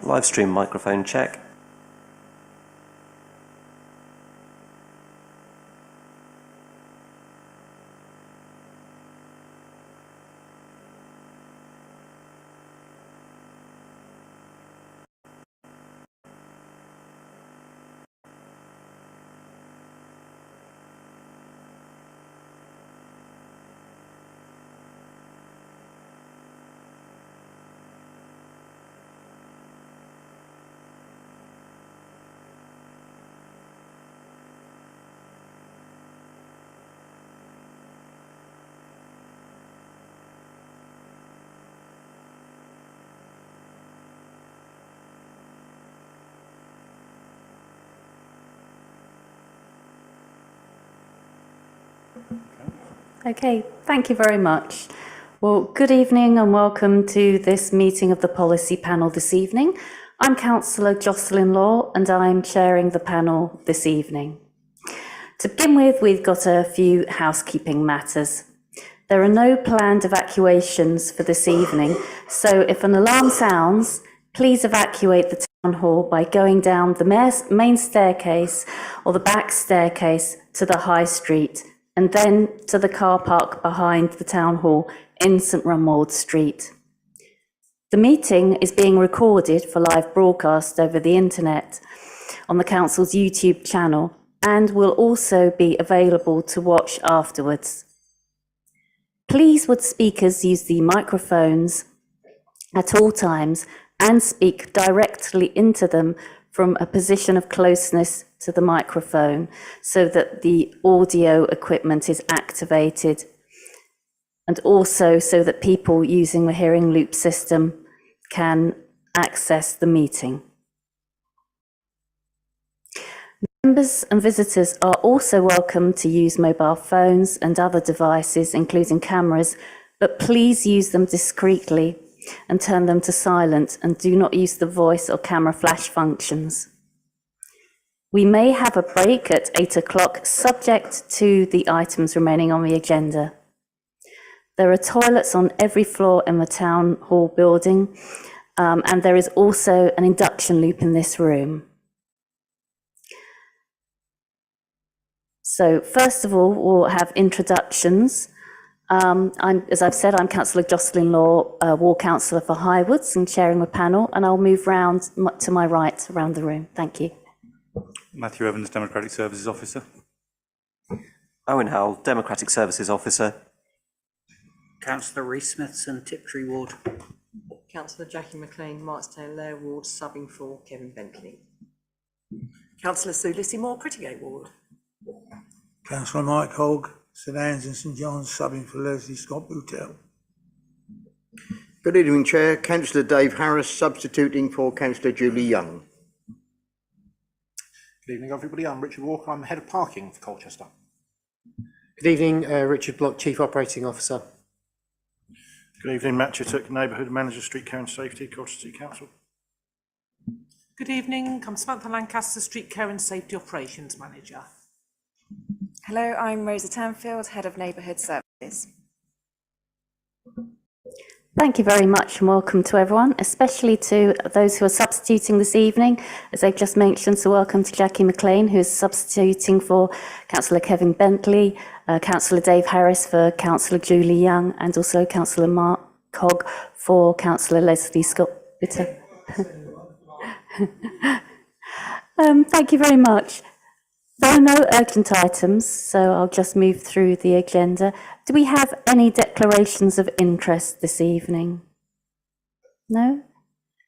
Live stream microphone check. Okay, thank you very much. Well, good evening and welcome to this meeting of the policy panel this evening. I'm Councillor Jocelyn Law and I'm chairing the panel this evening. To begin with, we've got a few housekeeping matters. There are no planned evacuations for this evening, so if an alarm sounds, please evacuate the town hall by going down the main staircase or the back staircase to the High Street and then to the car park behind the town hall in St Rumwald Street. The meeting is being recorded for live broadcast over the internet on the Council's YouTube channel and will also be available to watch afterwards. Please would speakers use the microphones at all times and speak directly into them from a position of closeness to the microphone so that the audio equipment is activated, and also so that people using the hearing loop system can access the meeting. Members and visitors are also welcome to use mobile phones and other devices, including cameras, but please use them discreetly and turn them to silent and do not use the voice or camera flash functions. We may have a break at 8 o'clock, subject to the items remaining on the agenda. There are toilets on every floor in the town hall building, and there is also an induction loop in this room. So first of all, we'll have introductions. As I've said, I'm Councillor Jocelyn Law, Ward Councillor for Highwoods and chairing the panel, and I'll move round to my right around the room. Thank you. Matthew Evans, Democratic Services Officer. Owen Howell, Democratic Services Officer. Councillor Rees-Smithson, Tiptree Ward. Councillor Jackie McLean, Markstown Lair Ward, subbing for Kevin Bentley. Councillor Sue Lissy Moore, Crittygate Ward. Councillor Mike Hogg, St Anne's and St John's, subbing for Leslie Scott Boutel. Good evening, Chair. Councillor Dave Harris, substituting for Councillor Julie Young. Good evening, everybody. I'm Richard Walker. I'm Head of Parking for Colchester. Good evening, Richard Block, Chief Operating Officer. Good evening, Matt Chittock, Neighbourhood Manager, Street Care and Safety, Colchester City Council. Good evening, I'm Samantha Lancaster, Street Care and Safety Operations Manager. Hello, I'm Rosa Tanfield, Head of Neighbourhood Services. Thank you very much and welcome to everyone, especially to those who are substituting this evening. As I've just mentioned, so welcome to Jackie McLean, who is substituting for Councillor Kevin Bentley, Councillor Dave Harris for Councillor Julie Young, and also Councillor Mark Hogg for Councillor Leslie Scott Bitter. Thank you very much. There are no urgent items, so I'll just move through the agenda. Do we have any declarations of interest this evening? No?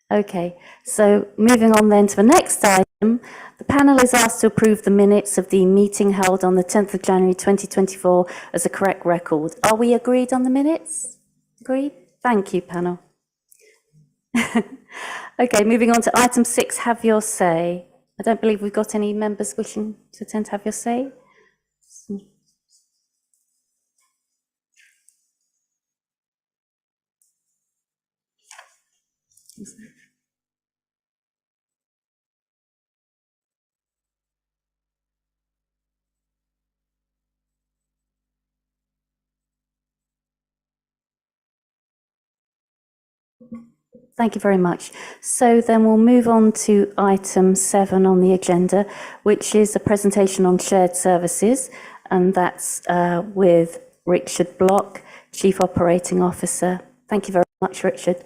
Okay, so moving on then to the next item, the panel is asked to approve the minutes of the meeting held on the 10th of January 2024 as a correct record. Are we agreed on the minutes? Agreed? Thank you, panel. Okay, moving on to item 6, have your say. I don't believe we've got any members wishing to attend to have your say. Thank you very much. So then we'll move on to item 7 on the agenda, which is a presentation on shared services, and that's with Richard Block, Chief Operating Officer. Thank you very much, Richard.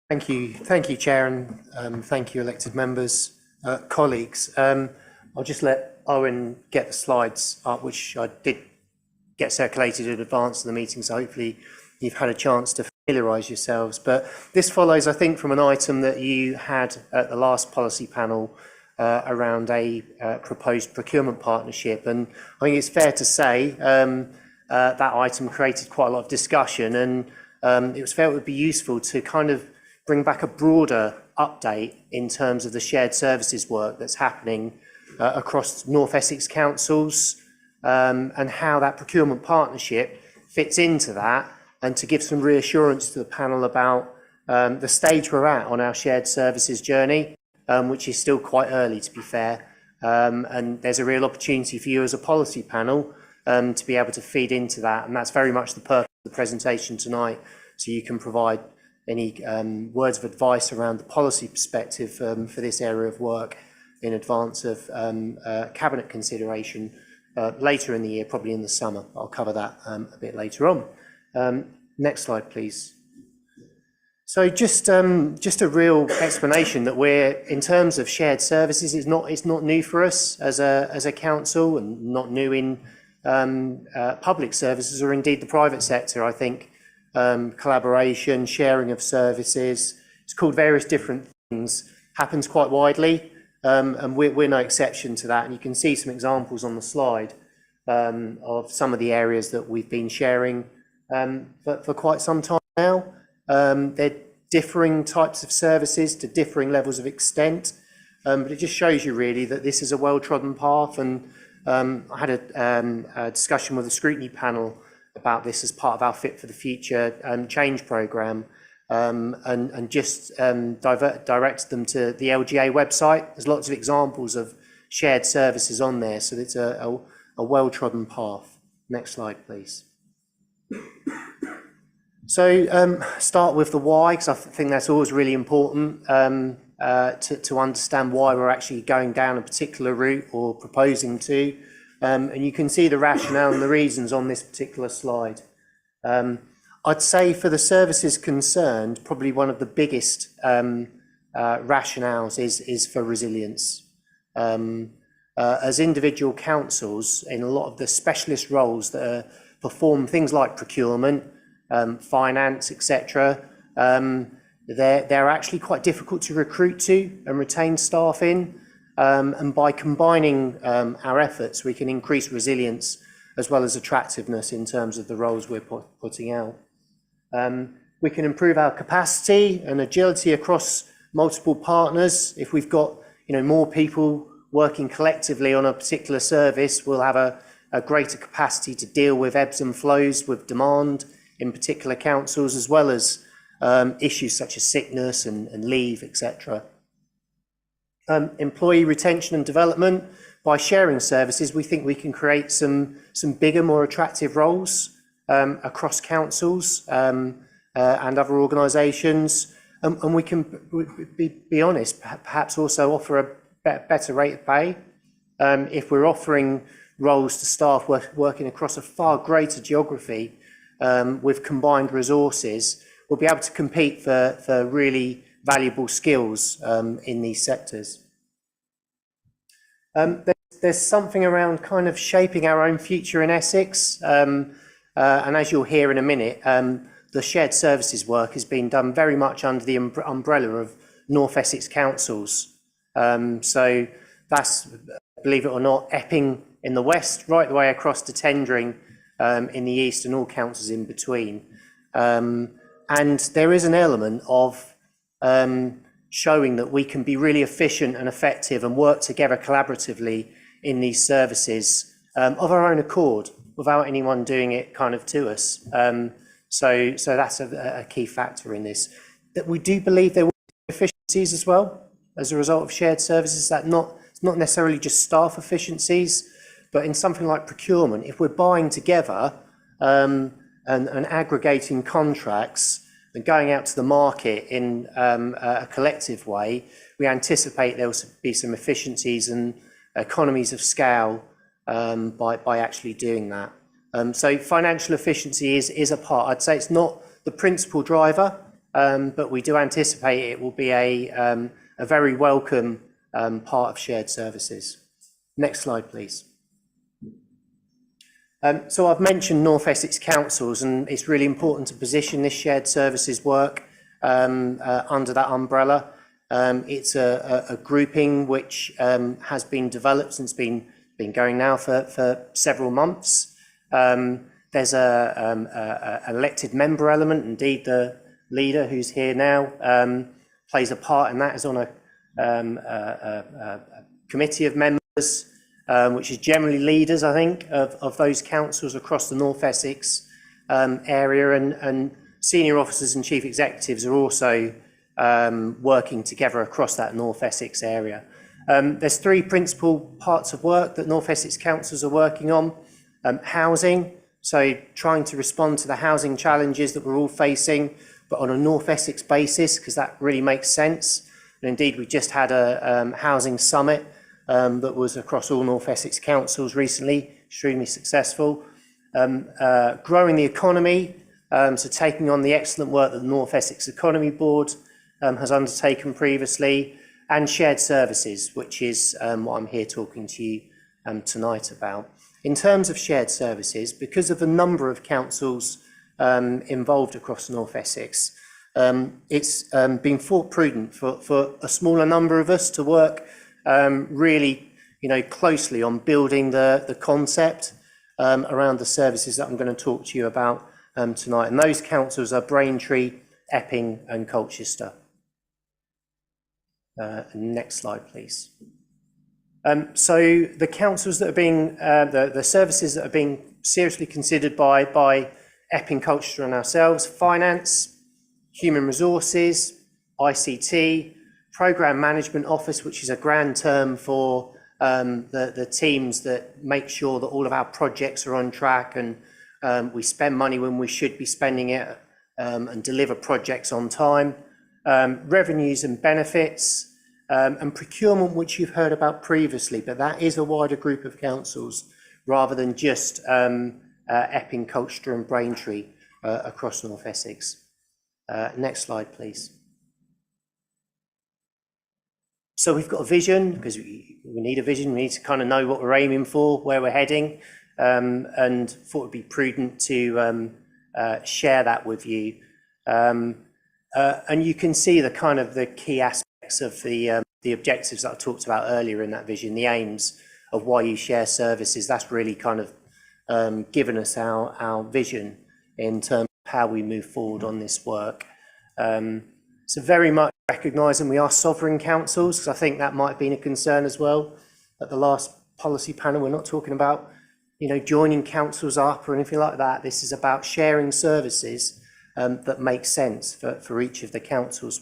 Thank you, Chair, and thank you, elected members, colleagues. I'll just let Owen get the slides up, which I did get circulated in advance of the meeting, so hopefully you've had a chance to familiarise yourselves. But this follows, I think, from an item that you had at the last policy panel around a proposed procurement partnership. And I think it's fair to say that item created quite a lot of discussion, and it was felt it would be useful to kind of bring back a broader update in terms of the shared services work that's happening across North Essex councils, and how that procurement partnership fits into that, and to give some reassurance to the panel about the stage we're at on our shared services journey, which is still quite early, to be fair. And there's a real opportunity for you as a policy panel to be able to feed into that, and that's very much the purpose of the presentation tonight, so you can provide any words of advice around the policy perspective for this area of work in advance of cabinet consideration later in the year, probably in the summer. I'll cover that a bit later on. Next slide, please. So just a real explanation that we're, in terms of shared services, it's not new for us as a council, and not new in public services or indeed the private sector. I think collaboration, sharing of services, it's called various different things, happens quite widely, and we're no exception to that. And you can see some examples on the slide of some of the areas that we've been sharing for quite some time now. They're differing types of services to differing levels of extent, but it just shows you really that this is a well-trodden path. And I had a discussion with the scrutiny panel about this as part of our Fit for the Future change programme, and just directed them to the LGA website. There's lots of examples of shared services on there, so it's a well-trodden path. Next slide, please. So start with the why, because I think that's always really important to understand why we're actually going down a particular route or proposing to. And you can see the rationale and the reasons on this particular slide. I'd say for the services concerned, probably one of the biggest rationales is for resilience. As individual councils, in a lot of the specialist roles that perform things like procurement, finance, etc., they're actually quite difficult to recruit to and retain staff in. And by combining our efforts, we can increase resilience as well as attractiveness in terms of the roles we're putting out. We can improve our capacity and agility across multiple partners. If we've got more people working collectively on a particular service, we'll have a greater capacity to deal with ebbs and flows with demand in particular councils, as well as issues such as sickness and leave, etc. Employee retention and development. By sharing services, we think we can create some bigger, more attractive roles across councils and other organisations, and we can be honest, perhaps also offer a better rate of pay. If we're offering roles to staff working across a far greater geography with combined resources, we'll be able to compete for really valuable skills in these sectors. There's something around kind of shaping our own future in Essex, and as you'll hear in a minute, the shared services work has been done very much under the umbrella of North Essex councils. So that's, believe it or not, Epping in the west, right the way across to Tendring in the east, and all councils in between. And there is an element of showing that we can be really efficient and effective and work together collaboratively in these services of our own accord, without anyone doing it kind of to us. So that's a key factor in this. That we do believe there will be efficiencies as well as a result of shared services. That it's not necessarily just staff efficiencies, but in something like procurement, if we're buying together and aggregating contracts, and going out to the market in a collective way, we anticipate there will be some efficiencies and economies of scale by actually doing that. So financial efficiency is a part. I'd say it's not the principal driver, but we do anticipate it will be a very welcome part of shared services. Next slide, please. So I've mentioned North Essex Councils, and it's really important to position this shared services work under that umbrella. It's a grouping which has been developed and it's been going now for several months. There's a elected member element. Indeed, the leader who's here now plays a part in that, is on a committee of members, which is generally leaders, I think, of those councils across the North Essex area, and senior officers and chief executives are also working together across that North Essex area. There's three principal parts of work that North Essex councils are working on. Housing, so trying to respond to the housing challenges that we're all facing, but on a North Essex basis, because that really makes sense. And indeed, we just had a housing summit that was across all North Essex councils recently, extremely successful. Growing the economy, so taking on the excellent work that the North Essex Economy Board has undertaken previously, and shared services, which is what I'm here talking to you tonight about. In terms of shared services, because of the number of councils involved across North Essex, it's been thought prudent for a smaller number of us to work really, closely on building the concept around the services that I'm going to talk to you about tonight. And those councils are Braintree, Epping and Colchester. Next slide, please. So the councils that are being, the services that are being seriously considered by Epping, Colchester and ourselves: finance, human resources, ICT, Programme Management Office, which is a grand term for the teams that make sure that all of our projects are on track and we spend money when we should be spending it and deliver projects on time. Revenues and benefits, and procurement, which you've heard about previously, but that is a wider group of councils rather than just Epping, Colchester and Braintree across North Essex. Next slide, please. So we've got a vision, because we need a vision. We need to kind of know what we're aiming for, where we're heading, and thought it would be prudent to share that with you. And you can see the kind of the key aspects of the objectives that I talked about earlier in that vision, the aims of why you share services. That's really kind of given us our vision in terms of how we move forward on this work. So very much recognising we are sovereign councils, because I think that might have been a concern as well at the last policy panel. We're not talking about, joining councils up or anything like that. This is about sharing services that make sense for each of the councils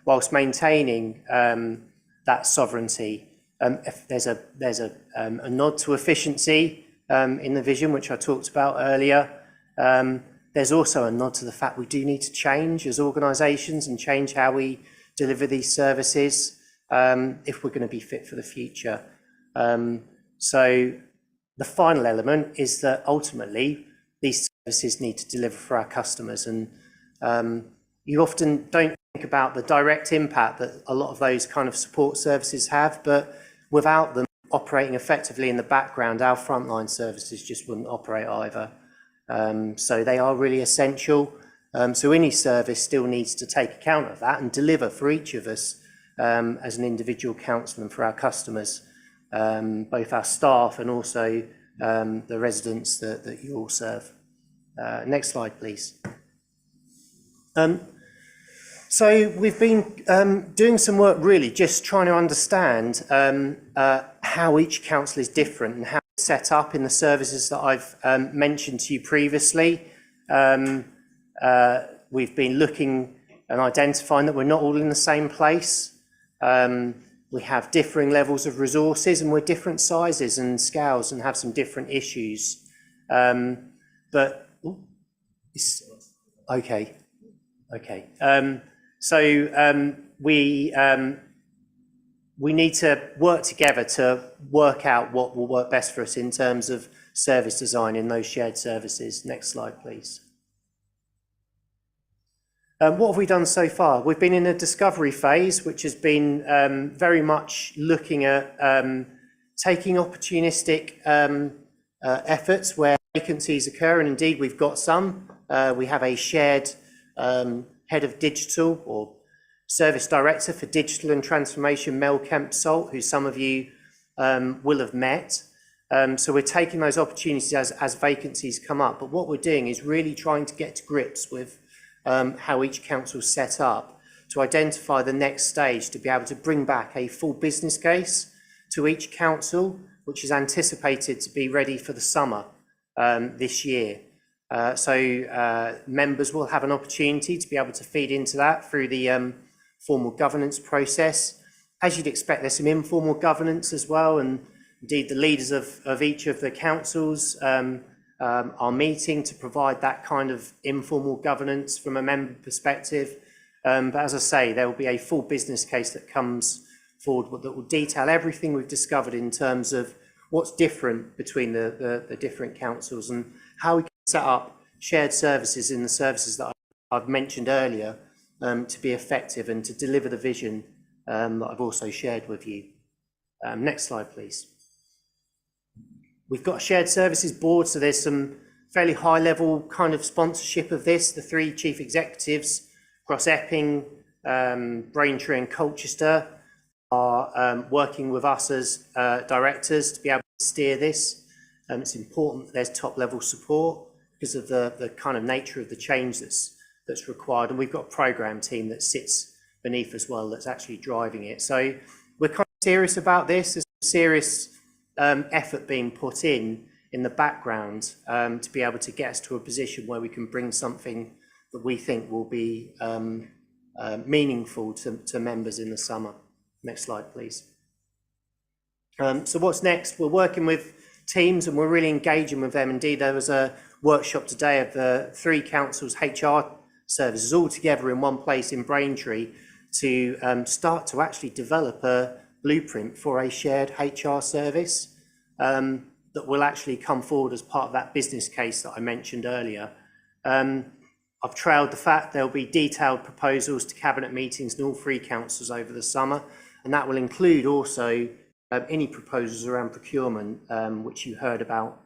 whilst maintaining that sovereignty. If there's a nod to efficiency in the vision, which I talked about earlier. There's also a nod to the fact we do need to change as organisations and change how we deliver these services if we're going to be fit for the future. So the final element is that ultimately these services need to deliver for our customers, and you often don't think about the direct impact that a lot of those kind of support services have, but without them operating effectively in the background, our frontline services just wouldn't operate either. So they are really essential. So any service still needs to take account of that and deliver for each of us as an individual council and for our customers, both our staff and also the residents that you all serve. Next slide, please. So we've been doing some work really just trying to understand how each council is different and how it's set up in the services that I've mentioned to you previously. We've been looking and identifying that we're not all in the same place. We have differing levels of resources and we're different sizes and scales and have some different issues. Okay. Okay. We need to work together to work out what will work best for us in terms of service design in those shared services. Next slide, please. What have we done so far? We've been in a discovery phase, which has been very much looking at taking opportunistic efforts where vacancies occur, and indeed we've got some. We have a shared head of digital or service director for digital and transformation, Mel Kemp-Salt, who some of you will have met. So we're taking those opportunities as vacancies come up. But what we're doing is really trying to get to grips with how each council is set up to identify the next stage to be able to bring back a full business case to each council, which is anticipated to be ready for the summer this year. So members will have an opportunity to be able to feed into that through the formal governance process. As you'd expect, there's some informal governance as well, and indeed the leaders of each of the councils are meeting to provide that kind of informal governance from a member perspective. But as I say, there will be a full business case that comes forward that will detail everything we've discovered in terms of what's different between the different councils and how we can set up shared services in the services that I've mentioned earlier to be effective and to deliver the vision that I've also shared with you. Next slide, please. We've got a shared services board, so there's some fairly high level kind of sponsorship of this. The three chief executives across Epping, Braintree and Colchester are working with us as directors to be able to steer this. It's important that there's top level support because of the kind of nature of the change that's required. And we've got a programme team that sits beneath as well that's actually driving it. So we're kind of serious about this. There's some serious effort being put in the background to be able to get us to a position where we can bring something that we think will be meaningful to members in the summer. Next slide, please. So what's next? We're working with teams and we're really engaging with them. Indeed, there was a workshop today of the three councils' HR services all together in one place in Braintree to start to actually develop a blueprint for a shared HR service that will actually come forward as part of that business case that I mentioned earlier. I've trailed the fact there'll be detailed proposals to cabinet meetings in all three councils over the summer, and that will include also any proposals around procurement, which you heard about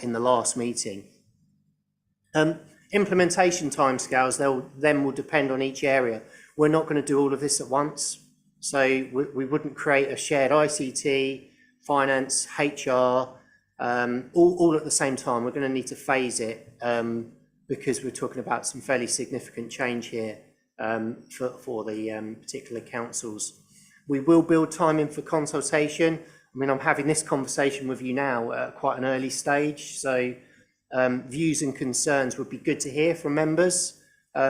in the last meeting. Implementation timescales, then will depend on each area. We're not going to do all of this at once, so we wouldn't create a shared ICT, finance, HR, all at the same time. We're going to need to phase it because we're talking about some fairly significant change here for the particular councils. We will build time in for consultation. I mean, I'm having this conversation with you now at quite an early stage, so views and concerns would be good to hear from members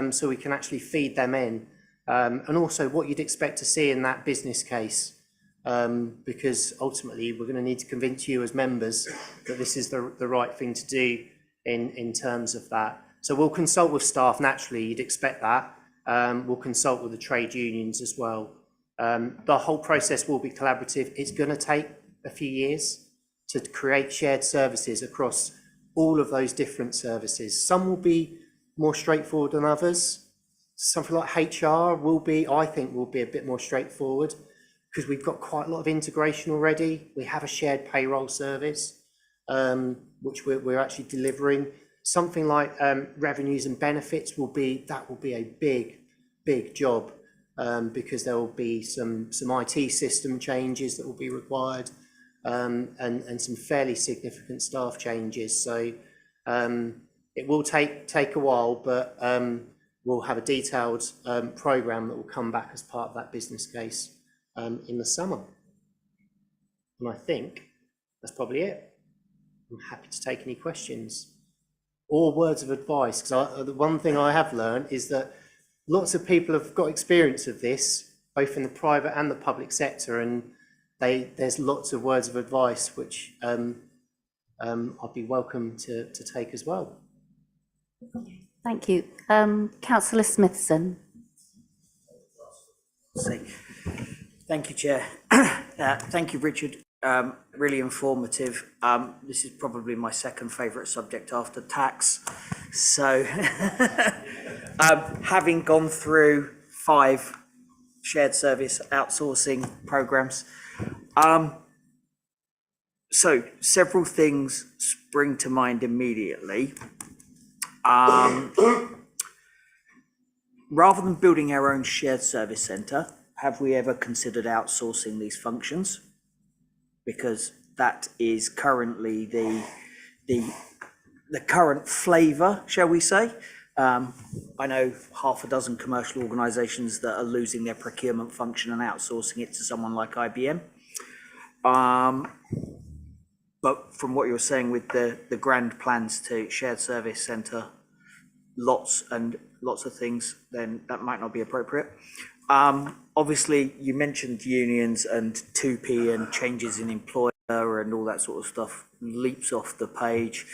so we can actually feed them in. And also what you'd expect to see in that business case, because ultimately we're going to need to convince you as members that this is the right thing to do in terms of that. So we'll consult with staff, naturally, you'd expect that. We'll consult with the trade unions as well. The whole process will be collaborative. It's going to take a few years to create shared services across all of those different services. Some will be more straightforward than others. Something like HR will be, I think, will be a bit more straightforward because we've got quite a lot of integration already. We have a shared payroll service, which we're actually delivering. Something like revenues and benefits will be a big job because there will be some IT system changes that will be required and some fairly significant staff changes. So it will take a while, but we'll have a detailed programme that will come back as part of that business case in the summer. And I think that's probably it. I'm happy to take any questions or words of advice, because the one thing I have learned is that lots of people have got experience of this, both in the private and the public sector, and there's lots of words of advice which I'd be welcome to take as well. Thank you. Councillor Smithson. Thank you, Chair. Thank you, Richard. Really informative. This is probably my second favourite subject after tax. So, having gone through 5 shared service outsourcing programs, so several things spring to mind immediately. Rather than building our own shared service centre, have we ever considered outsourcing these functions? Because that is currently the current flavour, shall we say. I know half a dozen commercial organisations that are losing their procurement function and outsourcing it to someone like IBM. But from what you're saying with the grand plans to shared service centre, lots of things, then that might not be appropriate. Obviously, you mentioned unions and 2P and changes in employer and all that sort of stuff leaps off the page.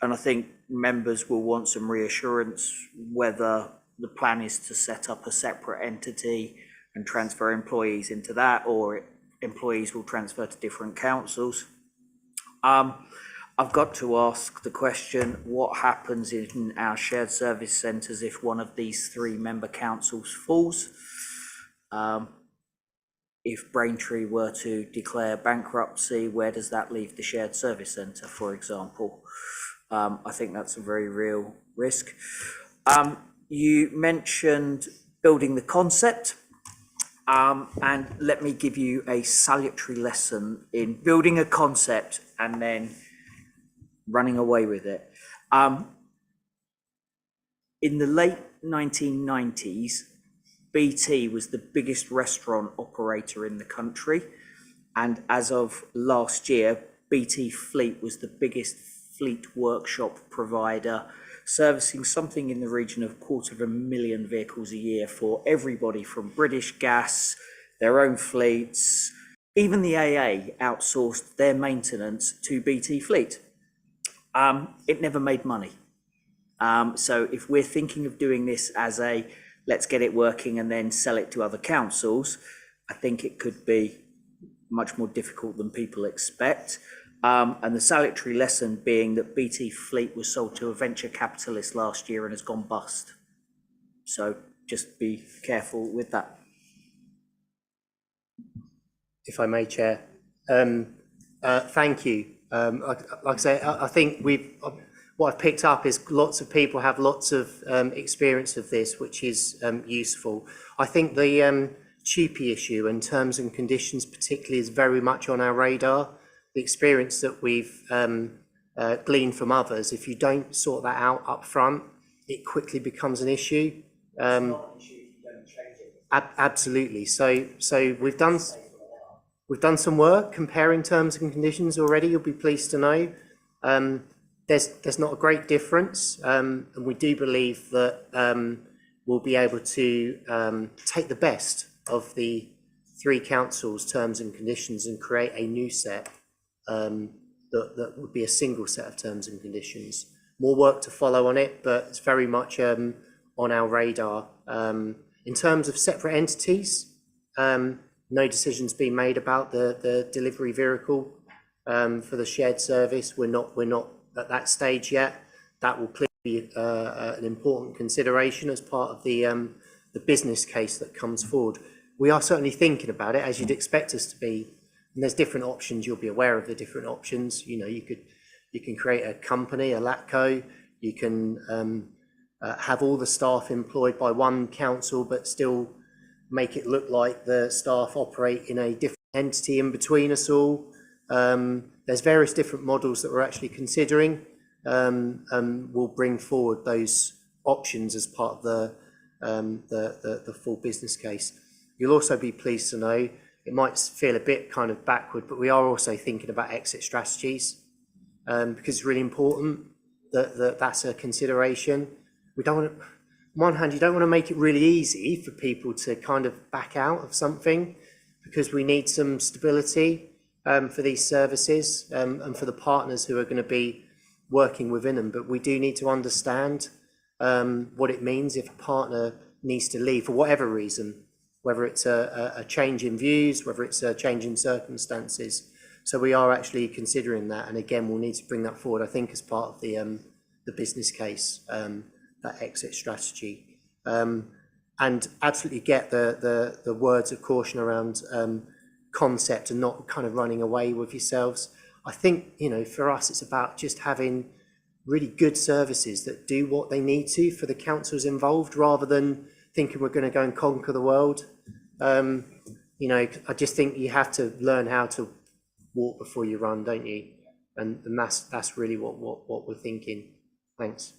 And I think members will want some reassurance whether the plan is to set up a separate entity and transfer employees into that, or employees will transfer to different councils. I've got to ask the question, what happens in our shared service centres if one of these 3 member councils falls? If Braintree were to declare bankruptcy, where does that leave the shared service centre, for example? I think that's a very real risk. You mentioned building the concept, and let me give you a salutary lesson in building a concept and then running away with it. In the late 1990s, BT was the biggest restaurant operator in the country, and as of last year, BT Fleet was the biggest fleet workshop provider, servicing something in the region of 250,000 vehicles a year for everybody from British Gas, their own fleets. Even the AA outsourced their maintenance to BT Fleet. It never made money. So if we're thinking of doing this as a let's get it working and then sell it to other councils, I think it could be much more difficult than people expect. And the salutary lesson being that BT Fleet was sold to a venture capitalist last year and has gone bust. So just be careful with that. If I may, Chair. Thank you. Like I say, I think what I've picked up is lots of people have lots of experience of this, which is useful. I think the TUPE issue and terms and conditions particularly is very much on our radar. The experience that we've gleaned from others, if you don't sort that out up front, it quickly becomes an issue. Absolutely. So we've done some work comparing terms and conditions already. You'll be pleased to know. There's not a great difference, and we do believe that we'll be able to take the best of the 3 councils' terms and conditions and create a new set that would be a single set of terms and conditions. More work to follow on it, but it's very much on our radar. In terms of separate entities, no decision's been made about the delivery vehicle for the shared service. We're not at that stage yet. That will clearly be an important consideration as part of the business case that comes forward. We are certainly thinking about it, as you'd expect us to be. And there's different options. You'll be aware of the different options. You know, you can create a company, a LATCO. You can have all the staff employed by one council, but still make it look like the staff operate in a different entity in between us all. There's various different models that we're actually considering, and we'll bring forward those options as part of the full business case. You'll also be pleased to know, it might feel a bit kind of backward, but we are also thinking about exit strategies, because it's really important that that's a consideration. We don't want to, on one hand, you don't want to make it really easy for people to kind of back out of something, because we need some stability for these services and for the partners who are going to be working within them. But we do need to understand what it means if a partner needs to leave for whatever reason, whether it's a change in views, whether it's a change in circumstances. So we are actually considering that, and again, we'll need to bring that forward, I think, as part of the business case, that exit strategy. And absolutely get the words of caution around concept and not kind of running away with yourselves. I think, you know, for us, it's about just having really good services that do what they need to for the councils involved, rather than thinking we're going to go and conquer the world. You know, I just think you have to learn how to walk before you run, don't you? And that's really what we're thinking. Thanks.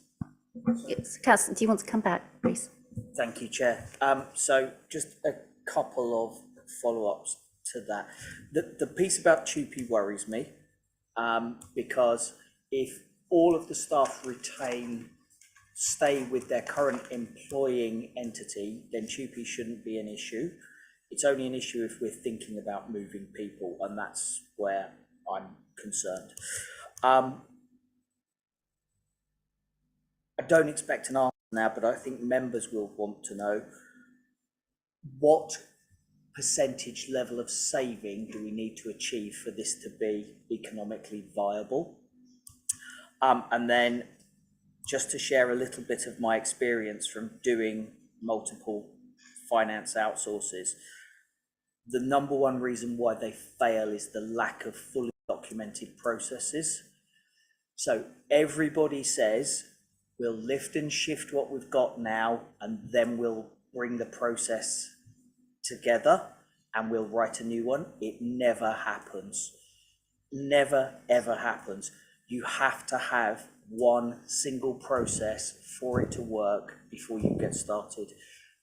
Yes, Councillor, do you want to come back, please? Thank you, Chair. So just a couple of follow-ups to that. The piece about TUPE worries me, because if all of the staff stay with their current employing entity, then TUPE shouldn't be an issue. It's only an issue if we're thinking about moving people, and that's where I'm concerned. I don't expect an answer now, but I think members will want to know what percentage level of saving do we need to achieve for this to be economically viable? And then just to share a little bit of my experience from doing multiple finance outsources, the number one reason why they fail is the lack of fully documented processes. So everybody says, we'll lift and shift what we've got now, and then we'll bring the process together and we'll write a new one. It never happens. Never, ever happens. You have to have one single process for it to work before you get started.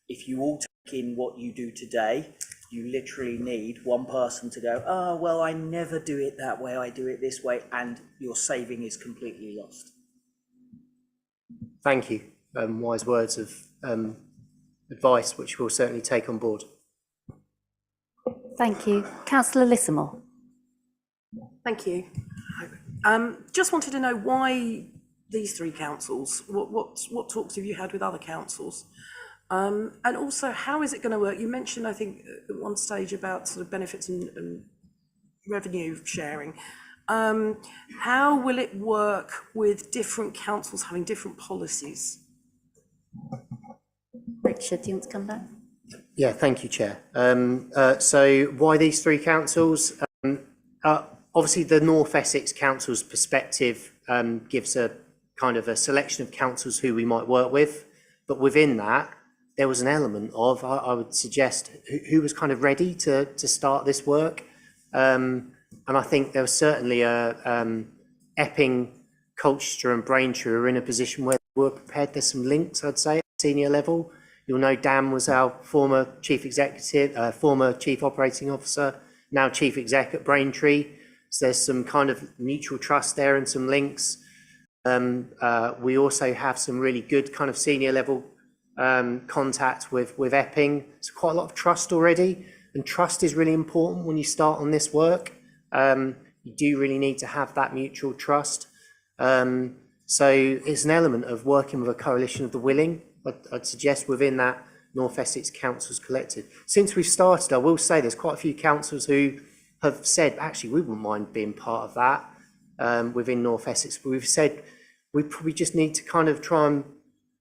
If you all take in what you do today, you literally need one person to go, oh, well, I never do it that way, I do it this way, and your saving is completely lost. Thank you. Wise words of advice, which we'll certainly take on board. Thank you. Councillor Lissamore. Thank you. Just wanted to know why these three councils. What talks have you had with other councils? And also, how is it going to work? You mentioned, I think, at one stage about sort of benefits and revenue sharing. How will it work with different councils having different policies? Richard, do you want to come back? Yeah, thank you, Chair. So why these three councils? Obviously, the North Essex Council's perspective gives a kind of a selection of councils who we might work with, but within that, there was an element of, I would suggest, who was kind of ready to start this work. And I think there was certainly Epping, Colchester and Braintree are in a position where they were prepared. There's some links, I'd say, at senior level. You'll know Dan was our former chief executive, former chief operating officer, now chief exec at Braintree. So there's some kind of mutual trust there and some links. We also have some really good kind of senior level contact with Epping. There's quite a lot of trust already, and trust is really important when you start on this work. You do really need to have that mutual trust. So it's an element of working with a coalition of the willing. I'd suggest within that North Essex Councils Collective. Since we've started, I will say there's quite a few councils who have said, actually, we wouldn't mind being part of that within North Essex. But we've said we probably just need to kind of try and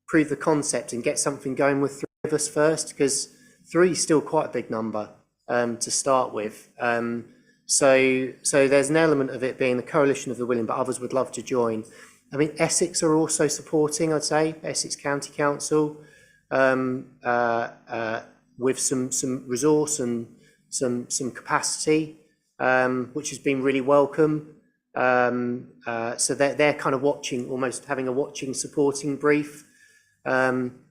prove the concept and get something going with three of us first, because three is still quite a big number to start with. So there's an element of it being the coalition of the willing, but others would love to join. I mean, Essex are also supporting, I'd say, Essex County Council, with some resource and some capacity, which has been really welcome. So they're kind of watching, almost having a watching, supporting brief,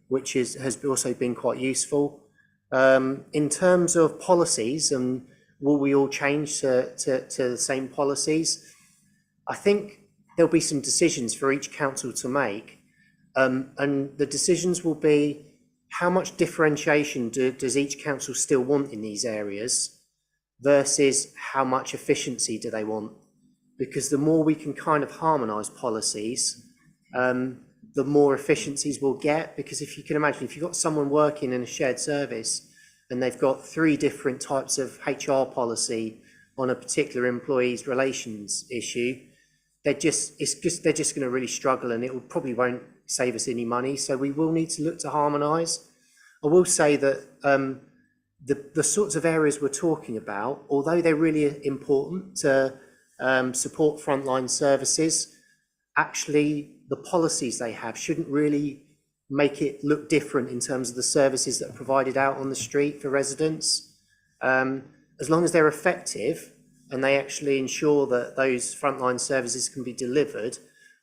which has also been quite useful. In terms of policies, and will we all change to the same policies? I think there'll be some decisions for each council to make, and the decisions will be how much differentiation does each council still want in these areas versus how much efficiency do they want? Because the more we can kind of harmonise policies, the more efficiencies we'll get. Because if you can imagine, if you've got someone working in a shared service and they've got 3 different types of HR policy on a particular employee's relations issue, they're just going to really struggle, and it probably won't save us any money. So we will need to look to harmonise. I will say that the sorts of areas we're talking about, although they're really important to support frontline services, actually the policies they have shouldn't really make it look different in terms of the services that are provided out on the street for residents. As long as they're effective and they actually ensure that those frontline services can be delivered,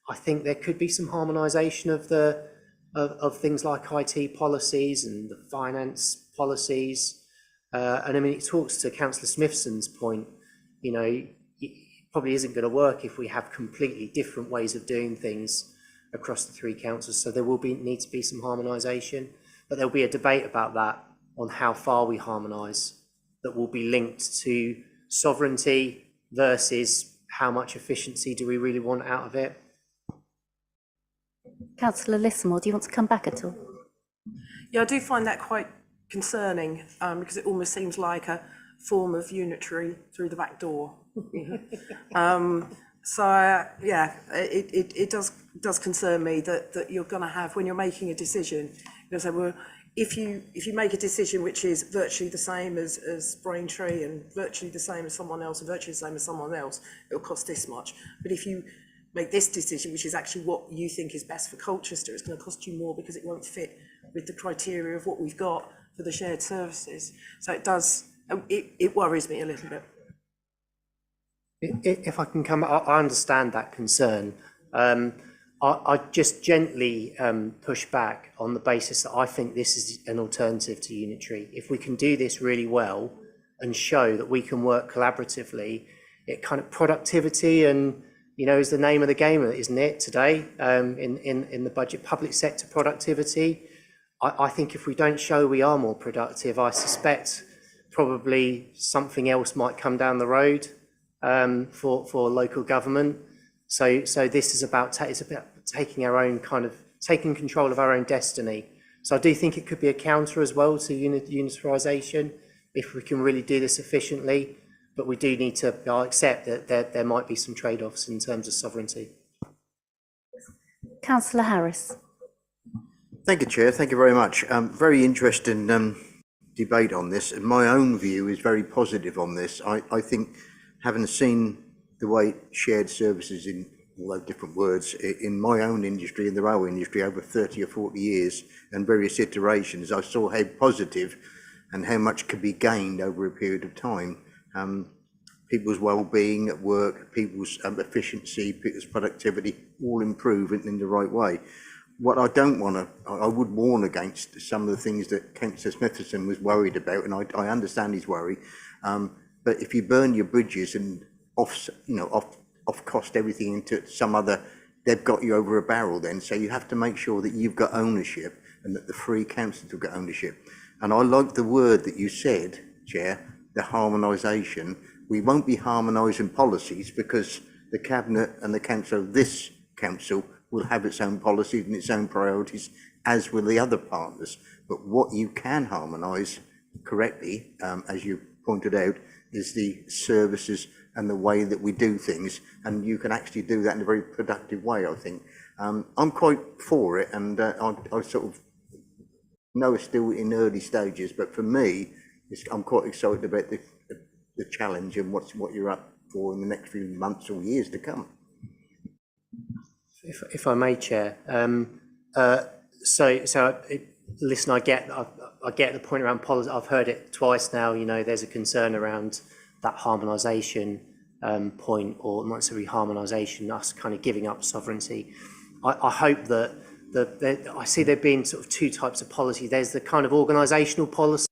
I think there could be some harmonisation of things like IT policies and the finance policies. And I mean, it talks to Councillor Smithson's point, you know, it probably isn't going to work if we have completely different ways of doing things across the 3 councils. So there will need to be some harmonisation, but there'll be a debate about that on how far we harmonise, that will be linked to sovereignty versus how much efficiency do we really want out of it. Councillor Lismore, do you want to come back at all? Yeah, I do find that quite concerning, because it almost seems like a form of unitary through the back door. Yeah, it does concern me that you're going to have, when you're making a decision, you're going to say, well, if you make a decision which is virtually the same as Braintree and virtually the same as someone else and virtually the same as someone else, it'll cost this much. But if you make this decision, which is actually what you think is best for Colchester, it's going to cost you more because it won't fit with the criteria of what we've got for the shared services. So it worries me a little bit. If I can come, I understand that concern. I just gently push back on the basis that I think this is an alternative to unitary. If we can do this really well and show that we can work collaboratively, it kind of productivity and, you know, is the name of the game, isn't it, today, in the budget, public sector productivity. I think if we don't show we are more productive, I suspect probably something else might come down the road for local government. So this is about taking our own taking control of our own destiny. So I do think it could be a counter as well to unitarisation if we can really do this efficiently. But we do need to accept that there might be some trade-offs in terms of sovereignty. Councillor Harris. Thank you, Chair. Thank you very much. Very interesting debate on this. And my own view is very positive on this. I think, having seen the way shared services, in all those different words, in my own industry, in the railway industry, over 30 or 40 years and various iterations, I saw how positive and how much could be gained over a period of time. People's well-being at work, people's efficiency, people's productivity, all improve in the right way. What I don't want to, I would warn against some of the things that Councillor Smithson was worried about, and I understand his worry. But if you burn your bridges and off cost everything into some other, they've got you over a barrel then. So you have to make sure that you've got ownership and that the 3 councils have got ownership. And I like the word that you said, Chair, the harmonisation. We won't be harmonising policies because the Cabinet and the Council of this council will have its own policies and its own priorities, as will the other partners. But what you can harmonise correctly, as you pointed out, is the services and the way that we do things, and you can actually do that in a very productive way, I think. I'm quite for it, and I sort of know it's still in early stages, but for me, I'm quite excited about the challenge and what you're up for in the next few months or years to come. If I may, Chair. Listen, I get the point around policy. I've heard it twice now. You know, there's a concern around that harmonisation point, or not necessarily harmonisation, us kind of giving up sovereignty. I hope that I see there being sort of 2 types of policy. There's the kind of organisational policy,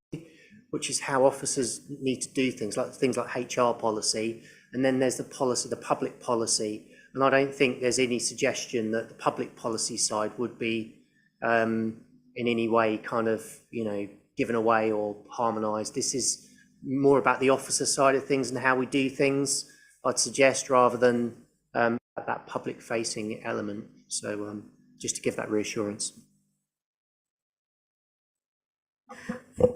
which is how officers need to do things like HR policy, and then there's the policy, the public policy. And I don't think there's any suggestion that the public policy side would be in any way kind of, you know, given away or harmonised. This is more about the officer side of things and how we do things, I'd suggest, rather than that public facing element. So just to give that reassurance.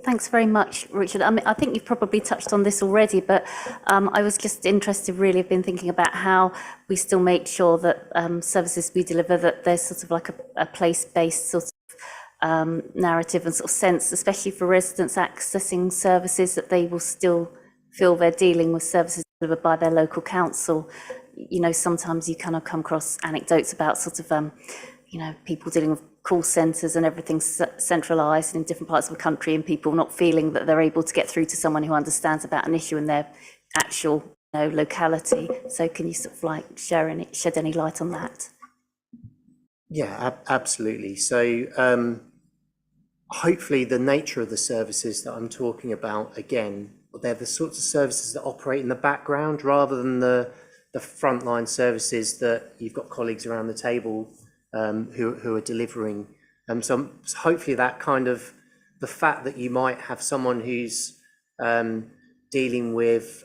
Thanks very much, Richard. I mean, I think you've probably touched on this already, but I was just interested, really, I've been thinking about how we still make sure that services we deliver, that there's sort of like a place-based sort of narrative and sort of sense, especially for residents accessing services, that they will still feel they're dealing with services delivered by their local council. You know, sometimes you kind of come across anecdotes about sort of, you know, people dealing with call centres and everything centralised in different parts of the country, and people not feeling that they're able to get through to someone who understands about an issue in their actual, you know, locality. So can you sort of like shed any light on that? Yeah, absolutely. So hopefully the nature of the services that I'm talking about, again, they're the sorts of services that operate in the background rather than the frontline services that you've got colleagues around the table who are delivering. So hopefully that kind of, the fact that you might have someone who's dealing with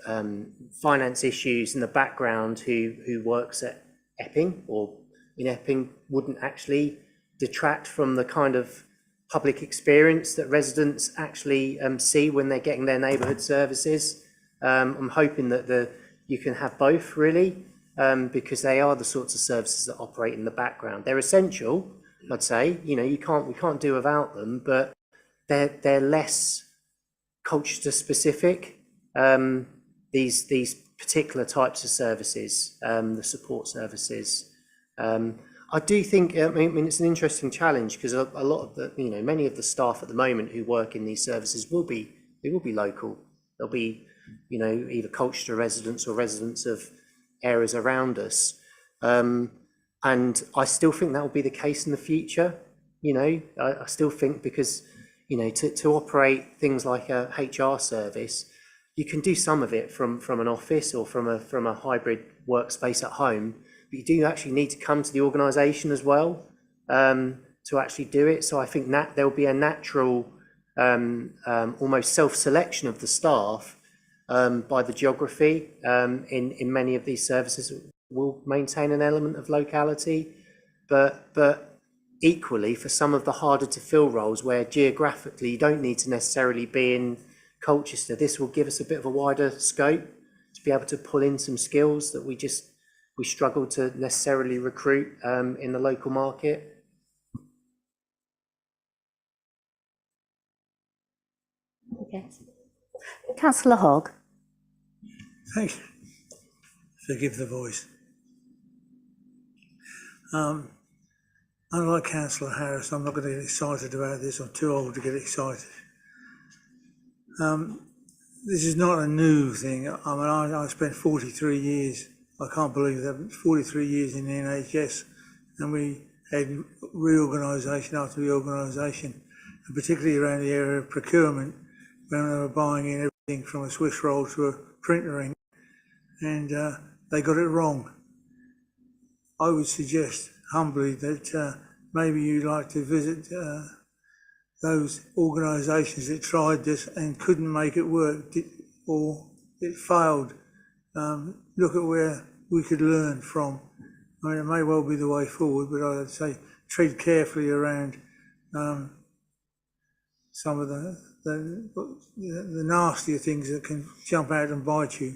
finance issues in the background who works at Epping or in Epping wouldn't actually detract from the kind of public experience that residents actually see when they're getting their neighbourhood services. I'm hoping that you can have both, really, because they are the sorts of services that operate in the background. They're essential, I'd say. You know, we can't do without them, but they're less culture specific. These particular types of services, the support services. I do think, I mean, it's an interesting challenge because a lot of the, you know, many of the staff at the moment who work in these services will be local. They'll be, you know, either Colchester residents or residents of areas around us. And I still think that will be the case in the future. You know, I still think because, you know, to operate things like a HR service, you can do some of it from an office or from a hybrid workspace at home, but you do actually need to come to the organisation as well to actually do it. So I think that there'll be a natural almost self-selection of the staff by the geography in many of these services. Will maintain an element of locality, but equally for some of the harder to fill roles where geographically you don't need to necessarily be in Colchester, this will give us a bit of a wider scope to be able to pull in some skills that we struggle to necessarily recruit in the local market. Okay. Councillor Hogg. Thank you. Forgive the voice. Unlike Councillor Harris, I'm not going to get excited about this. I'm too old to get excited. This is not a new thing. I mean, I spent 43 years, I can't believe that, 43 years in the NHS, and we had reorganisation after reorganisation, and particularly around the area of procurement, when they were buying in everything from a Swiss roll to a printer ink, and they got it wrong. I would suggest humbly that maybe you'd like to visit those organisations that tried this and couldn't make it work, or it failed. Look at where we could learn from. I mean, it may well be the way forward, but I'd say tread carefully around some of the nastier things that can jump out and bite you.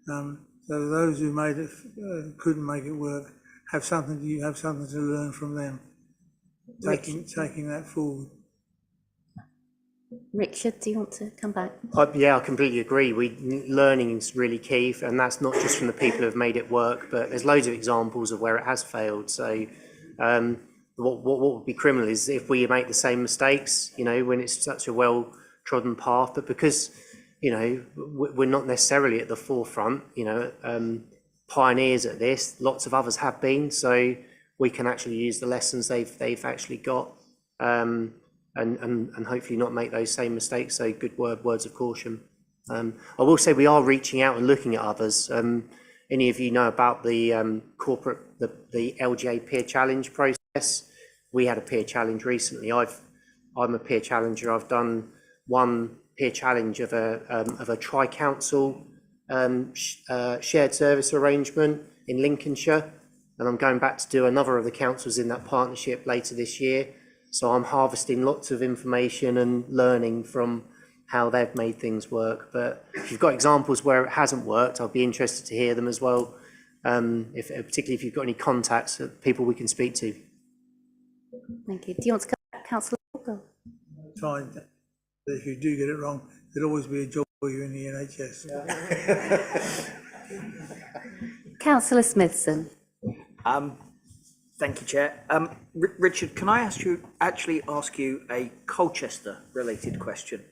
So those who made it couldn't make it work. You have something to learn from them. Taking that forward. Richard, do you want to come back? Yeah, I completely agree. Learning is really key, and that's not just from the people who have made it work, but there's loads of examples of where it has failed. So what would be criminal is if we make the same mistakes, you know, when it's such a well-trodden path, but because, you know, we're not necessarily at the forefront, you know, pioneers at this, lots of others have been, so we can actually use the lessons they've actually got, and hopefully not make those same mistakes. So good words of caution. I will say we are reaching out and looking at others. Any of you know about the the LGA peer challenge process? We had a peer challenge recently. I'm a peer challenger. I've done one peer challenge of a tri-council shared service arrangement in Lincolnshire. and I'm going back to do another of the councils in that partnership later this year. So I'm harvesting lots of information and learning from how they've made things work. But if you've got examples where it hasn't worked, I'll be interested to hear them as well. Particularly if you've got any contacts, people we can speak to. Thank you. Do you want to go back, Councillor Walker? Fine. If you do get it wrong, there'll always be a job for you in the NHS. Councillor Smithson. Thank you, Chair. Richard, can I ask you a Colchester-related question?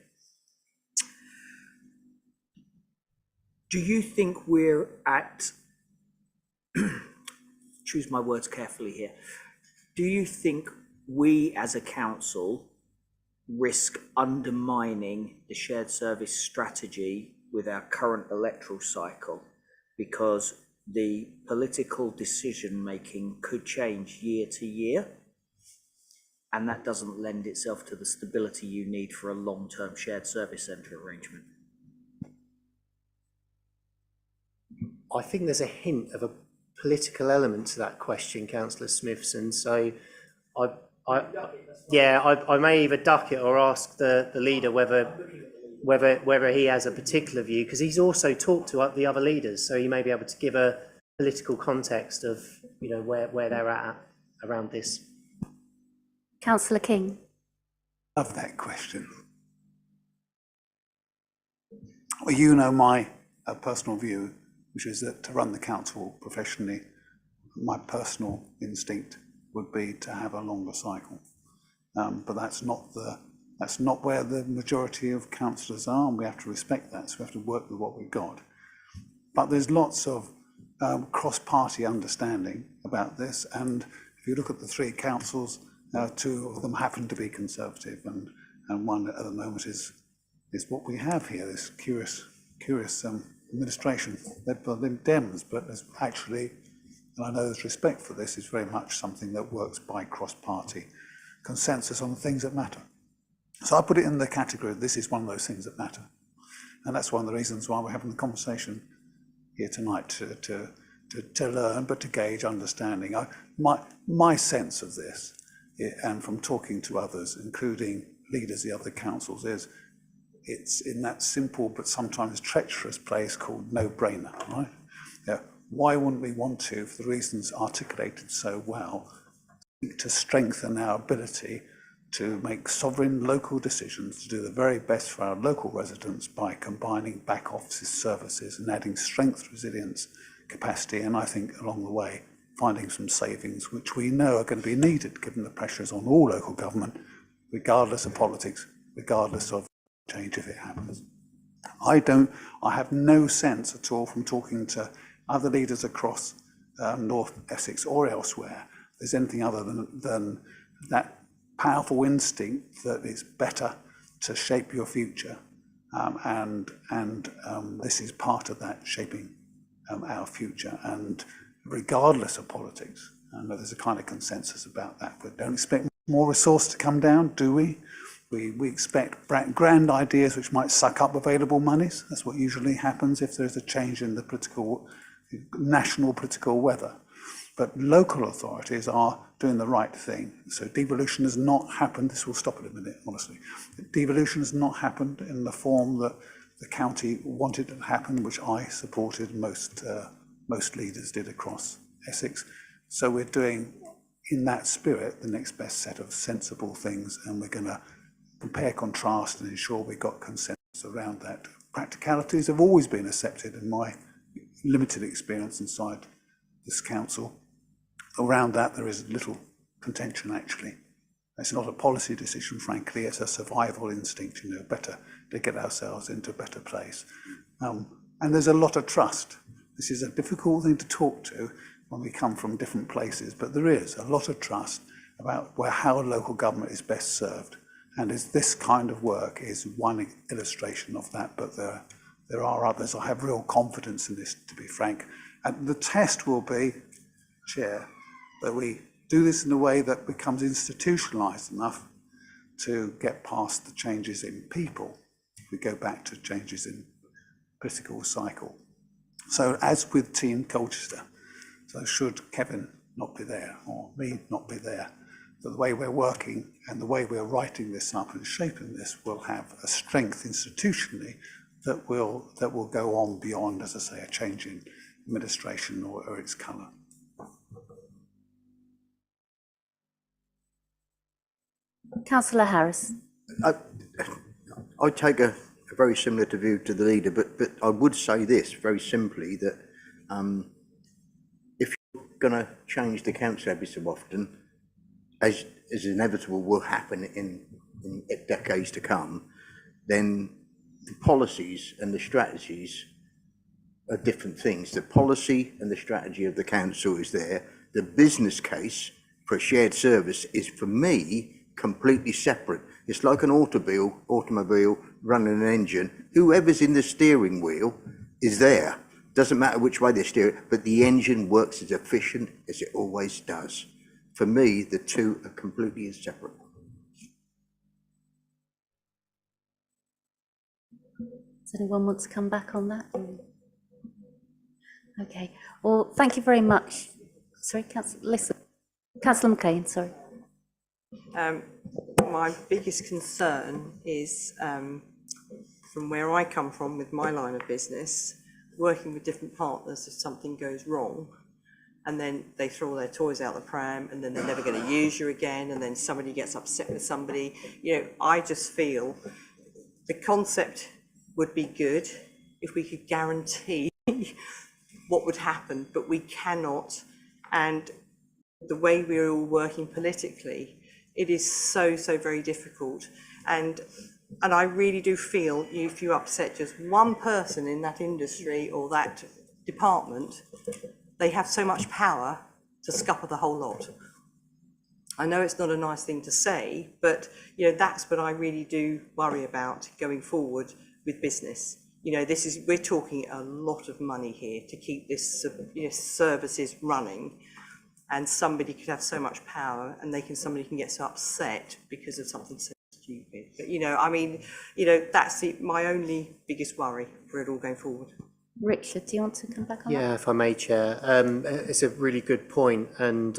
Do you think we're at, choose my words carefully here, do you think we as a council risk undermining the shared service strategy with our current electoral cycle because the political decision making could change year to year, and that doesn't lend itself to the stability you need for a long-term shared service centre arrangement? I think there's a hint of a political element to that question, Councillor Smithson. So I may either duck it or ask the leader whether he has a particular view, because he's also talked to the other leaders, so he may be able to give a political context of where they're at around this. Councillor King. Love that question. Well, you know my personal view, which is that to run the council professionally, my personal instinct would be to have a longer cycle. But that's not where the majority of councillors are, and we have to respect that, so we have to work with what we've got. But there's lots of cross-party understanding about this, and if you look at the three councils, two of them happen to be Conservative, and one at the moment is what we have here, this curious administration led by the Dems, but there's actually, and I know there's respect for this, is very much something that works by cross-party consensus on the things that matter. So I put it in the category, this is one of those things that matter. And that's one of the reasons why we're having the conversation here tonight, to learn, but to gauge understanding. My sense of this, and from talking to others, including leaders of the other councils, is it's in that simple but sometimes treacherous place called no-brainer, right? Yeah. Why wouldn't we want to, for the reasons articulated so well, to strengthen our ability to make sovereign local decisions, to do the very best for our local residents by combining back office services and adding strength, resilience, capacity, and I think along the way finding some savings which we know are going to be needed given the pressures on all local government, regardless of politics, regardless of change if it happens. I have no sense at all from talking to other leaders across North Essex or elsewhere, there's anything other than that powerful instinct that it's better to shape your future, and this is part of that shaping our future, and regardless of politics, and there's a kind of consensus about that. We don't expect more resource to come down, do we? We expect grand ideas which might suck up available monies. That's what usually happens if there's a change in the national political weather. But local authorities are doing the right thing. So devolution has not happened. This will stop in a minute, honestly. Devolution has not happened in the form that the county wanted it to happen, which I supported, most leaders did across Essex. So we're doing, in that spirit, the next best set of sensible things, and we're going to compare, contrast, and ensure we've got consensus around that. Practicalities have always been accepted in my limited experience inside this council. Around that, there is little contention, actually. It's not a policy decision, frankly, it's a survival instinct, better to get ourselves into a better place. And there's a lot of trust. This is a difficult thing to talk to when we come from different places, but there is a lot of trust about how local government is best served. And this kind of work is one illustration of that, but there are others. I have real confidence in this, to be frank. And the test will be, Chair, that we do this in a way that becomes institutionalised enough to get past the changes in people. We go back to changes in political cycle. So as with Team Colchester, so should Kevin not be there, or me not be there. But the way we're working and the way we're writing this up and shaping this will have a strength institutionally that will go on beyond, as I say, a change in administration or its colour. Councillor Harris. I take a very similar view to the leader, but I would say this very simply, that if you're going to change the council every so often, as is inevitable will happen in decades to come, then the policies and the strategies are different things. The policy and the strategy of the council is there. The business case for a shared service is, for me, completely separate. It's like an automobile running an engine. Whoever's in the steering wheel is there. Doesn't matter which way they steer it, but the engine works as efficient as it always does. For me, the two are completely separate. Does anyone want to come back on that? Okay, well, thank you very much. Sorry, Councillor McLean, sorry. My biggest concern is, from where I come from with my line of business, working with different partners if something goes wrong, and then they throw their toys out the pram, and then they're never going to use you again, and then somebody gets upset with somebody. You know, I just feel the concept would be good if we could guarantee what would happen, but we cannot. And the way we're all working politically, it is so very difficult. And I really do feel if you upset just one person in that industry or that department, they have so much power to scupper the whole lot. I know it's not a nice thing to say, but you know, that's what I really do worry about going forward with business. You know, we're talking a lot of money here to keep this services running, and somebody could have so much power, and somebody can get so upset because of something so stupid. But you know, I mean, you know, that's my only biggest worry for it all going forward. Richard, do you want to come back on that? Yeah, if I may, Chair. It's a really good point, and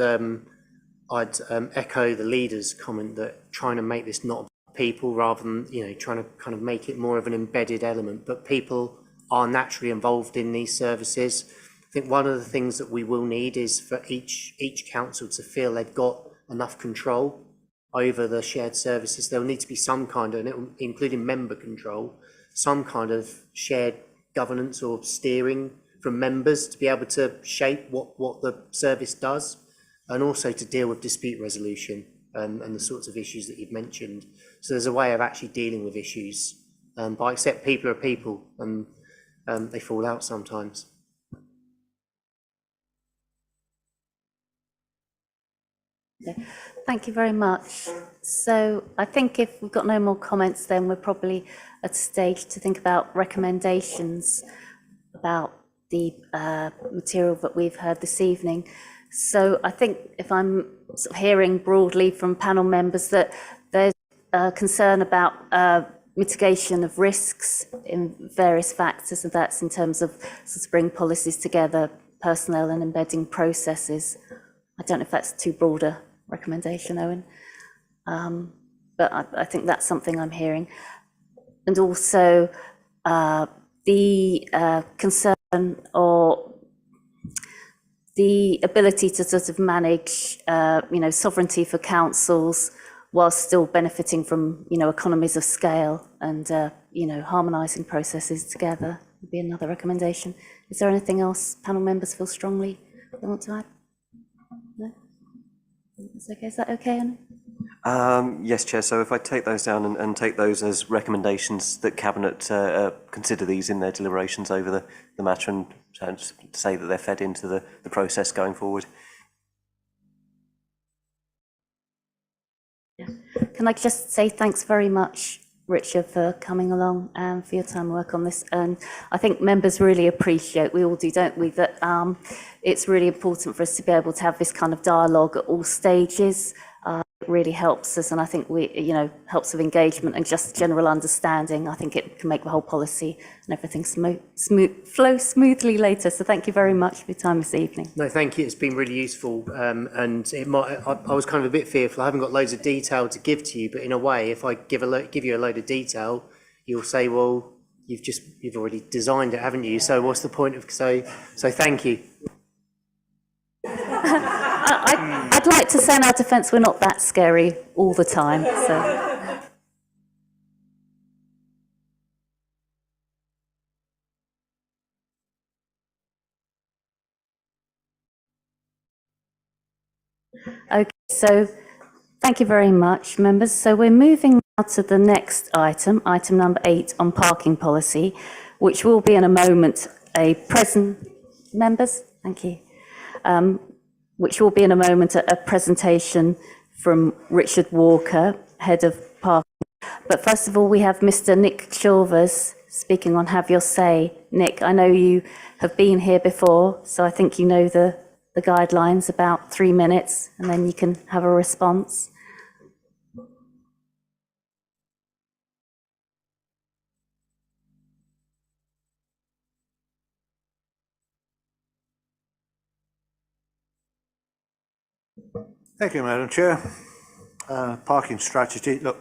I'd echo the leader's comment that trying to make this not people rather than, you know, trying to kind of make it more of an embedded element, but people are naturally involved in these services. I think one of the things that we will need is for each council to feel they've got enough control over the shared services. There will need to be some kind of, including member control, some kind of shared governance or steering from members to be able to shape what the service does, and also to deal with dispute resolution and the sorts of issues that you've mentioned. So there's a way of actually dealing with issues, but I accept people are people, and they fall out sometimes. Okay. Thank you very much. So I think if we've got no more comments, then we're probably at a stage to think about recommendations about the material that we've heard this evening. So I think if I'm sort of hearing broadly from panel members that there's a concern about mitigation of risks in various factors, and that's in terms of sort of bring policies together, personnel and embedding processes. I don't know if that's too broad a recommendation, Owen, but I think that's something I'm hearing. And also the concern or the ability to sort of manage, sovereignty for councils while still benefiting from, economies of scale and, harmonising processes together would be another recommendation. Is there anything else panel members feel strongly they want to add? No? That's okay. Is that okay, Anna? Yes, Chair. So if I take those down and take those as recommendations that Cabinet consider these in their deliberations over the matter, and say that they're fed into the process going forward. Yeah. Can I just say thanks very much, Richard, for coming along and for your time to work on this. And I think members really appreciate, we all do, don't we, that it's really important for us to be able to have this kind of dialogue at all stages. really helps us, and I think helps with engagement and just general understanding. I think it can make the whole policy and everything flow smoothly later. So thank you very much for your time this evening. No, thank you. It's been really useful, and I was kind of a bit fearful. I haven't got loads of detail to give to you, but in a way, if I give you a load of detail, you'll say, well, you've already designed it, haven't you? So what's the point of so thank you. I'd like to say in our defence, we're not that scary all the time. So. Okay, so thank you very much, members. So we're moving now to the next item, item number 8 on parking policy, which will be in a moment members, thank you. Which will be in a moment a presentation from Richard Walker, Head of Parking. But first of all, we have Mr. Nick Chilvers speaking on Have Your Say. Nick, I know you have been here before, so I think you know the guidelines, about 3 minutes, and then you can have a response. Thank you, Madam Chair. Parking strategy. Look,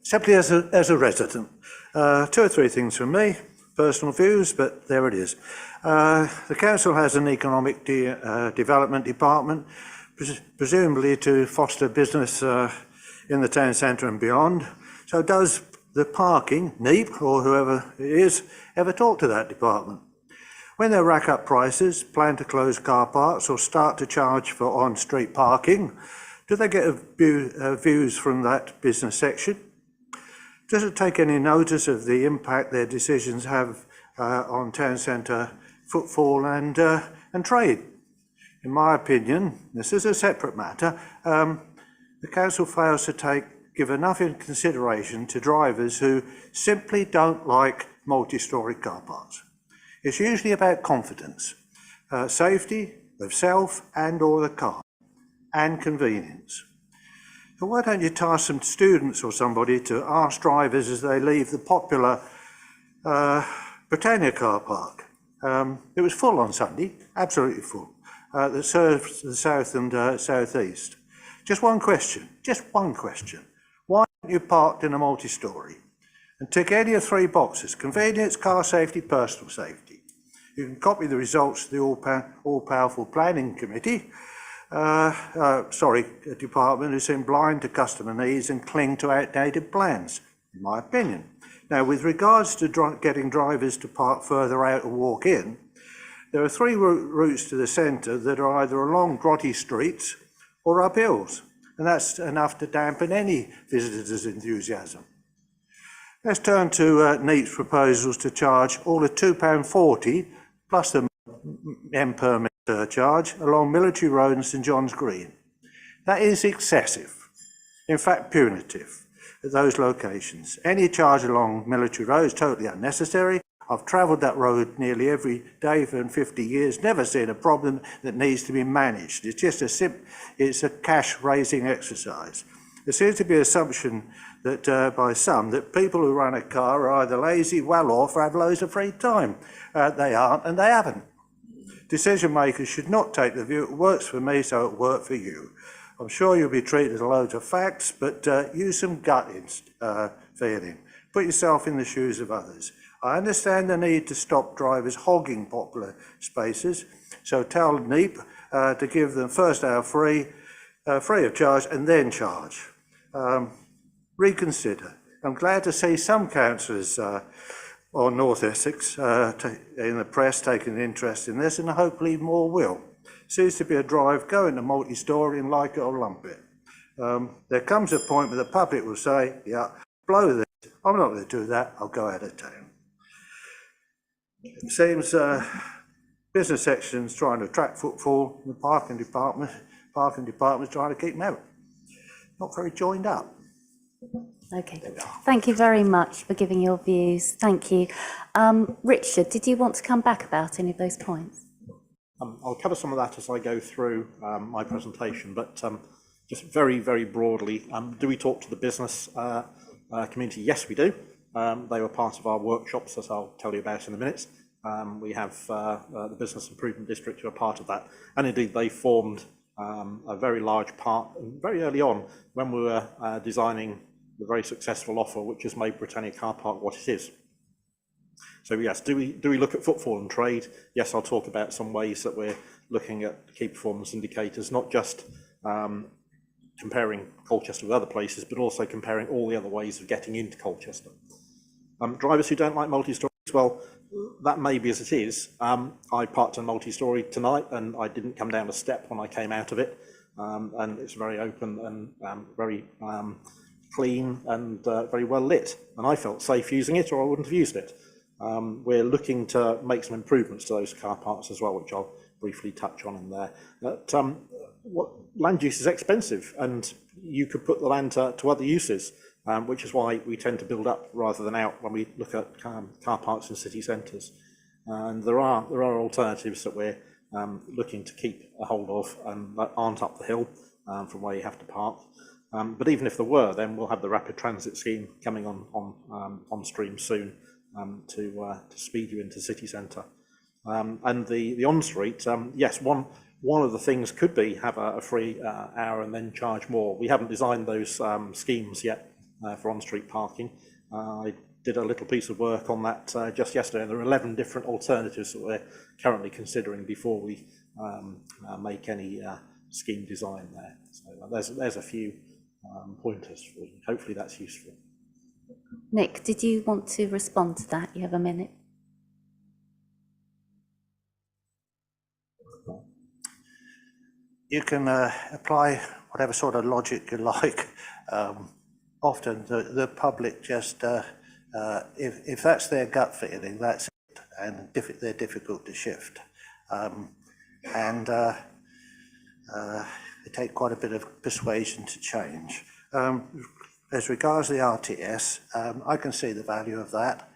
simply as a resident, 2 or 3 things from me, personal views, but there it is. The council has an economic development department, presumably to foster business in the town centre and beyond. So does the parking, NEEP or whoever it is, ever talk to that department? When they rack up prices, plan to close car parks or start to charge for on-street parking, do they get views from that business section? Does it take any notice of the impact their decisions have on town centre footfall and trade? In my opinion, this is a separate matter, the council fails to give enough consideration to drivers who simply don't like multi-storey car parks. It's usually about confidence, safety of self and or the car, and convenience. So why don't you task some students or somebody to ask drivers as they leave the popular Britannia car park? It was full on Sunday, absolutely full, that serves the south and southeast. Just one question. Why aren't you parked in a multi-storey? And tick any of 3 boxes: convenience, car safety, personal safety. You can copy the results of the all-powerful planning committee, department who seem blind to customer needs and cling to outdated plans, in my opinion. Now, with regards to getting drivers to park further out and walk in, there are 3 routes to the centre that are either along grotty streets or up hills, and that's enough to dampen any visitor's enthusiasm. Let's turn to NEEP's proposals to charge all at £2.40 plus the M-permit charge along Military Road and St John's Green. That is excessive, in fact punitive, at those locations. Any charge along Military Road is totally unnecessary. I've travelled that road nearly every day for 50 years, never seen a problem that needs to be managed. It's just it's a cash-raising exercise. There seems to be an assumption that by some that people who run a car are either lazy, well off, or have loads of free time. They aren't, and they haven't. Decision makers should not take the view, it works for me, so it worked for you. I'm sure you'll be treated to loads of facts, but use some gut feeling. Put yourself in the shoes of others. I understand the need to stop drivers hogging popular spaces, so tell NEEP to give them first hour free of charge and then charge. Reconsider. I'm glad to see some councillors on North Essex in the press taking an interest in this, and hopefully more will. Seems to be a drive, go into multi-storey and like it or lump it. There comes a point where the public will say, yeah, blow this, I'm not going to do that, I'll go out of town. It seems business sections trying to attract footfall, and the parking department's trying to keep them out. Not very joined up. Okay, thank you very much for giving your views. Thank you. Richard, did you want to come back about any of those points? I'll cover some of that as I go through my presentation, but Just very, very broadly, do we talk to the business community? Yes, we do. They were part of our workshops, as I'll tell you about in a minute. We have the Business Improvement District who are part of that. And indeed, they formed a very large part very early on when we were designing the very successful offer, which has made Britannia Car Park what it is. So yes, do we look at footfall and trade? Yes, I'll talk about some ways that we're looking at key performance indicators, not just comparing Colchester with other places, but also comparing all the other ways of getting into Colchester. Drivers who don't like multi-stories, well, that may be as it is. I parked a multi-story tonight and I didn't come down a step when I came out of it. And it's very open and very clean and very well lit. And I felt safe using it, or I wouldn't have used it. We're looking to make some improvements to those car parks as well, which I'll briefly touch on in there. But what land use is expensive, and you could put the land to other uses, which is why we tend to build up rather than out when we look at car parks in city centres. And there are alternatives that we're looking to keep a hold of and that aren't up the hill from where you have to park. But even if there were, then we'll have the rapid transit scheme coming on stream soon to speed you into city centre. And the on-street, yes, one of the things could be have a free hour and then charge more. We haven't designed those schemes yet for on-street parking. I did a little piece of work on that just yesterday, and there are 11 different alternatives that we're currently considering before we make any scheme design there. So there's a few pointers for you. Hopefully that's useful. Nick, did you want to respond to that? You have a minute. You can apply whatever sort of logic you like. Often the public just, if that's their gut feeling, that's it, and they're difficult to shift. And it takes quite a bit of persuasion to change. As regards the RTS, I can see the value of that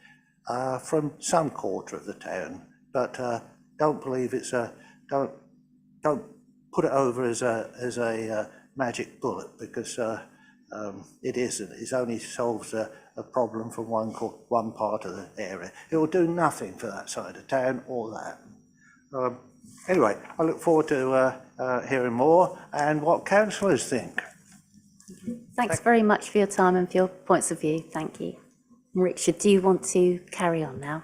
from some quarter of the town, but don't believe it's don't put it over as a magic bullet, because it isn't. It only solves a problem from one part of the area. It will do nothing for that side of town or that. Anyway, I look forward to hearing more and what councillors think. Thanks very much for your time and for your points of view. Thank you. Richard, do you want to carry on now?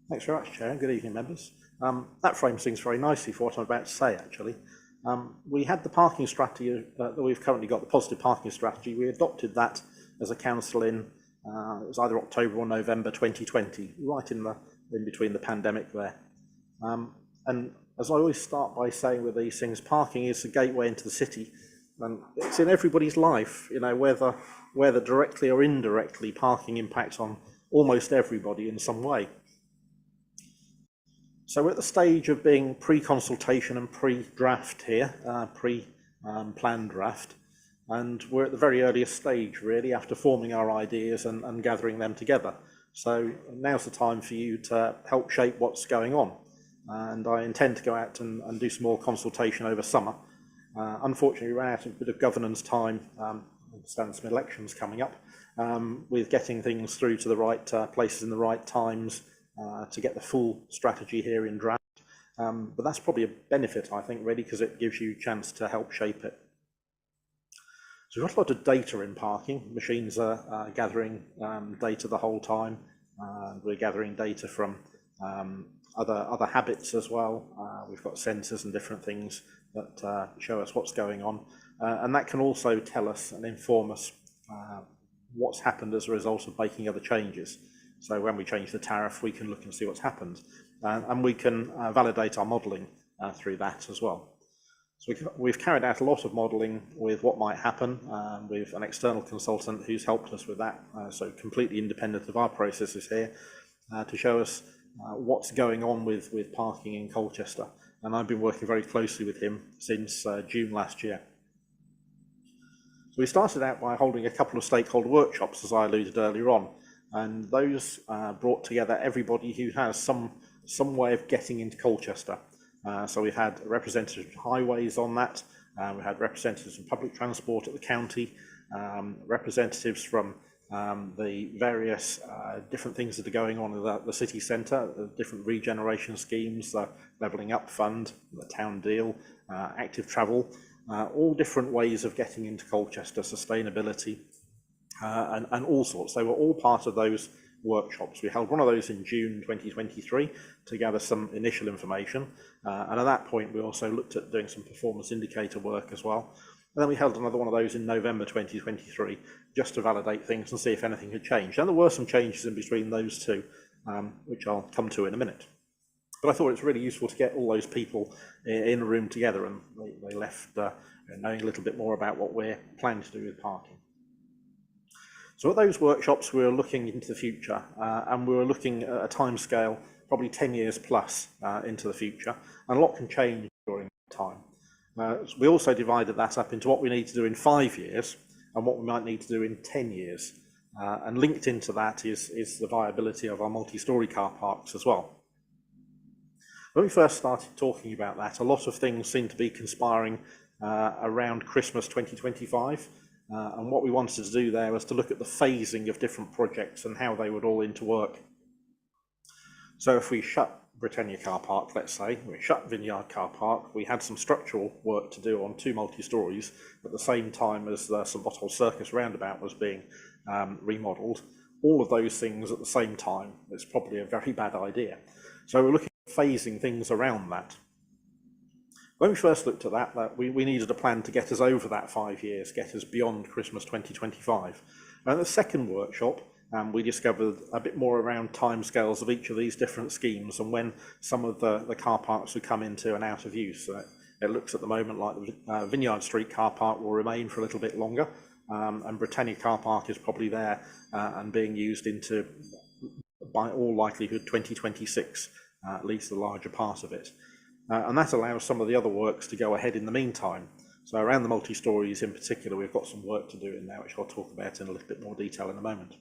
Thanks very much, Chair, and good evening, members. That frames things very nicely for what I'm about to say, actually. We had the parking strategy that we've currently got, the positive parking strategy. We adopted that as a council in, it was either October or November 2020, right in between the pandemic there. And as I always start by saying with these things, parking is the gateway into the city. And it's in everybody's life, you know, whether directly or indirectly, parking impacts on almost everybody in some way. So we're at the stage of being pre-consultation and pre-draft here, pre-planned draft, and we're at the very earliest stage, really, after forming our ideas and gathering them together. So now's the time for you to help shape what's going on. And I intend to go out and do some more consultation over summer. Unfortunately, we ran out of a bit of governance time, I understand some elections coming up, with getting things through to the right places in the right times to get the full strategy here in draft. But that's probably a benefit, I think, really, because it gives you a chance to help shape it. So we've got a lot of data in parking. Machines are gathering data the whole time. We're gathering data from other habits as well. We've got sensors and different things that show us what's going on. And that can also tell us and inform us what's happened as a result of making other changes. So when we change the tariff, we can look and see what's happened. And we can validate our modelling through that as well. So we've carried out a lot of modelling with what might happen with an external consultant who's helped us with that, so completely independent of our processes here, to show us what's going on with parking in Colchester. And I've been working very closely with him since June last year. So we started out by holding a couple of stakeholder workshops, as I alluded earlier on, and those brought together everybody who has some way of getting into Colchester. So we've had representatives of highways on that, We had representatives from public transport at the county, representatives from the various different things that are going on in the city centre, the different regeneration schemes, the Levelling Up Fund, the Town Deal, active travel, all different ways of getting into Colchester, sustainability, and all sorts. They were all part of those workshops. We held one of those in June 2023 to gather some initial information, and at that point we also looked at doing some performance indicator work as well. And then we held another one of those in November 2023 just to validate things and see if anything had changed. And there were some changes in between those two, which I'll come to in a minute. But I thought it's really useful to get all those people in a room together, and they left knowing a little bit more about what we're planning to do with parking. So at those workshops, we were looking into the future, and we were looking at a timescale probably 10 years plus into the future, and a lot can change during that time. We also divided that up into what we need to do in 5 years and what we might need to do in 10 years. And linked into that is the viability of our multi-storey car parks as well. When we first started talking about that, a lot of things seemed to be conspiring around Christmas 2025. And what we wanted to do there was to look at the phasing of different projects and how they would all interwork. So if we shut Britannia Car Park, let's say, we shut Vineyard Car Park, we had some structural work to do on 2 multi-stories at the same time as the St Botolph Circus roundabout was being remodelled. All of those things at the same time is probably a very bad idea. So we're looking at phasing things around that. When we first looked at that we needed a plan to get us over that 5 years, get us beyond Christmas 2025. And the second workshop, we discovered a bit more around timescales of each of these different schemes and when some of the car parks would come into and out of use. It looks at the moment like the Vineyard Street car park will remain for a little bit longer, and Britannia Car Park is probably there and being used into, by all likelihood, 2026, at least the larger part of it. And that allows some of the other works to go ahead in the meantime. So around the multi-stories in particular, we've got some work to do in there, which I'll talk about in a little bit more detail in a moment.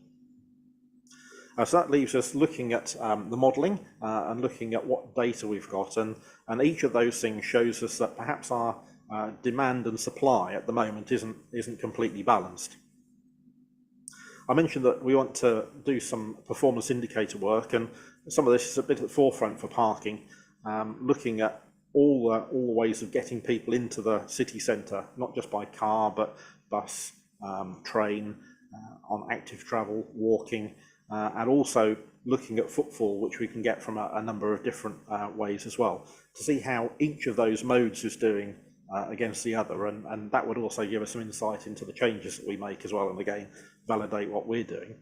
So that leaves us looking at the modelling and looking at what data we've got, and each of those things shows us that perhaps our demand and supply at the moment isn't completely balanced. I mentioned that we want to do some performance indicator work, and some of this is a bit at the forefront for parking, looking at all the ways of getting people into the city centre, not just by car, but bus, train, on active travel, walking, and also looking at footfall, which we can get from a number of different ways as well, to see how each of those modes is doing against the other, and that would also give us some insight into the changes that we make as well, and again, validate what we're doing,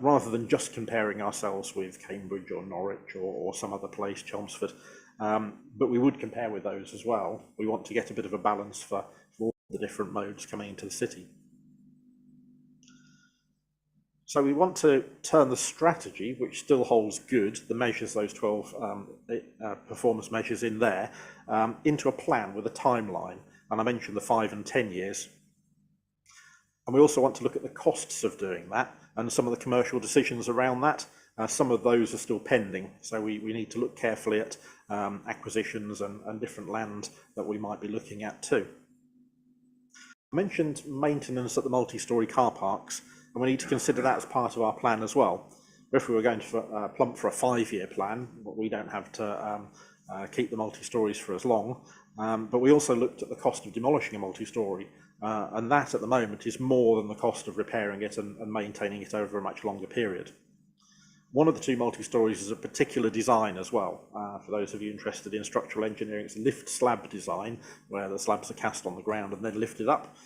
rather than just comparing ourselves with Cambridge or Norwich or some other place, Chelmsford, but we would compare with those as well. We want to get a bit of a balance for all the different modes coming into the city. So we want to turn the strategy, which still holds good, the measures, those 12 performance measures in there, into a plan with a timeline. And I mentioned the 5 and 10 years. And we also want to look at the costs of doing that and some of the commercial decisions around that. Some of those are still pending, so we need to look carefully at acquisitions and different land that we might be looking at too. I mentioned maintenance at the multi-storey car parks, and we need to consider that as part of our plan as well. If we were going to plump for a 5-year plan, we don't have to keep the multi-stories for as long, but we also looked at the cost of demolishing a multi-storey, and that at the moment is more than the cost of repairing it and maintaining it over a much longer period. One of the 2 multi-stories is a particular design as well. For those of you interested in structural engineering, it's a lift slab design, where the slabs are cast on the ground and then lifted up.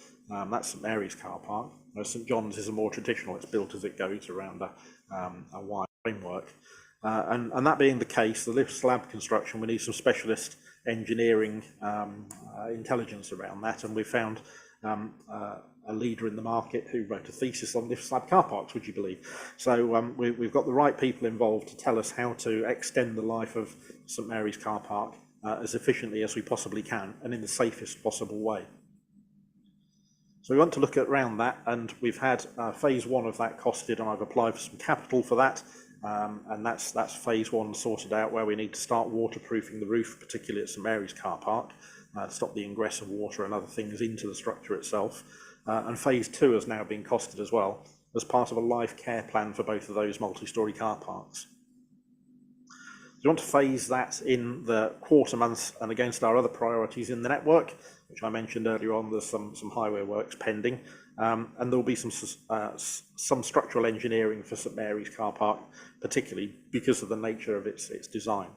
That's St Mary's car park. St John's is a more traditional, it's built as it goes around a wide framework. And that being the case, the lift slab construction, we need some specialist engineering intelligence around that, and we found a leader in the market who wrote a thesis on lift slab car parks, would you believe? So we've got the right people involved to tell us how to extend the life of St Mary's car park as efficiently as we possibly can and in the safest possible way. So we want to look at around that, and we've had phase 1 of that costed, and I've applied for some capital for that, and that's phase one sorted out, where we need to start waterproofing the roof, particularly at St Mary's car park, to stop the ingress of water and other things into the structure itself. And phase two has now been costed as well, as part of a life care plan for both of those multi-storey car parks. We want to phase that in the quarter months and against our other priorities in the network, which I mentioned earlier on. There's some highway works pending, and there will be some structural engineering for St Mary's car park, particularly because of the nature of its design.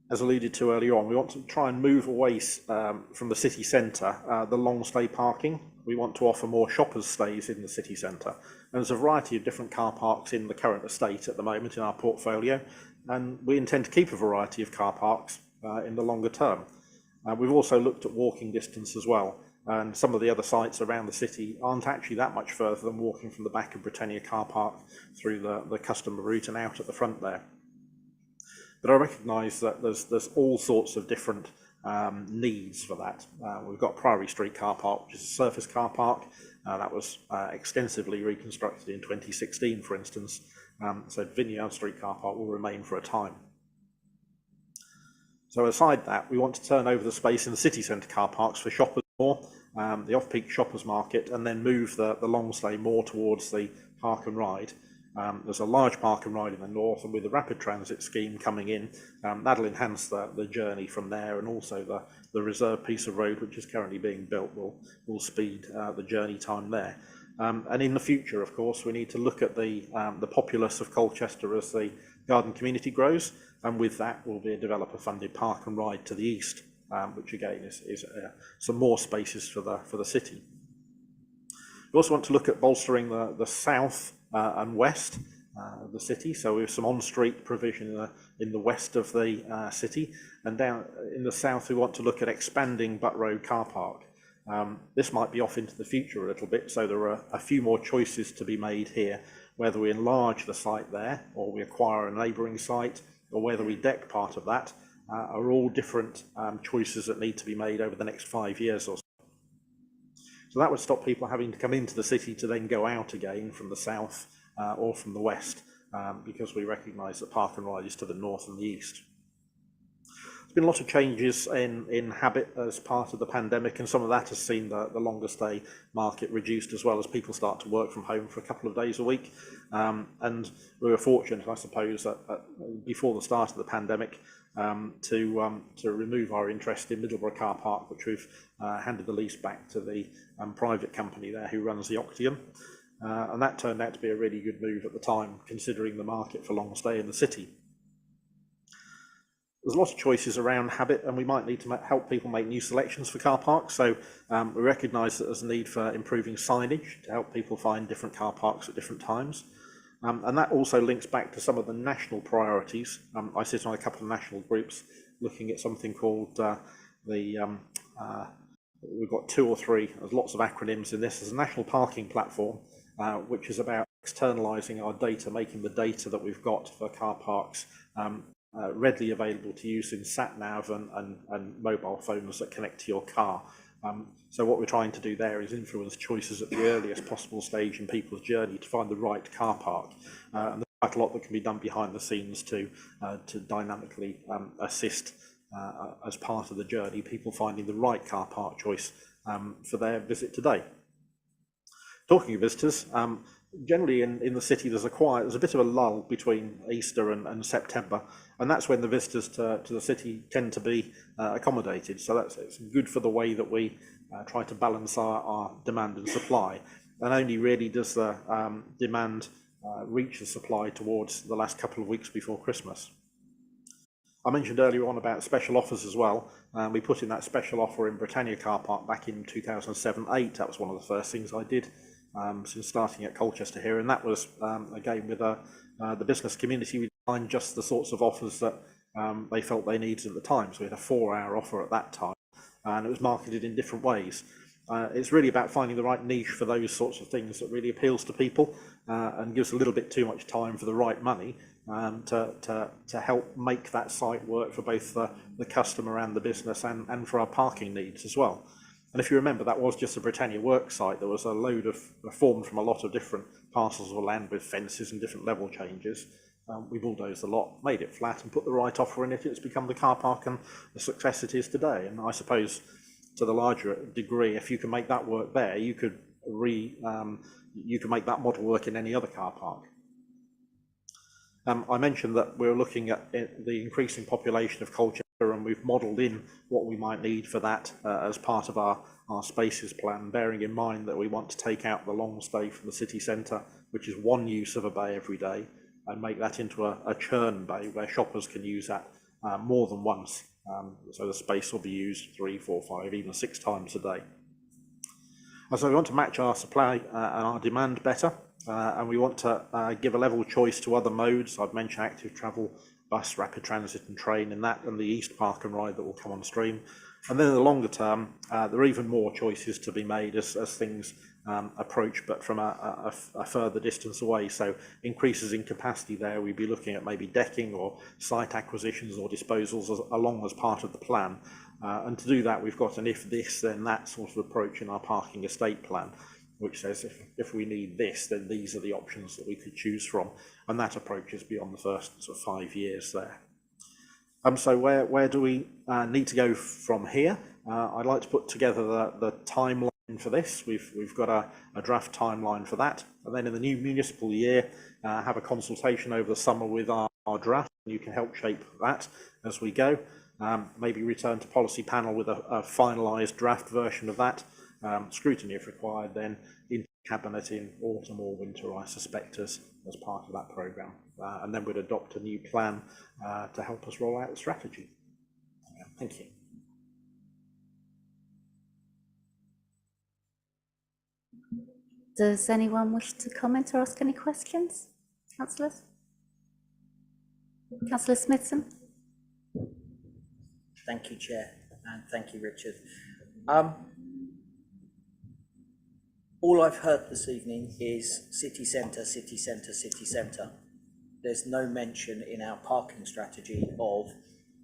As alluded to earlier on, we want to try and move away from the city centre, the long stay parking. We want to offer more shoppers stays in the city centre. And there's a variety of different car parks in the current estate at the moment in our portfolio, and we intend to keep a variety of car parks in the longer term. We've also looked at walking distance as well, and some of the other sites around the city aren't actually that much further than walking from the back of Britannia car park through the customer route and out at the front there. But I recognise that there's all sorts of different needs for that. We've got Priory Street car park, which is a surface car park. That was extensively reconstructed in 2016, for instance. So Vineyard Street car park will remain for a time. So aside that, we want to turn over the space in the city centre car parks for shoppers more, the off-peak shoppers market, and then move the long stay more towards the park and ride. There's a large park and ride in the north, and with the rapid transit scheme coming in, that'll enhance the journey from there, and also the reserve piece of road which is currently being built will speed the journey time there. And in the future, of course, we need to look at the populace of Colchester as the garden community grows, and with that will be a developer-funded park and ride to the east, which again is some more spaces for the city. We also want to look at bolstering the south and west of the city, so we have some on-street provision in the west of the city, and down in the south we want to look at expanding Butt Road car park. This might be off into the future a little bit, so there are a few more choices to be made here, whether we enlarge the site there, or we acquire a neighbouring site, or whether we deck part of that, are all different choices that need to be made over the next 5 years or so. So that would stop people having to come into the city to then go out again from the south or from the west, because we recognise that park and ride is to the north and the east. There's been a lot of changes in habit as part of the pandemic, and some of that has seen the longer stay market reduced as well, as people start to work from home for a couple of days a week. And we were fortunate, I suppose, that before the start of the pandemic, to remove our interest in Middleborough car park, which we've handed the lease back to the private company there who runs the Octium. And that turned out to be a really good move at the time, considering the market for long stay in the city. There's a lot of choices around habit, and we might need to help people make new selections for car parks. So we recognise that there's a need for improving signage to help people find different car parks at different times. And that also links back to some of the national priorities. I sit on a couple of national groups looking at something called we've got 2 or 3, there's lots of acronyms in this. There's a national parking platform, which is about externalising our data, making the data that we've got for car parks readily available to use in sat-nav and mobile phones that connect to your car. So what we're trying to do there is influence choices at the earliest possible stage in people's journey to find the right car park. And there's quite a lot that can be done behind the scenes to dynamically assist as part of the journey, people finding the right car park choice for their visit today. Talking of visitors, generally in the city there's a bit of a lull between Easter and September, and that's when the visitors to the city tend to be accommodated. So it's good for the way that we try to balance our demand and supply, and only really does the demand reach the supply towards the last couple of weeks before Christmas. I mentioned earlier on about special offers as well. We put in that special offer in Britannia car park back in 2007-8. That was one of the first things I did since starting at Colchester here, and that was again with the business community. We designed just the sorts of offers that they felt they needed at the time. So we had a 4-hour offer at that time, and it was marketed in different ways. It's really about finding the right niche for those sorts of things that really appeals to people and gives a little bit too much time for the right money to help make that site work for both the customer and the business, and for our parking needs as well. And if you remember, that was just a Britannia work site. There was a load of formed from a lot of different parcels of land with fences and different level changes. We bulldozed a lot, made it flat and put the right offer in it. It's become the car park and the success it is today. And I suppose to the larger degree, if you can make that work there, you could make that model work in any other car park. I mentioned that we're looking at the increasing population of Colchester, and we've modelled in what we might need for that as part of our spaces plan, bearing in mind that we want to take out the long stay from the city centre, which is one use of a bay every day, and make that into a churn bay where shoppers can use that more than once. So the space will be used 3, 4, 5, even 6 times a day. So we want to match our supply and our demand better, and we want to give a level choice to other modes. I've mentioned active travel, bus, rapid transit and train, and the East Park and Ride that will come on stream. And then in the longer term, there are even more choices to be made as things approach, but from a further distance away. So increases in capacity there, we'd be looking at maybe decking or site acquisitions or disposals along as part of the plan. And to do that, we've got an if this, then that sort of approach in our parking estate plan, which says if we need this, then these are the options that we could choose from. And that approach is beyond the first sort of 5 years there. So where do we need to go from here? I'd like to put together the timeline for this. We've got a draft timeline for that. And then in the new municipal year, have a consultation over the summer with our draft. You can help shape that as we go. Maybe return to policy panel with a finalised draft version of that. Scrutiny if required, then into cabinet in autumn or winter, I suspect, as part of that programme. And then we'd adopt a new plan to help us roll out the strategy. Thank you. Does anyone wish to comment or ask any questions? Councillors? Councillor Smithson? Thank you, Chair, and thank you, Richard. All I've heard this evening is city centre, city centre, city centre. There's no mention in our parking strategy of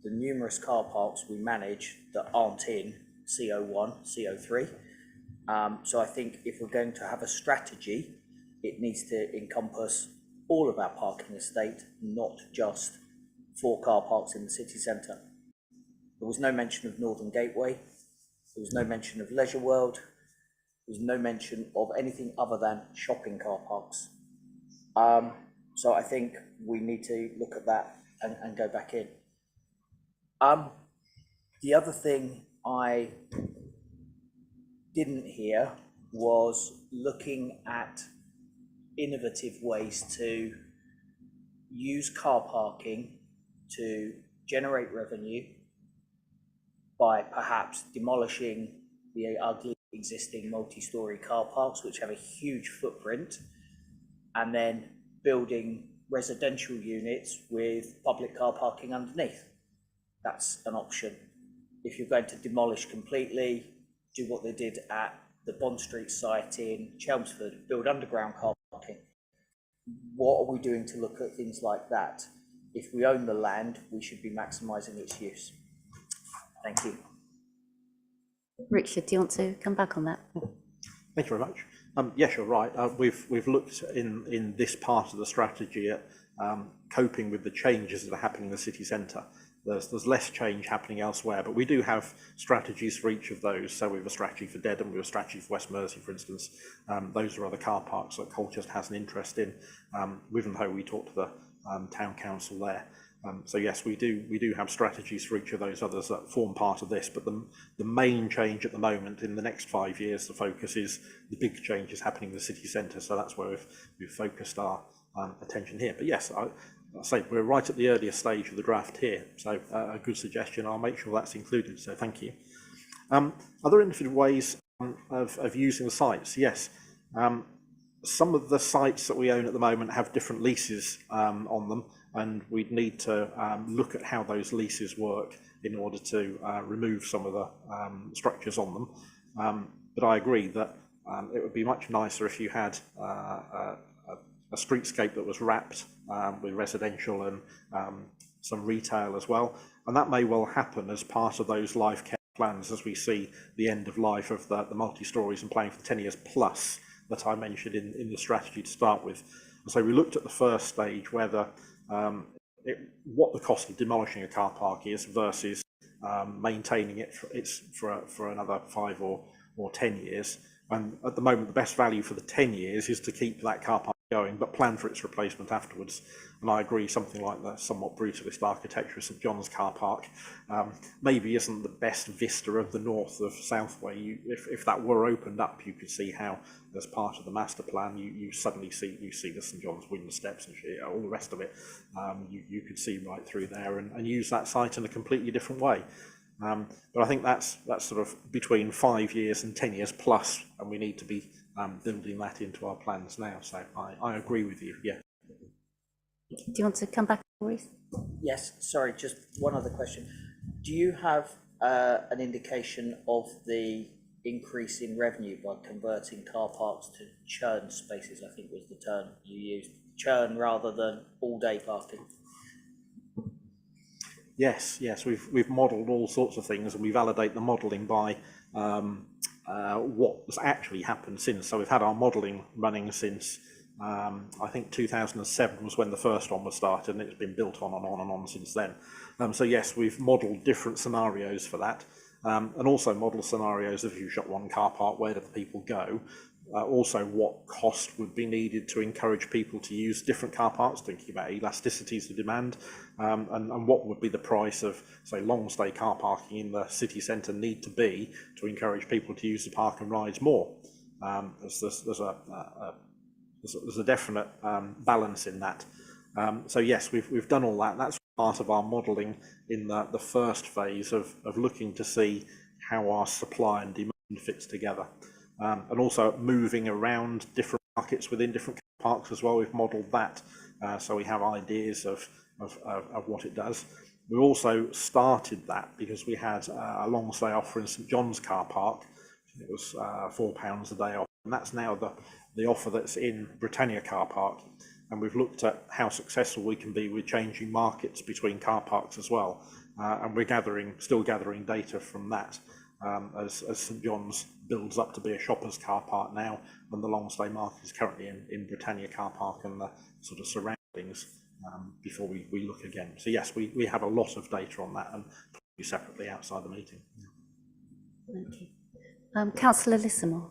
the numerous car parks we manage that aren't in CO1, CO3. So I think if we're going to have a strategy, it needs to encompass all of our parking estate, not just 4 car parks in the city centre. There was no mention of Northern Gateway. There was no mention of Leisure World. There was no mention of anything other than shopping car parks. So I think we need to look at that and go back in. The other thing I didn't hear was looking at innovative ways to use car parking to generate revenue by perhaps demolishing the ugly existing multi-storey car parks, which have a huge footprint, and then building residential units with public car parking underneath. That's an option. If you're going to demolish completely, do what they did at the Bond Street site in Chelmsford, build underground car parking. What are we doing to look at things like that? If we own the land, we should be maximising its use. Thank you. Richard, do you want to come back on that? Thank you very much. Yes, you're right. We've looked in this part of the strategy at coping with the changes that are happening in the city centre. There's less change happening elsewhere, but we do have strategies for each of those. So we have a strategy for Dedham, we have a strategy for West Mersey, for instance. Those are other car parks that Colchester has an interest in. Wivenhoe, we talked to the town council there. So yes, we do have strategies for each of those others that form part of this, but the main change at the moment in the next 5 years, the focus is the big changes happening in the city centre. So that's where we've focused our attention here. But yes, I say we're right at the earlier stage of the draft here. So a good suggestion. I'll make sure that's included. So thank you. Other innovative ways of using the sites. Yes. Some of the sites that we own at the moment have different leases on them, and we'd need to look at how those leases work in order to remove some of the structures on them. But I agree that it would be much nicer if you had a streetscape that was wrapped with residential and some retail as well. And that may well happen as part of those life care plans as we see the end of life of the multi-stories and planning for 10 years plus that I mentioned in the strategy to start with. And so we looked at the first stage, whether what the cost of demolishing a car park is versus maintaining it for another 5 or 10 years. And at the moment, the best value for the 10 years is to keep that car park going, but plan for its replacement afterwards. And I agree, something like the somewhat brutalist architecture of St John's car park maybe isn't the best vista of the north of Southway. If that were opened up, you could see how, as part of the master plan, you suddenly see the St John's wind steps and all the rest of it. You could see right through there and use that site in a completely different way. But I think that's sort of between 5 years and 10 years plus, and we need to be building that into our plans now. So I agree with you, yeah. Do you want to come back, Maurice? Yes, sorry, just one other question. Do you have an indication of the increase in revenue by converting car parks to churn spaces, I think was the term you used, churn rather than all-day parking? Yes, we've modelled all sorts of things, and we validate the modelling by what has actually happened since. So we've had our modelling running since I think 2007 was when the first one was started, and it's been built on and on and on since then. So yes, we've modelled different scenarios for that, and also model scenarios of if you shut one car park, where do the people go? Also, what cost would be needed to encourage people to use different car parks, thinking about elasticities of demand, and what would be the price of, say, long stay car parking in the city centre need to be to encourage people to use the park and rides more. There's a definite balance in that. So yes, we've done all that. That's part of our modelling in the first phase of looking to see how our supply and demand fits together. And also moving around different markets within different parks as well. We've modelled that, so we have ideas of what it does. We also started that because we had a long stay offer in St John's car park. It was £4 a day off, and that's now the offer that's in Britannia car park. And we've looked at how successful we can be with changing markets between car parks as well. And we're still gathering data from that. As St John's builds up to be a shopper's car park now, and the long stay market is currently in Britannia car park and the sort of surroundings before we look again. So yes, we have a lot of data on that, and probably separately outside the meeting. Thank you. Councillor Lissamore.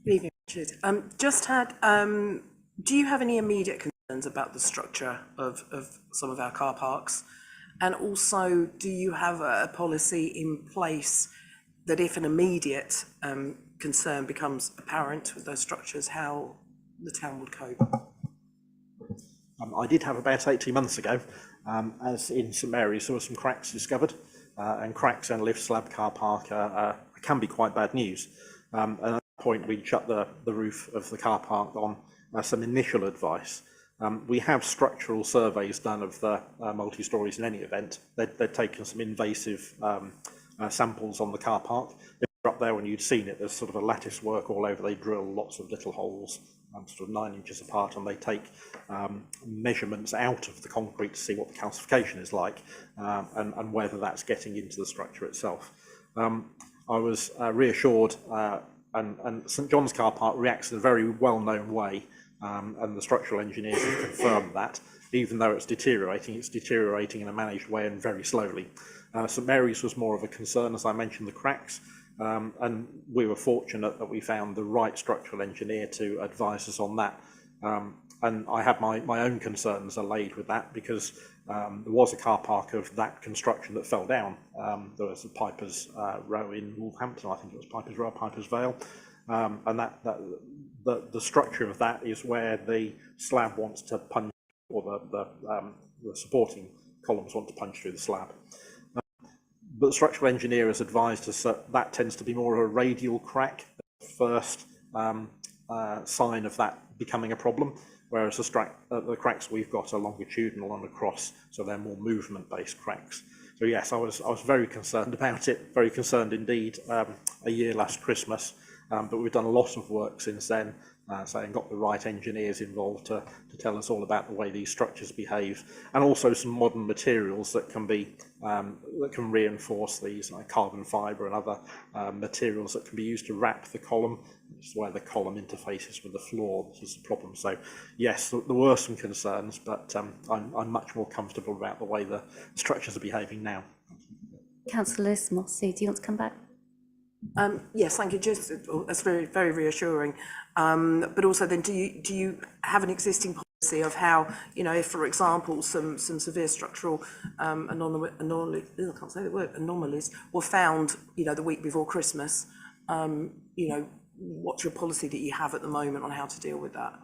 Good evening, Richard. Do you have any immediate concerns about the structure of some of our car parks? And also, do you have a policy in place that if an immediate concern becomes apparent with those structures, how the town would cope? I did have about 18 months ago, as in St Mary's, there were some cracks discovered, and cracks in a lift slab car park can be quite bad news. And at that point, we shut the roof of the car park on some initial advice. We have structural surveys done of the multi-stories in any event. They'd taken some invasive samples on the car park. If you're up there when you'd seen it, there's sort of a lattice work all over. They drill lots of little holes, sort of 9 inches apart, and they take measurements out of the concrete to see what the calcification is like, and whether that's getting into the structure itself. I was reassured, and St John's car park reacts in a very well-known way. And the structural engineers have confirmed that, even though it's deteriorating in a managed way and very slowly. St Mary's was more of a concern, as I mentioned, the cracks, and we were fortunate that we found the right structural engineer to advise us on that. And I had my own concerns allayed with that, because there was a car park of that construction that fell down. There was a Piper's Row in Wolverhampton, I think it was Piper's Row, Piper's Vale, and the structure of that is where the slab wants to punch, or the supporting columns want to punch through the slab. But the structural engineer has advised us that tends to be more of a radial crack, the first sign of that becoming a problem, whereas the cracks we've got are longitudinal and across, so they're more movement-based cracks. So yes, I was very concerned about it, very concerned indeed, a year last Christmas. but we've done a lot of work since then, and got the right engineers involved to tell us all about the way these structures behave, and also some modern materials that can be that can reinforce these, like carbon fibre and other materials that can be used to wrap the column, which is where the column interfaces with the floor, which is the problem. So yes, there were some concerns, but I'm much more comfortable about the way the structures are behaving now. Councillor Mossy, do you want to come back? Yes, thank you. Just that's very, very reassuring. But also, then, do you have an existing policy of how, you know, if, for example, some severe structural anomalies were found, you know, the week before Christmas? You know, what's your policy that you have at the moment on how to deal with that?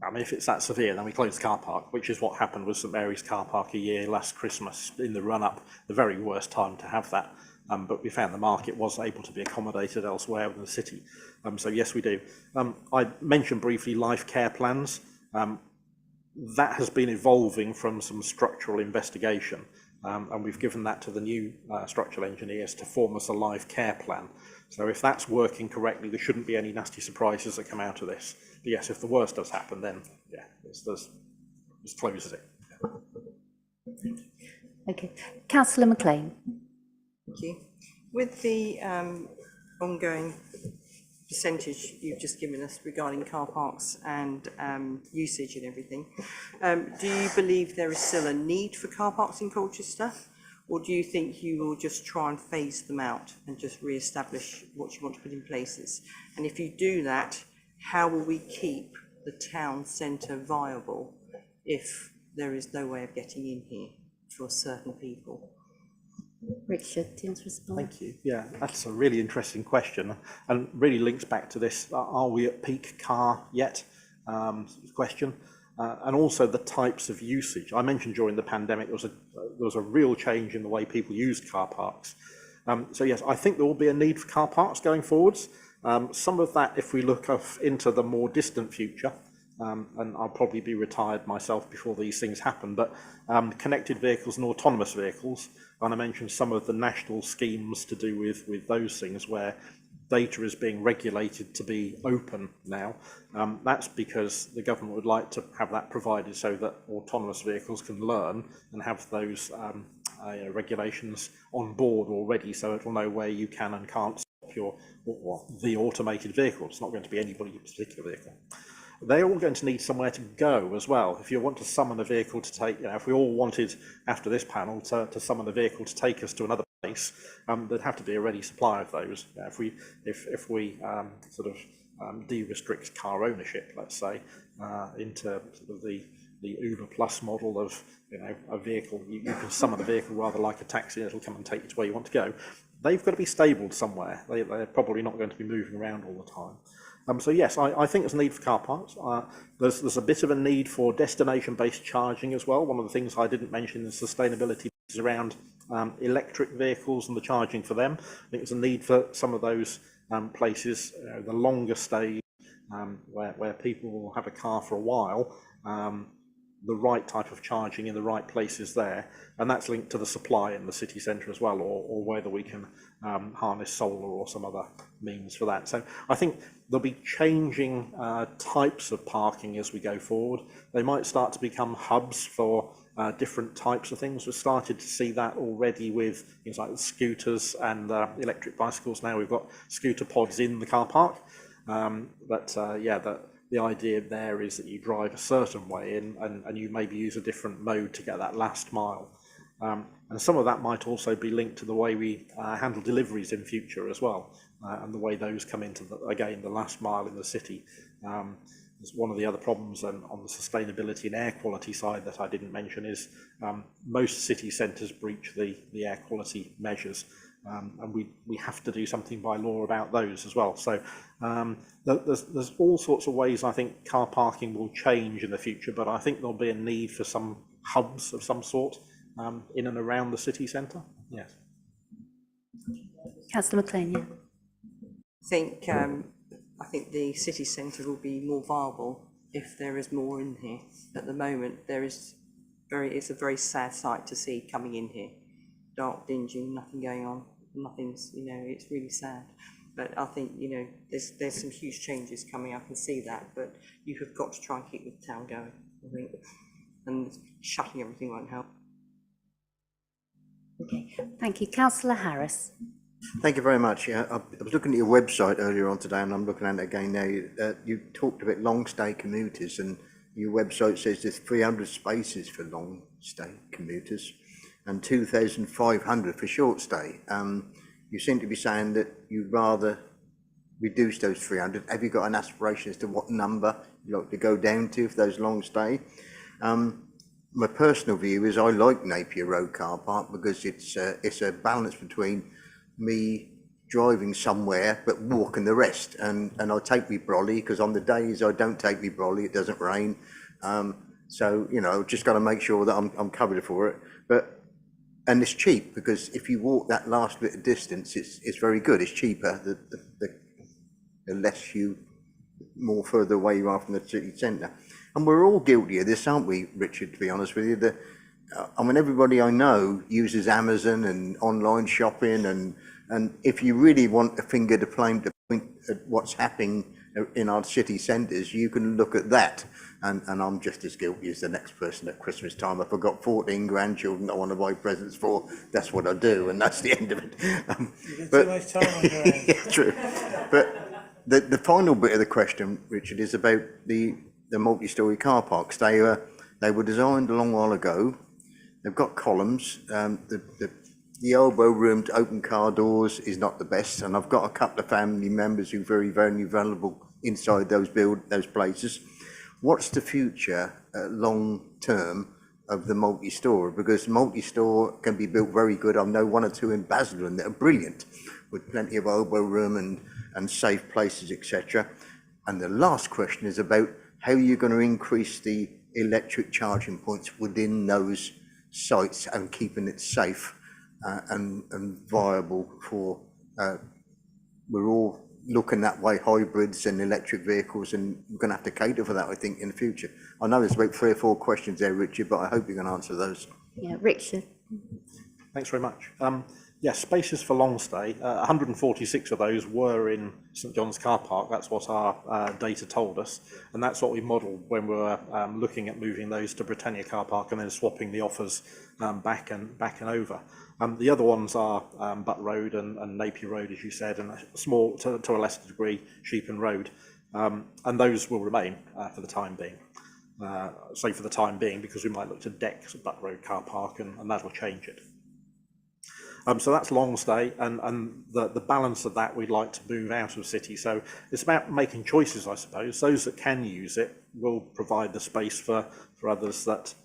I mean, if it's that severe, then we close the car park, which is what happened with St Mary's car park a year last Christmas, in the run-up, the very worst time to have that. But we found the market was able to be accommodated elsewhere within the city. So yes, we do. I mentioned briefly life care plans. That has been evolving from some structural investigation, and we've given that to the new structural engineers to form us a life care plan. So if that's working correctly, there shouldn't be any nasty surprises that come out of this. But yes, if the worst does happen, then yeah, this closes it. Yeah. Okay. Councillor McLean. Thank you. With the ongoing percentage you've just given us regarding car parks and usage and everything, do you believe there is still a need for car parks in Colchester? Or do you think you will just try and phase them out and just re-establish what you want to put in places? And if you do that, how will we keep the town centre viable if there is no way of getting in here for certain people? Richard, do you want to respond? Thank you. Yeah, that's a really interesting question, and really links back to this, are we at peak car yet question, and also the types of usage. I mentioned during the pandemic there was a real change in the way people used car parks. So yes, I think there will be a need for car parks going forwards. Some of that, if we look into the more distant future, and I'll probably be retired myself before these things happen, but connected vehicles and autonomous vehicles, and I mentioned some of the national schemes to do with those things where data is being regulated to be open now. That's because the government would like to have that provided so that autonomous vehicles can learn and have those regulations on board already, so it will know where you can and can't stop the automated vehicle. It's not going to be anybody's particular vehicle. They're all going to need somewhere to go as well. If you want to summon a vehicle to take, you know, if we all wanted after this panel to summon a vehicle to take us to another place, there'd have to be a ready supply of those. If we de-restrict car ownership, let's say, into sort of the Uber Plus model of, you know, a vehicle, you can summon a vehicle rather like a taxi, it'll come and take you to where you want to go. They've got to be stabled somewhere. They're probably not going to be moving around all the time. So yes, I think there's a need for car parks. There's a bit of a need for destination-based charging as well. One of the things I didn't mention in sustainability is around electric vehicles and the charging for them. I think there's a need for some of those places, the longer stays, where people will have a car for a while, the right type of charging in the right places there, and that's linked to the supply in the city centre as well, or whether we can harness solar or some other means for that. So I think there'll be changing types of parking as we go forward. They might start to become hubs for different types of things. We've started to see that already with things like the scooters and electric bicycles. Now we've got scooter pods in the car park, the idea there is that you drive a certain way in and you maybe use a different mode to get that last mile. And some of that might also be linked to the way we handle deliveries in future as well, and the way those come into, the last mile in the city. One of the other problems on the sustainability and air quality side that I didn't mention is most city centres breach the air quality measures. And we have to do something by law about those as well. So there's all sorts of ways I think car parking will change in the future, but I think there'll be a need for some hubs of some sort in and around the city centre. Yes. Councillor McLean, yeah. I think the city centre will be more viable if there is more in here. At the moment, it's a very sad sight to see coming in here. Dark, dingy, nothing going on, nothing's, it's really sad. But I think, you know, there's some huge changes coming, I can see that, but you have got to try and keep the town going, I think, and shutting everything won't help. Okay, thank you. Councillor Harris. Thank you very much. Yeah, I was looking at your website earlier on today, and I'm looking at it again now. You talked about long stay commuters, and your website says there's 300 spaces for long stay commuters and 2,500 for short stay. You seem to be saying that you'd rather reduce those 300. Have you got an aspiration as to what number you'd like to go down to for those long stay? My personal view is I like Napier Road car park because it's a balance between me driving somewhere but walking the rest, and I take me brolly because on the days I don't take me brolly it doesn't rain, so you know, just got to make sure that I'm covered for it. And it's cheap because if you walk that last bit of distance, it's very good. It's cheaper the less you more further away you are from the city centre. And we're all guilty of this, aren't we, Richard? To be honest with you, I mean, everybody I know uses Amazon and online shopping, and if you really want a finger to point at what's happening in our city centres, you can look at that. And I'm just as guilty as the next person at Christmas time. If I've got 14 grandchildren I want to buy presents for, that's what I do, and that's the end of it. You get too much time on your hands. Yeah, true. But the final bit of the question, Richard, is about the multi-storey car parks. They were designed a long while ago. They've got columns. The elbow room to open car doors is not the best, and I've got a couple of family members who are very, very vulnerable inside those places. What's the future long term of the multi-store? Because multi-store can be built very good. I know one or two in Basildon that are brilliant, with plenty of elbow room and safe places, etc. And the last question is about how you're going to increase the electric charging points within those sites and keeping it safe and viable for. We're all looking that way, hybrids and electric vehicles, and we're going to have to cater for that, I think, in the future. I know there's about 3 or 4 questions there, Richard, but I hope you're going to answer those. Yeah, Richard. Thanks very much. Yes, spaces for long stay, 146 of those were in St John's car park. That's what our data told us, and that's what we modelled when we were looking at moving those to Britannia car park and then swapping the offers back and over. The other ones are Butt Road and Napier Road, as you said, and a small, to a lesser degree, Sheepan Road, and those will remain for the time being. Say for the time being, because we might look to deck Butt Road car park, and that'll change it. So that's long stay, and the balance of that we'd like to move out of city. So it's about making choices, I suppose. Those that can use it will provide the space for others that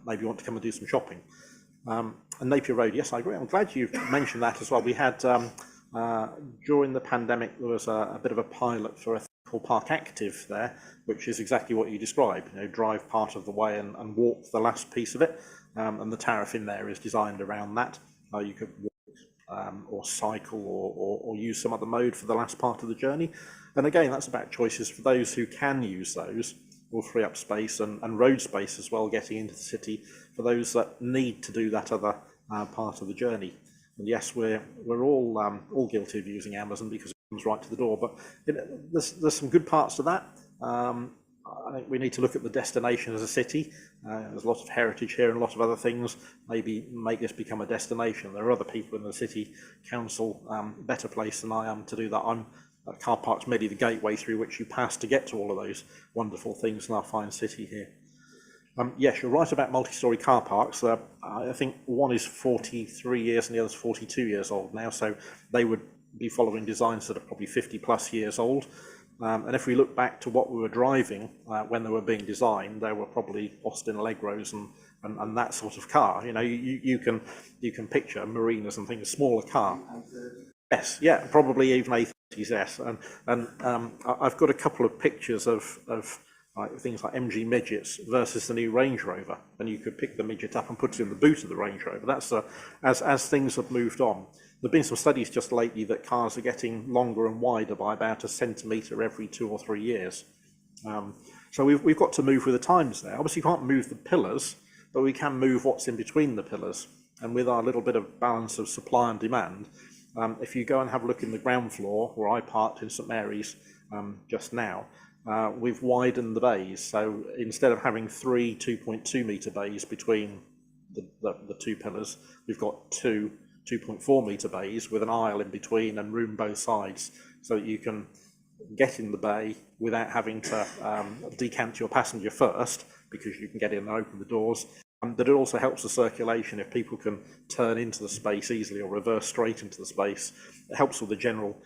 maybe want to come and do some shopping. And Napier Road, yes, I agree. I'm glad you've mentioned that as well. We had, during the pandemic, there was a bit of a pilot for a thing called Park Active there, which is exactly what you described, you know, drive part of the way and walk the last piece of it. And the tariff in there is designed around that. You could walk or cycle or use some other mode for the last part of the journey. And again, that's about choices for those who can use those. Will free up space and road space as well, getting into the city for those that need to do that other part of the journey. And yes, we're all guilty of using Amazon because it comes right to the door. But there's some good parts to that. I think we need to look at the destination as a city. There's a lot of heritage here and a lot of other things. Maybe make this become a destination. There are other people in the city council better placed than I am to do that. Car park's merely the gateway through which you pass to get to all of those wonderful things in our fine city here. Yes, you're right about multi-storey car parks. I think one is 43 years and the other's 42 years old now, so they would be following designs that are probably 50 plus years old. And if we look back to what we were driving when they were being designed, they were probably Austin Allegros and that sort of car. You know, you can picture Marinas and things, a smaller car. Yes, yeah, probably even A30s. And I've got a couple of pictures of things like MG midgets versus the new Range Rover, and you could pick the midget up and put it in the boot of the Range Rover. That's as things have moved on. There've been some studies just lately that cars are getting longer and wider by about a centimetre every 2 or 3 years. So we've got to move with the times there. Obviously, you can't move the pillars, but we can move what's in between the pillars. And with our little bit of balance of supply and demand, if you go and have a look in the ground floor, where I parked in St Mary's just now, we've widened the bays. So instead of having three 2.2 metre bays between the two pillars, we've got two 2.4 metre bays with an aisle in between and room both sides, so that you can get in the bay without having to decant your passenger first, because you can get in and open the doors. But it also helps the circulation if people can turn into the space easily or reverse straight into the space. It helps with the general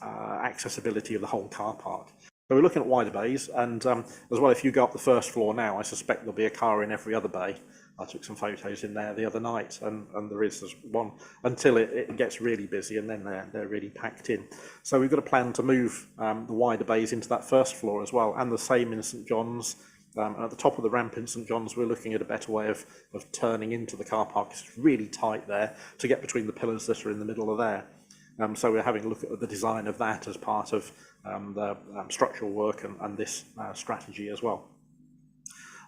accessibility of the whole car park. So we're looking at wider bays, and as well, if you go up the first floor now, I suspect there'll be a car in every other bay. I took some photos in there the other night, and there's one until it gets really busy, and then they're really packed in. So we've got a plan to move the wider bays into that first floor as well, and the same in St John's. And at the top of the ramp in St John's, we're looking at a better way of turning into the car park. It's really tight there to get between the pillars that are in the middle of there. So we're having a look at the design of that as part of the structural work and this strategy as well.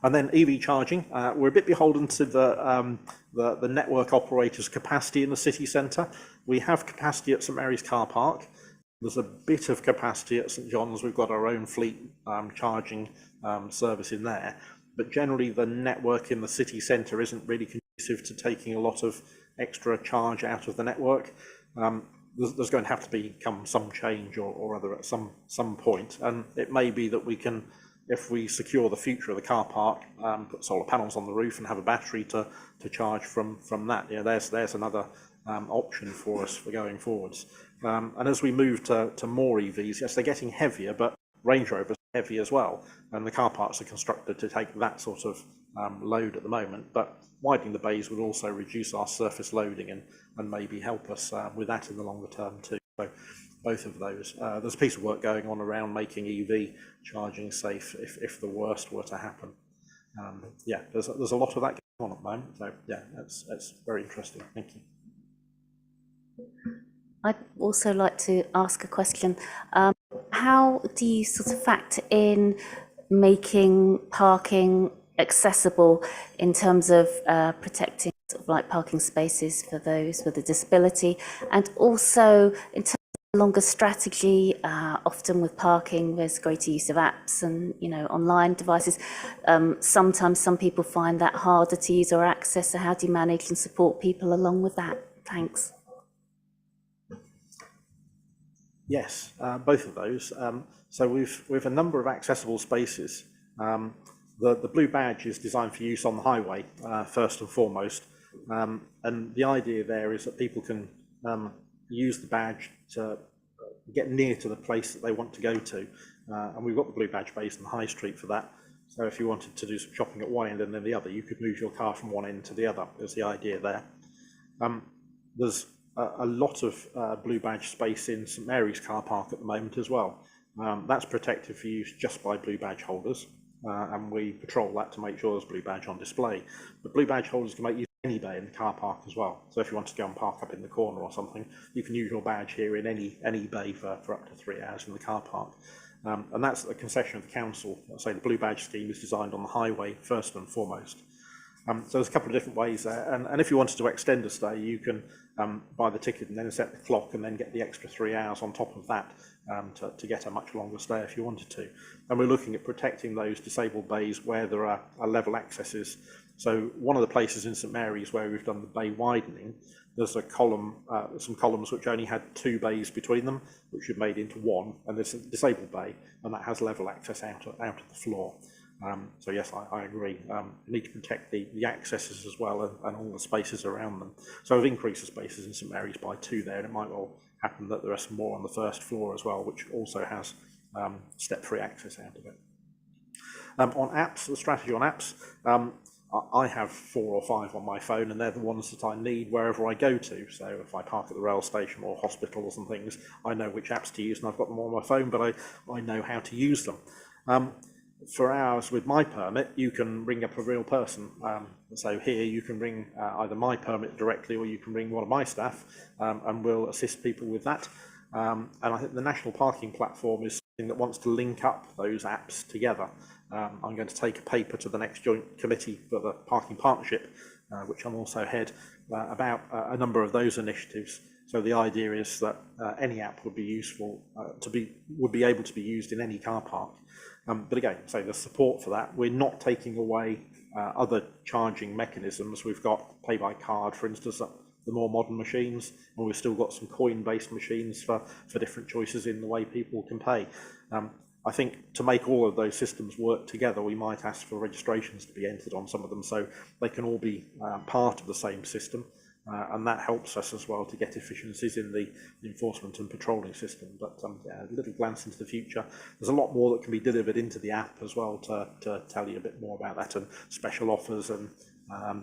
And then EV charging, we're a bit beholden to the network operator's capacity in the city centre. We have capacity at St Mary's car park. There's a bit of capacity at St John's. We've got our own fleet charging service in there. But generally the network in the city centre isn't really conducive to taking a lot of extra charge out of the network. There's going to have to become some change or other at some point. And it may be that we can, if we secure the future of the car park, put solar panels on the roof and have a battery to charge from that. You know, there's another option for us for going forwards. And as we move to more EVs, yes, they're getting heavier, but Range Rover's heavy as well, and the car parks are constructed to take that sort of load at the moment. But widening the bays would also reduce our surface loading and maybe help us with that in the longer term too. So both of those. There's a piece of work going on around making EV charging safe if the worst were to happen. Yeah, there's a lot of that going on at the moment. So yeah, that's very interesting. Thank you. I'd also like to ask a question. How do you sort of factor in making parking accessible in terms of protecting sort of like parking spaces for those with a disability, and also in terms of longer strategy? Often with parking, there's greater use of apps and online devices. Sometimes some people find that harder to use or access. So how do you manage and support people along with that? Thanks. Yes, both of those. So we've a number of accessible spaces. The blue badge is designed for use on the highway, first and foremost. And the idea there is that people can use the badge to get near to the place that they want to go to. And we've got the blue badge based on the high street for that. So if you wanted to do some shopping at one end and then the other, you could move your car from one end to the other, is the idea there. There's a lot of blue badge space in St Mary's car park at the moment as well. That's protected for use just by blue badge holders, and we patrol that to make sure there's blue badge on display. But blue badge holders can make use of any bay in the car park as well. So if you want to go and park up in the corner or something, you can use your badge here in any bay for up to 3 hours in the car park. And that's a concession of the council. So the blue badge scheme is designed on the highway first and foremost. So there's a couple of different ways there, and if you wanted to extend a stay, you can buy the ticket and then set the clock and then get the extra 3 hours on top of that to get a much longer stay if you wanted to. And we're looking at protecting those disabled bays where there are level accesses. So one of the places in St Mary's where we've done the bay widening, there's a column, some columns which only had 2 bays between them, which we've made into one, and there's a disabled bay, and that has level access out of the floor. So yes, I agree. We need to protect the accesses as well and all the spaces around them. So we've increased the spaces in St Mary's by 2 there, and it might well happen that there are some more on the first floor as well, which also has step-free access out of it. On apps, the strategy on apps, I have 4 or 5 on my phone, and they're the ones that I need wherever I go to. So if I park at the rail station or hospitals and things, I know which apps to use, and I've got them on my phone, but I know how to use them. For ours with My Permit, you can ring up a real person. So here you can ring either My Permit directly, or you can ring one of my staff, and we'll assist people with that. And I think the National Parking Platform is something that wants to link up those apps together. I'm going to take a paper to the next joint committee for the parking partnership which I'm also head, about a number of those initiatives. So the idea is that any app would be useful would be able to be used in any car park. But again, so the support for that, we're not taking away other charging mechanisms. We've got pay by card, for instance, the more modern machines, and we've still got some coin-based machines for different choices in the way people can pay. I think to make all of those systems work together, we might ask for registrations to be entered on some of them so they can all be part of the same system. And that helps us as well to get efficiencies in the enforcement and patrolling system. But yeah, a little glance into the future. There's a lot more that can be delivered into the app as well to tell you a bit more about that, and special offers and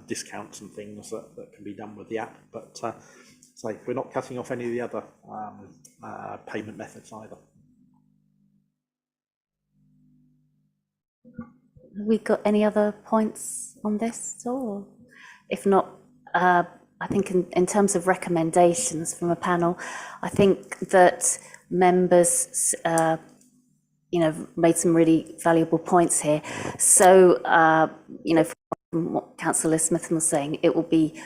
discounts and things that can be done with the app. But so we're not cutting off any of the other payment methods either. Have we got any other points on this at all? If not, I think in terms of recommendations from a panel, I think that members, made some really valuable points here. So, from what Councillor Smith was saying, it will be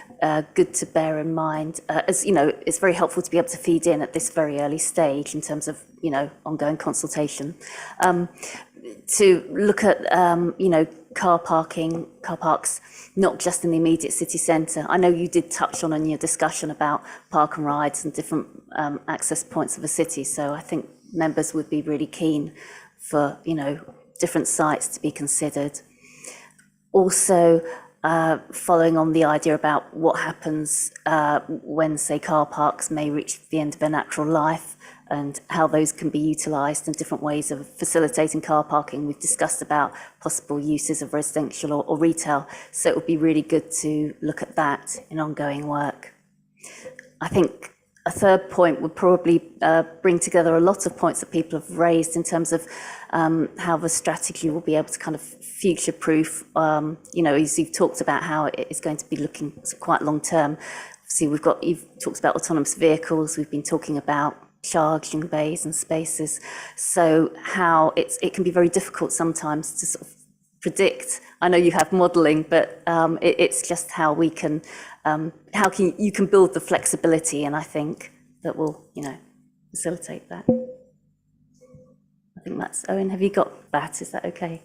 good to bear in mind, as you know, it's very helpful to be able to feed in at this very early stage in terms of, ongoing consultation. To look at, car parks, not just in the immediate city centre. I know you did touch on in your discussion about park and rides and different access points of a city. So I think members would be really keen for, different sites to be considered. Also, following on the idea about what happens when, say, car parks may reach the end of their natural life, and how those can be utilised and different ways of facilitating car parking. We've discussed about possible uses of residential or retail, so it would be really good to look at that in ongoing work. I think a third point would probably bring together a lot of points that people have raised in terms of how the strategy will be able to kind of future-proof, as you've talked about how it is going to be looking quite long-term. Obviously, you've talked about autonomous vehicles, we've been talking about charging bays and spaces, so how it can be very difficult sometimes to sort of predict. I know you have modelling, but it's just how we can, you can build the flexibility, and I think that will, facilitate that. I think that's, Owen, have you got that? Is that okay?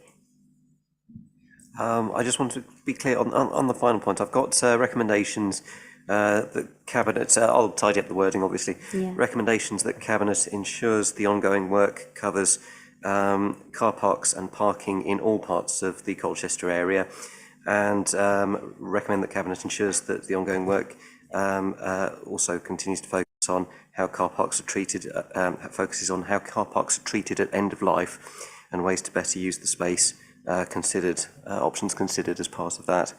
I just want to be clear on the final point. I've got recommendations that Cabinet, I'll tidy up the wording obviously, recommendations that Cabinet ensures the ongoing work covers car parks and parking in all parts of the Colchester area, and recommend that Cabinet ensures that the ongoing work also continues to focus on how car parks are treated, focuses on how car parks are treated at end of life and ways to better use the space considered, options considered as part of that.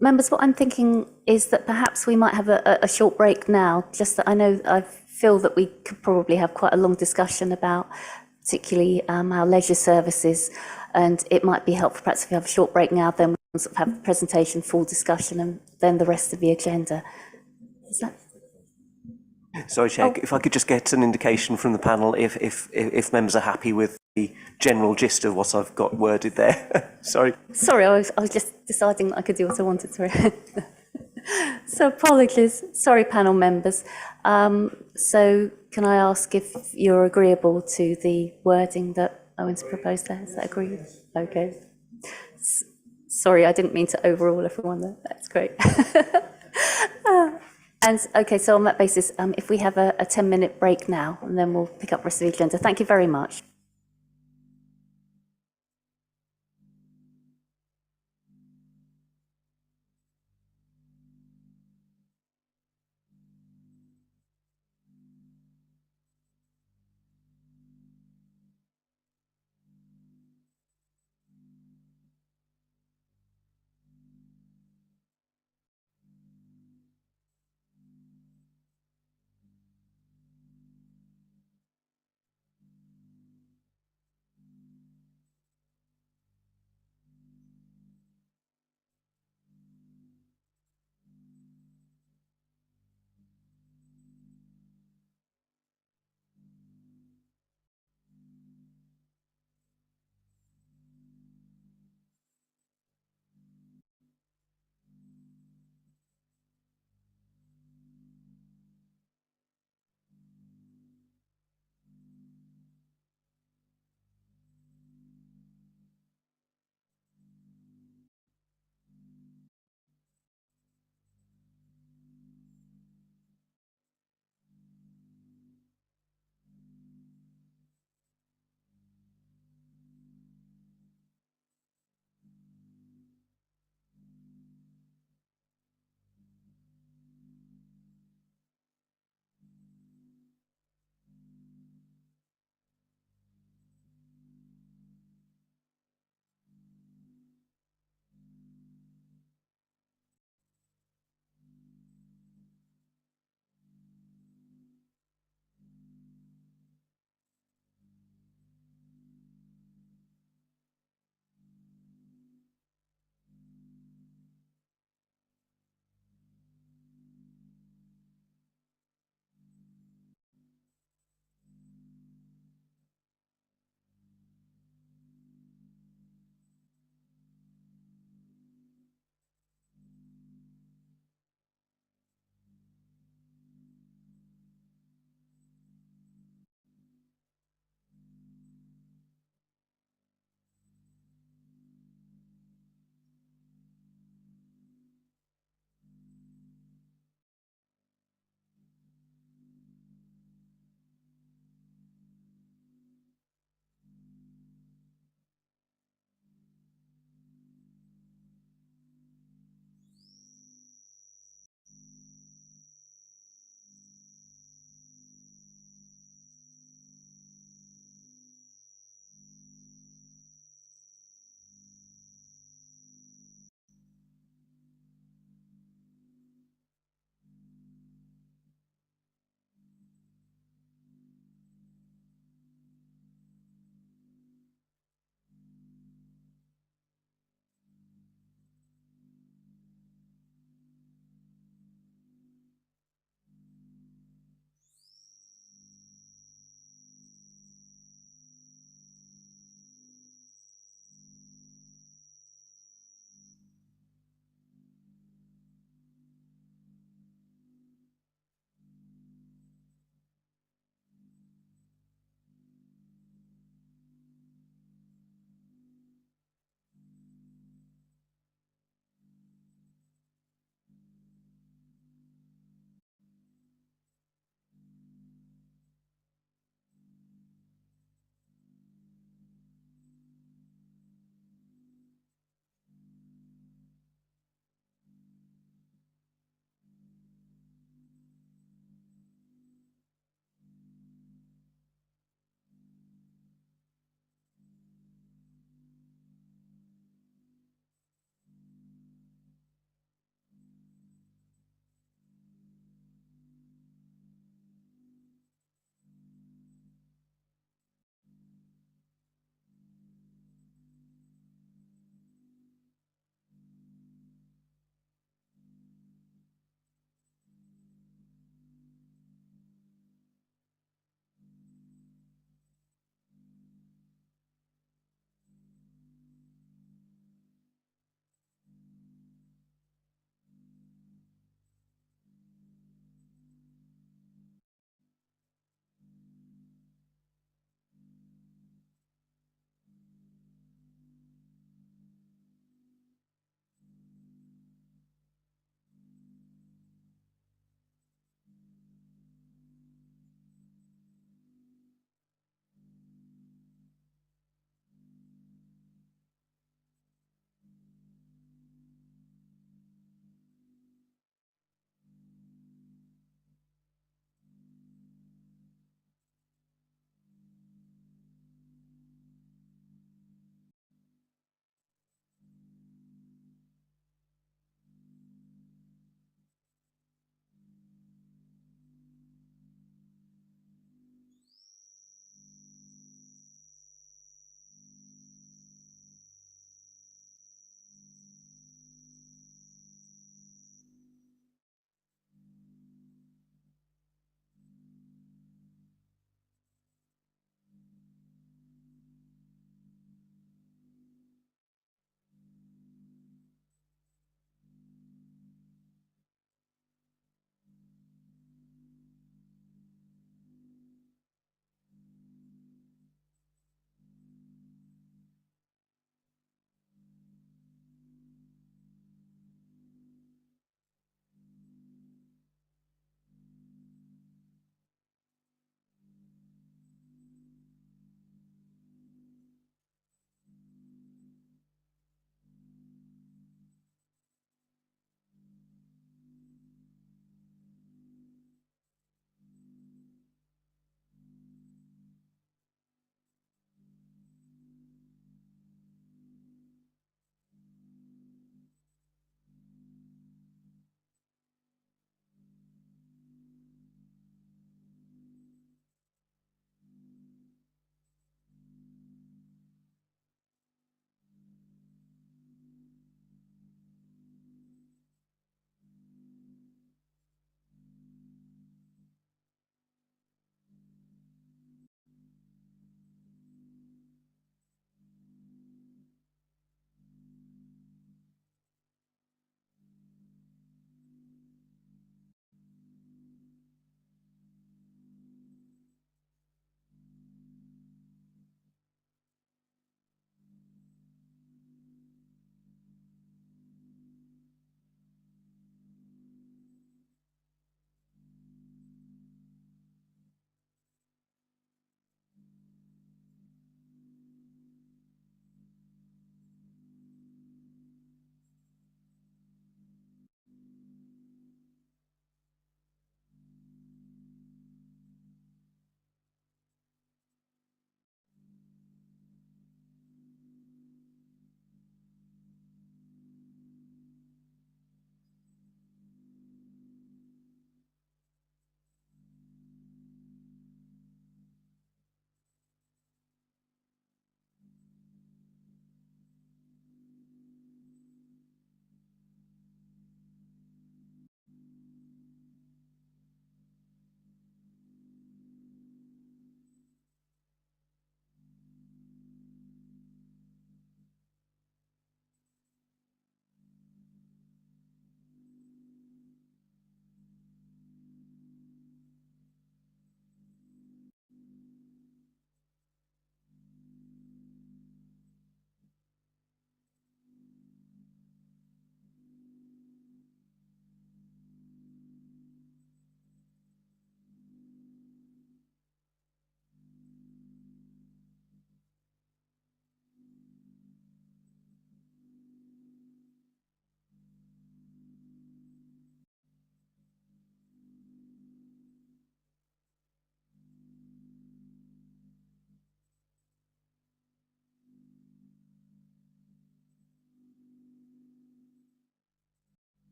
Members, what I'm thinking is that perhaps we might have a short break now, just that I feel that we could probably have quite a long discussion about particularly our leisure services, and it might be helpful perhaps if we have a short break now, then we can sort of have the presentation, full discussion, and then the rest of the agenda. Is that? Sorry, Chair, if I could just get an indication from the panel if members are happy with the general gist of what I've got worded there. Sorry. Sorry, I was just deciding that I could do what I wanted to. So apologies. Sorry, panel members. So can I ask if you're agreeable to the wording that Owen's proposed there? Is that agreed? Okay. Sorry, I didn't mean to overrule everyone there. That's great. And okay, so on that basis, if we have a 10-minute break now, and then we'll pick up the rest of the agenda. Thank you very much.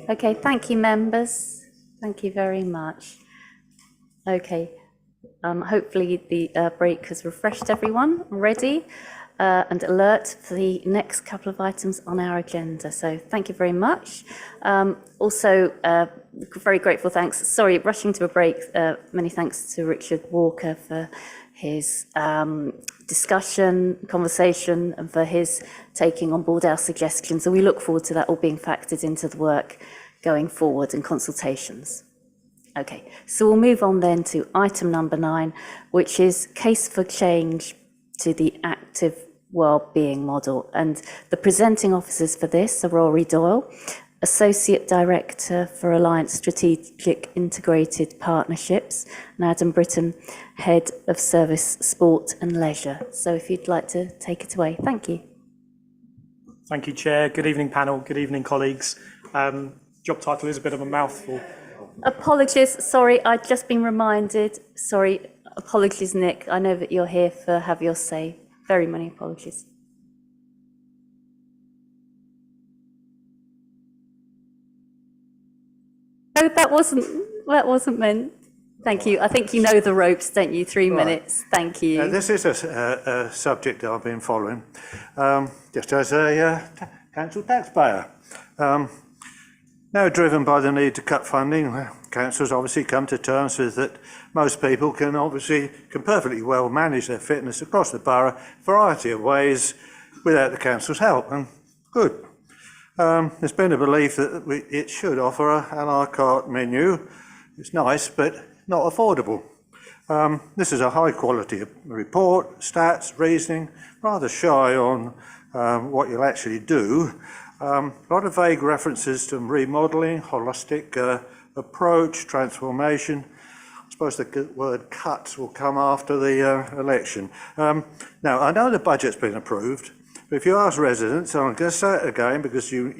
Okay, thank you, members. Thank you very much. Okay, hopefully the break has refreshed everyone already and alert for the next couple of items on our agenda. So thank you very much. Also, very grateful thanks. Sorry, rushing to a break. Many thanks to Richard Walker for his discussion, conversation, and for his taking on board our suggestions. So we look forward to that all being factored into the work going forward and consultations. Okay, so we'll move on then to item number 9, which is case for change to the active wellbeing model. And the presenting officers for this are Rory Doyle, Associate Director for Alliance Strategic Integrated Partnerships, and Adam Britton, Head of Service Sport and Leisure. So if you'd like to take it away, thank you. Thank you, Chair. Good evening, panel. Good evening, colleagues. Job title is a bit of a mouthful. Apologies, sorry, I'd just been reminded. Sorry, apologies, Nick. I know that you're here for Have Your Say. Very many apologies. No, that wasn't meant. Thank you. I think you know the ropes, don't you? 3 minutes. Thank you. This is a subject that I've been following, just as a council taxpayer. Now driven by the need to cut funding, councils obviously come to terms with that most people can perfectly well manage their fitness across the borough, a variety of ways, without the council's help, and good. There's been a belief that it should offer a la carte menu. It's nice, but not affordable. This is a high quality report, stats, reasoning, rather shy on what you'll actually do. A lot of vague references to remodelling, holistic approach, transformation. I suppose the word cuts will come after the election. Now, I know the budget's been approved, but if you ask residents, and I'm going to say it again because you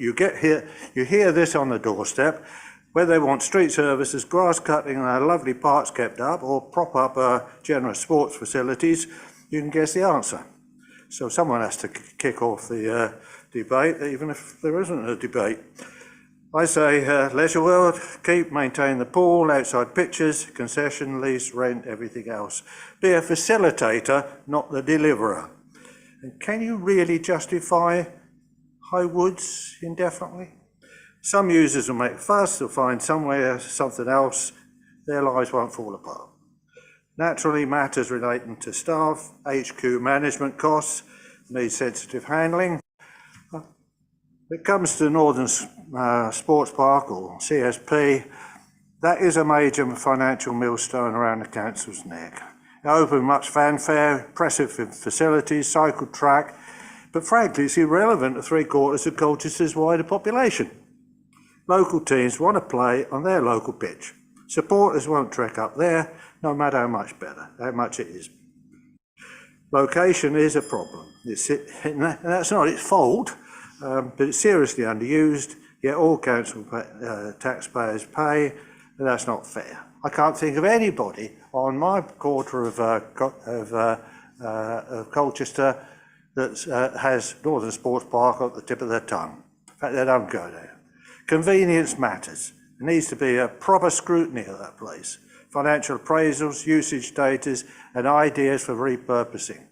hear this on the doorstep, whether they want street services, grass cutting and lovely parks kept up, or prop up generous sports facilities, you can guess the answer. So someone has to kick off the debate, even if there isn't a debate. I say Leisure World, maintain the pool, outside pitches, concession, lease, rent, everything else. Be a facilitator, not the deliverer. And can you really justify high woods indefinitely? Some users will make fuss, they'll find somewhere something else, their lives won't fall apart. Naturally, matters relating to staff, HQ management costs, need sensitive handling. When it comes to Northern Sports Park or CSP, that is a major financial millstone around the council's neck. It opened much fanfare, impressive facilities, cycle track, but frankly it's irrelevant to 3/4 of Colchester's wider population. Local teams want to play on their local pitch. Supporters won't trek up there, no matter how much it is. Location is a problem. And that's not its fault, but it's seriously underused, yet all council taxpayers pay, and that's not fair. I can't think of anybody on my quarter of Colchester that has Northern Sports Park at the tip of their tongue. In fact, they don't go there. Convenience matters. There needs to be a proper scrutiny of that place. Financial appraisals, usage data, and ideas for repurposing.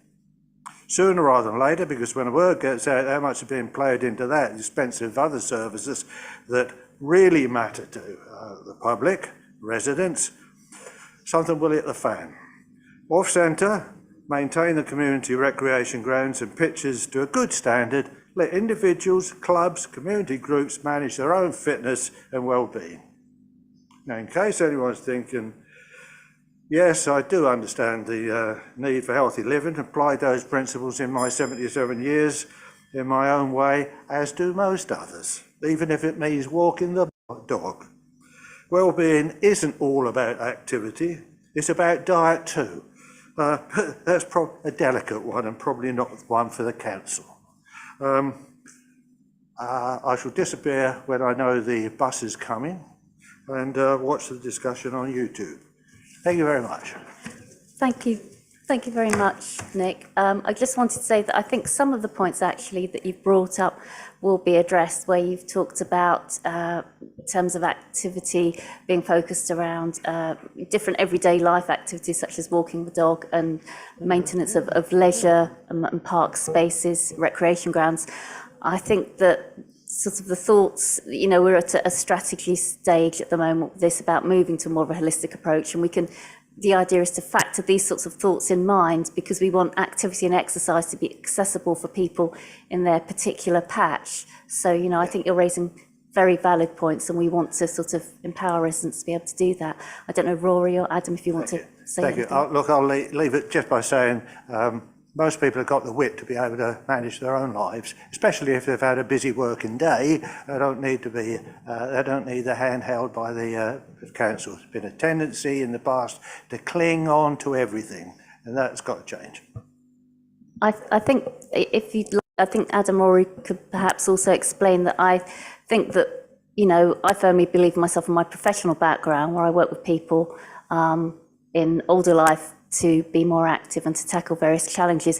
Sooner rather than later, because when the word gets out how much is being played into that at the expense of other services that really matter to the public, residents, something will hit the fan. Off-centre, maintain the community recreation grounds and pitches to a good standard. Let individuals, clubs, community groups manage their own fitness and well-being. Now, in case anyone's thinking, yes, I do understand the need for healthy living, applied those principles in my 77 years in my own way, as do most others, even if it means walking the dog. Well-being isn't all about activity, it's about diet too. That's a delicate one and probably not one for the council. I shall disappear when I know the bus is coming and watch the discussion on YouTube. Thank you very much. Thank you Thank you very much, Nick. I just wanted to say that I think some of the points actually that you've brought up will be addressed, where you've talked about terms of activity being focused around different everyday life activities such as walking the dog and maintenance of leisure and park spaces, recreation grounds. I think that sort of the thoughts, you know, we're at a strategy stage at the moment with this about moving to more of a holistic approach, and the idea is to factor these sorts of thoughts in mind because we want activity and exercise to be accessible for people in their particular patch. So, you know, I think you're raising very valid points and we want to sort of empower residents to be able to do that. I don't know, Rory or Adam, if you want to say Thank you. anything. Look, I'll leave it just by saying most people have got the wit to be able to manage their own lives, especially if they've had a busy working day. They don't need to be. They don't need the hand held by the council. There's been a tendency in the past to cling on to everything, and that's got to change. I think if you'd like, I think Adam Rory could perhaps also explain that I think that, you know, I firmly believe myself in my professional background where I work with people in older life to be more active and to tackle various challenges.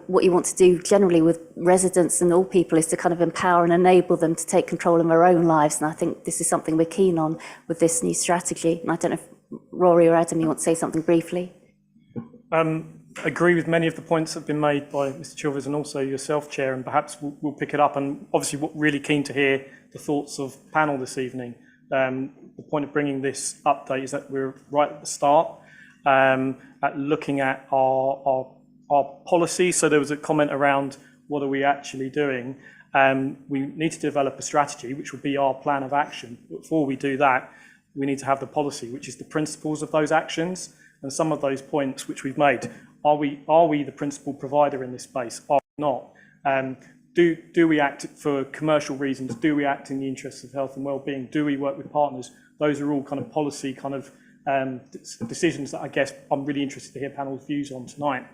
What you want to do generally with residents and all people is to kind of empower and enable them to take control of their own lives. And I think this is something we're keen on with this new strategy. And I don't know if Rory or Adam, you want to say something briefly? Agree with many of the points that have been made by Mr. Chilvers and also yourself, Chair, and perhaps we'll pick it up. And obviously, we're really keen to hear the thoughts of panel this evening. The point of bringing this update is that we're right at the start at looking at our policy. So there was a comment around what are we actually doing. We need to develop a strategy, which will be our plan of action. Before we do that, we need to have the policy, which is the principles of those actions. And some of those points which we've made, are we the principal provider in this space? Are we not? Do we act for commercial reasons? Do we act in the interests of health and well-being? Do we work with partners? Those are all kind of policy kind of decisions that I guess I'm really interested to hear panel's views on tonight.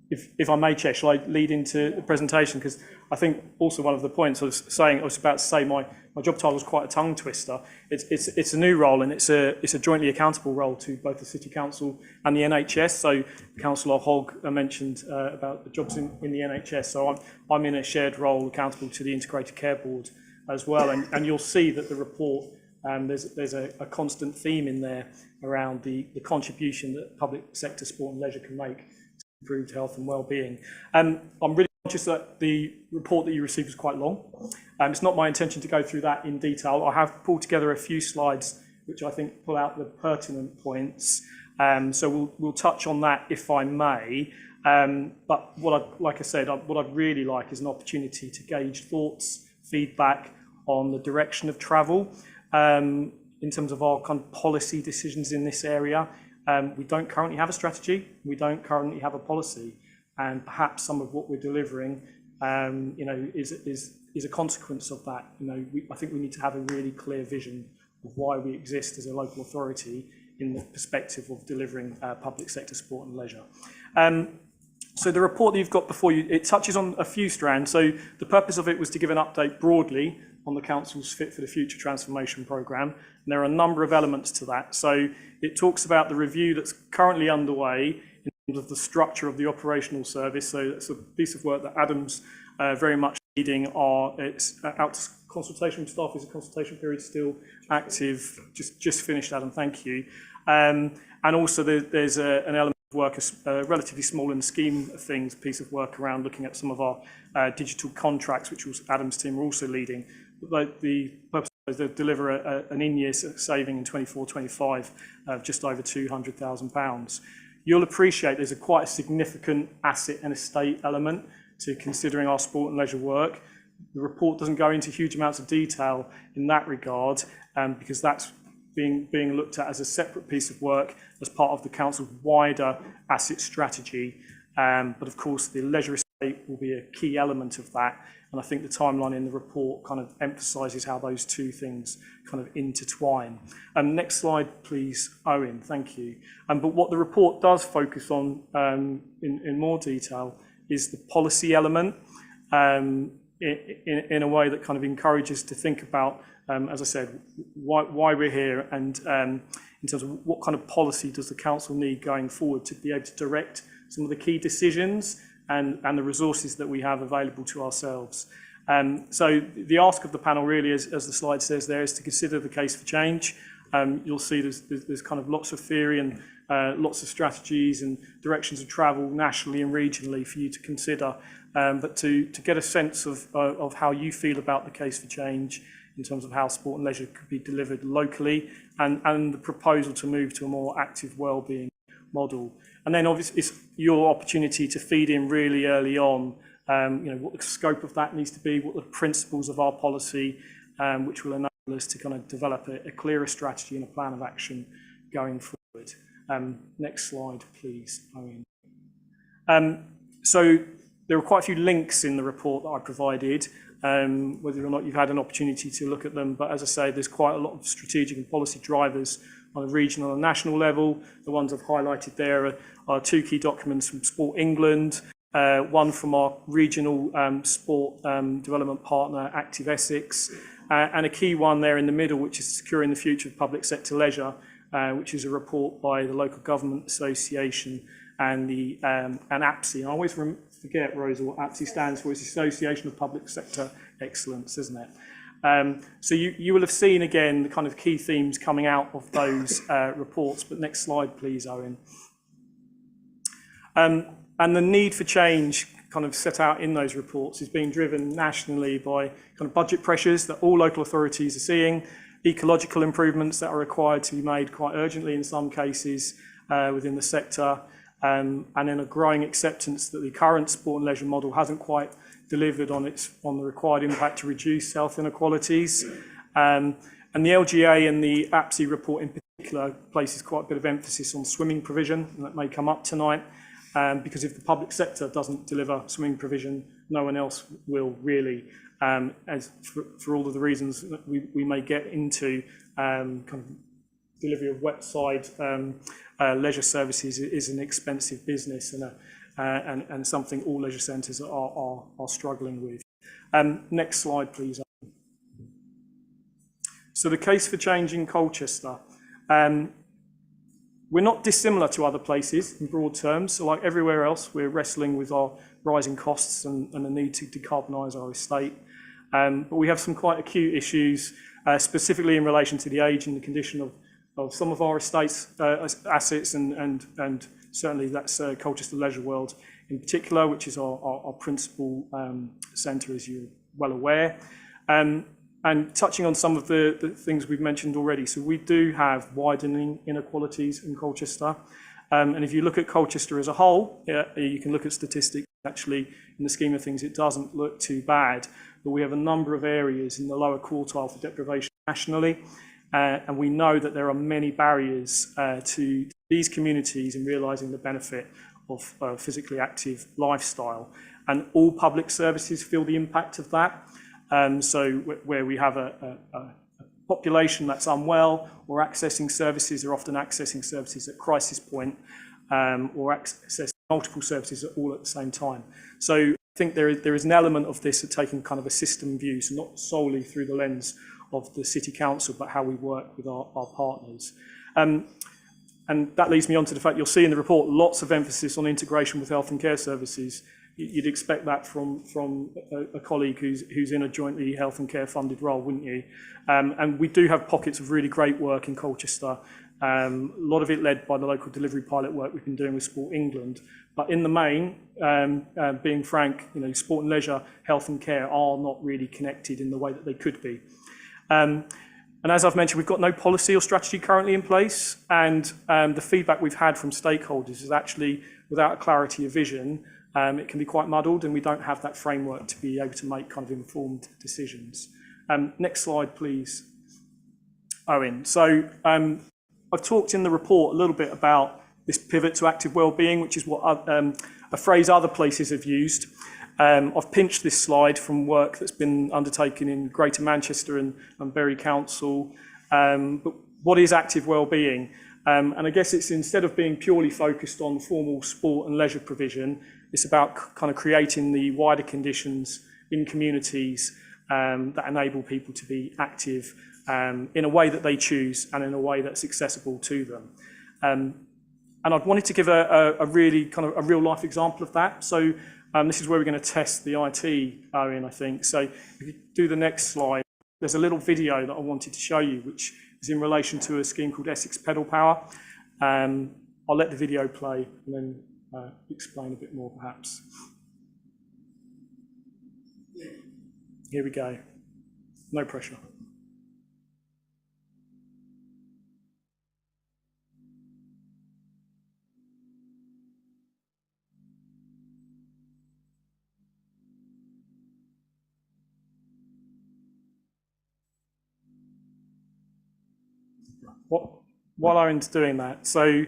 If I may, Chair, shall I lead into the presentation? Because I think also one of the points I was about to say, my job title was quite a tongue twister. It's a new role and it's a jointly accountable role to both the City Council and the NHS. So Councillor Hogg mentioned about the jobs in the NHS. So I'm in a shared role accountable to the Integrated Care Board as well. And you'll see that the report, there's a constant theme in there around the contribution that public sector sport and leisure can make improved health and well-being. I'm really conscious that the report that you received was quite long. It's not my intention to go through that in detail. I have pulled together a few slides which I think pull out the pertinent points. So we'll touch on that if I may. But like I said, what I'd really like is an opportunity to gauge thoughts, feedback on the direction of travel in terms of our kind of policy decisions in this area. We don't currently have a strategy. We don't currently have a policy, and perhaps some of what we're delivering, you know, is a consequence of that. You know, I think we need to have a really clear vision of why we exist as a local authority in the perspective of delivering public sector sport and leisure. So the report that you've got before you, it touches on a few strands. So the purpose of it was to give an update broadly on the Council's Fit for the Future transformation programme. And there are a number of elements to that. So it talks about the review that's currently underway in terms of the structure of the operational service. So that's a piece of work that Adam's very much leading. It's out to consultation with staff. Is a consultation period still active? Just finished, Adam, thank you. And also there's an element of work, a relatively small in the scheme of things, piece of work around looking at some of our digital contracts, which was Adam's team are also leading. But the purpose is to deliver an in-year saving in 24-25 of just over £200,000. You'll appreciate there's quite a significant asset and estate element to considering our sport and leisure work. The report doesn't go into huge amounts of detail in that regard, because that's being looked at as a separate piece of work as part of the Council's wider asset strategy. But of course, the leisure estate will be a key element of that. And I think the timeline in the report kind of emphasises how those two things kind of intertwine. Next slide, please, Owen, thank you. But what the report does focus on in more detail is the policy element in a way that kind of encourages to think about, as I said, why we're here and in terms of what kind of policy does the council need going forward to be able to direct some of the key decisions and the resources that we have available to ourselves. So the ask of the panel really, as the slide says there, is to consider the case for change. You'll see there's kind of lots of theory and lots of strategies and directions of travel nationally and regionally for you to consider, but to get a sense of how you feel about the case for change in terms of how sport and leisure could be delivered locally, and the proposal to move to a more active wellbeing model. And then obviously it's your opportunity to feed in really early on, what the scope of that needs to be, what the principles of our policy, which will enable us to kind of develop a clearer strategy and a plan of action going forward. Next slide, please, Owen. So there are quite a few links in the report that I provided, whether or not you've had an opportunity to look at them. But as I say, there's quite a lot of strategic and policy drivers on a regional and national level. The ones I've highlighted there are two key documents from Sport England, one from our regional sport development partner, Active Essex, and a key one there in the middle, which is Securing the Future of Public Sector Leisure, which is a report by the Local Government Association and the and APSI. I always forget, Rosa, what APSI stands for. It's Association of Public Sector Excellence, isn't it? So you will have seen again the kind of key themes coming out of those reports. But next slide, please, Owen. And the need for change kind of set out in those reports is being driven nationally by kind of budget pressures that all local authorities are seeing, ecological improvements that are required to be made quite urgently in some cases within the sector, and then a growing acceptance that the current sport and leisure model hasn't quite delivered on the required impact to reduce health inequalities. And the LGA and the APSI report in particular places quite a bit of emphasis on swimming provision, and that may come up tonight, because if the public sector doesn't deliver swimming provision, no one else will really, as for all of the reasons that we may get into. Kind of delivery of wet side leisure services is an expensive business and something all leisure centres are struggling with. Next slide, please. So the case for change in Colchester. We're not dissimilar to other places in broad terms. So like everywhere else, we're wrestling with our rising costs and the need to decarbonise our estate. But we have some quite acute issues, specifically in relation to the age and the condition of some of our estates, assets, and certainly that's Colchester Leisure World in particular, which is our principal centre, as you're well aware. And touching on some of the things we've mentioned already, so we do have widening inequalities in Colchester. And if you look at Colchester as a whole, you can look at statistics. Actually, in the scheme of things, it doesn't look too bad. But we have a number of areas in the lower quartile for deprivation nationally. And we know that there are many barriers to these communities in realising the benefit of a physically active lifestyle. And all public services feel the impact of that. So where we have a population that's unwell or accessing services, are often accessing services at crisis point, or accessing multiple services all at the same time. So I think there is an element of this of taking kind of a system view, so not solely through the lens of the City Council, but how we work with our partners. And that leads me on to the fact you'll see in the report lots of emphasis on integration with health and care services. You'd expect that from a colleague who's in a jointly health and care funded role, wouldn't you? And we do have pockets of really great work in Colchester. A lot of it led by the local delivery pilot work we've been doing with Sport England. But in the main, being frank, sport and leisure, health and care are not really connected in the way that they could be. And as I've mentioned, we've got no policy or strategy currently in place. And the feedback we've had from stakeholders is actually, without a clarity of vision, it can be quite muddled, and we don't have that framework to be able to make kind of informed decisions. Next slide, please, Owen. So I've talked in the report a little bit about this pivot to active wellbeing, which is what a phrase other places have used. I've pinched this slide from work that's been undertaken in Greater Manchester and Bury Council. But what is active wellbeing? And I guess it's, instead of being purely focused on formal sport and leisure provision, it's about kind of creating the wider conditions in communities that enable people to be active in a way that they choose and in a way that's accessible to them. And I've wanted to give a really kind of a real life example of that. So this is where we're going to test the IT, Owen, I think. So if you do the next slide, there's a little video that I wanted to show you, which is in relation to a scheme called Essex Pedal Power. I'll let the video play and then explain a bit more, perhaps. Here we go. No pressure. While Owen's doing that, so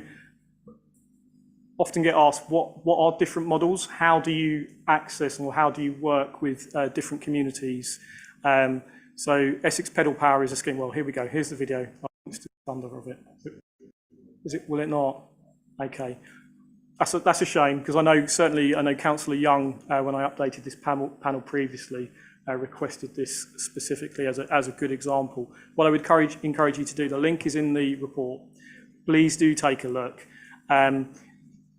often get asked, what are different models? How do you access or how do you work with different communities? So Essex Pedal Power is a scheme. Well, here we go. Here's the video. It's the thunder of it. Is it? Will it not? Okay. That's a shame, because I know Councillor Young, when I updated this panel previously, requested this specifically as a good example. What I would encourage you to do, the link is in the report. Please do take a look.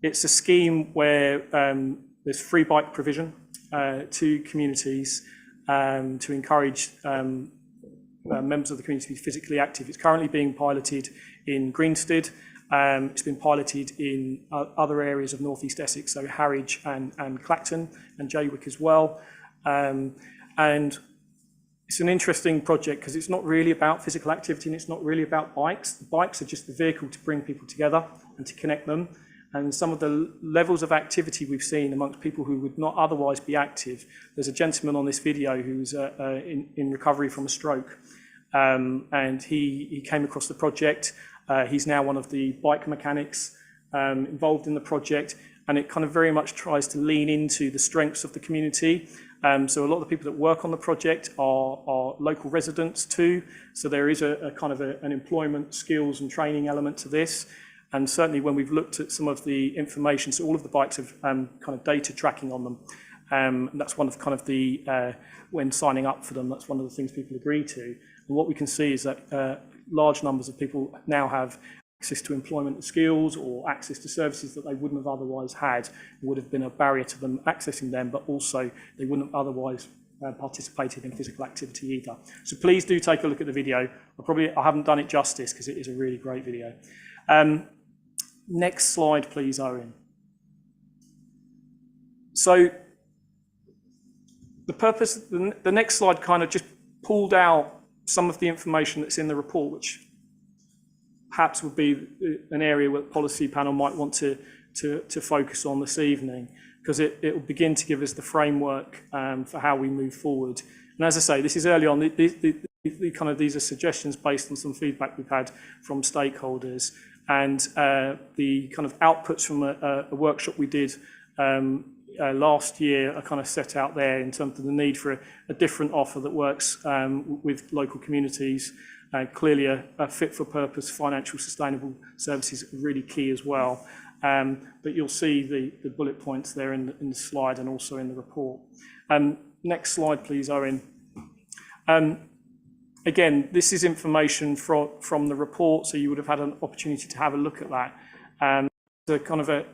It's a scheme where there's free bike provision to communities to encourage members of the community to be physically active. It's currently being piloted in Greenstead. It's been piloted in other areas of North East Essex, so Harwich and Clacton and Jaywick as well. And it's an interesting project because it's not really about physical activity and it's not really about bikes. The bikes are just the vehicle to bring people together and to connect them. And some of the levels of activity we've seen amongst people who would not otherwise be active. There's a gentleman on this video who's in recovery from a stroke, and he came across the project. He's now one of the bike mechanics involved in the project, and it kind of very much tries to lean into the strengths of the community. So a lot of the people that work on the project are local residents too. So there is a kind of an employment skills and training element to this. And certainly when we've looked at some of the information, so all of the bikes have kind of data tracking on them. And that's one of kind of the, when signing up for them, that's one of the things people agree to. And what we can see is that large numbers of people now have access to employment skills or access to services that they wouldn't have otherwise had. It would have been a barrier to them accessing them, but also they wouldn't have otherwise participated in physical activity either. So please do take a look at the video. I haven't done it justice because it is a really great video. Next slide, please, Owen. So the purpose, the next slide kind of just pulled out some of the information that's in the report, which perhaps would be an area where the policy panel might want to focus on this evening, because it will begin to give us the framework for how we move forward. And as I say, this is early on. These are suggestions based on some feedback we've had from stakeholders, and the kind of outputs from a workshop we did last year are kind of set out there in terms of the need for a different offer that works with local communities. Clearly a fit-for-purpose, financial, sustainable services are really key as well. But you'll see the bullet points there in the slide and also in the report. Next slide, please, Owen. Again, this is information from the report, so you would have had an opportunity to have a look at that.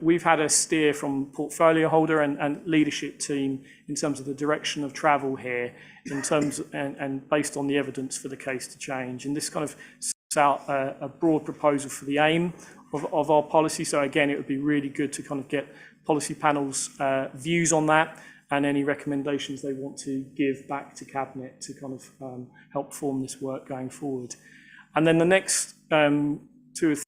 We've had a steer from portfolio holder and leadership team in terms of the direction of travel here, in terms and based on the evidence for the case to change. And this kind of sets out a broad proposal for the aim of our policy. So again, it would be really good to kind of get policy panels' views on that and any recommendations they want to give back to Cabinet to kind of help form this work going forward. And then the next 2 or 3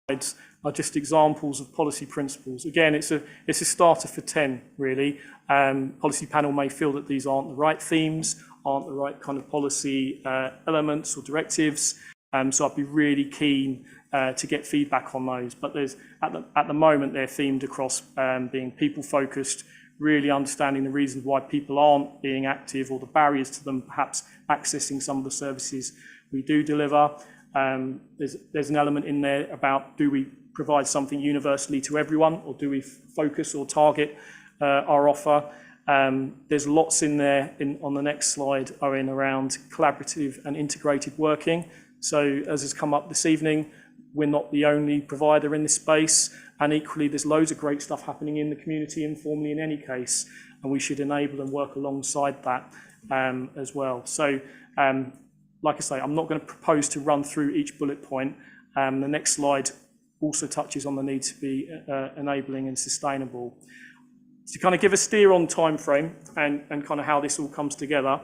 slides are just examples of policy principles. Again, it's a starter for 10, really. Policy panel may feel that these aren't the right themes, aren't the right kind of policy elements or directives. So I'd be really keen to get feedback on those. But there's at the moment they're themed across being people-focused, really understanding the reasons why people aren't being active or the barriers to them perhaps accessing some of the services we do deliver. There's an element in there about, do we provide something universally to everyone, or do we focus or target our offer? There's lots in there on the next slide are in around collaborative and integrated working. So as has come up this evening, we're not the only provider in this space, and equally there's loads of great stuff happening in the community informally in any case, and we should enable and work alongside that as well. So like I say, I'm not going to propose to run through each bullet point. The next slide also touches on the need to be enabling and sustainable. To kind of give a steer on time frame and kind of how this all comes together.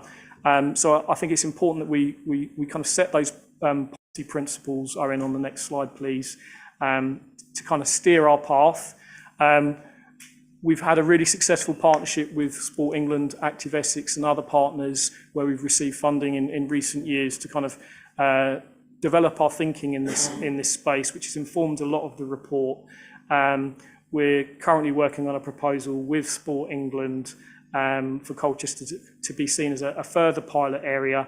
So I think it's important that we kind of set those policy principles are in on the next slide, please, to kind of steer our path. We've had a really successful partnership with Sport England, Active Essex and other partners where we've received funding in recent years to kind of develop our thinking in this space, which has informed a lot of the report. We're currently working on a proposal with Sport England for Colchester to be seen as a further pilot area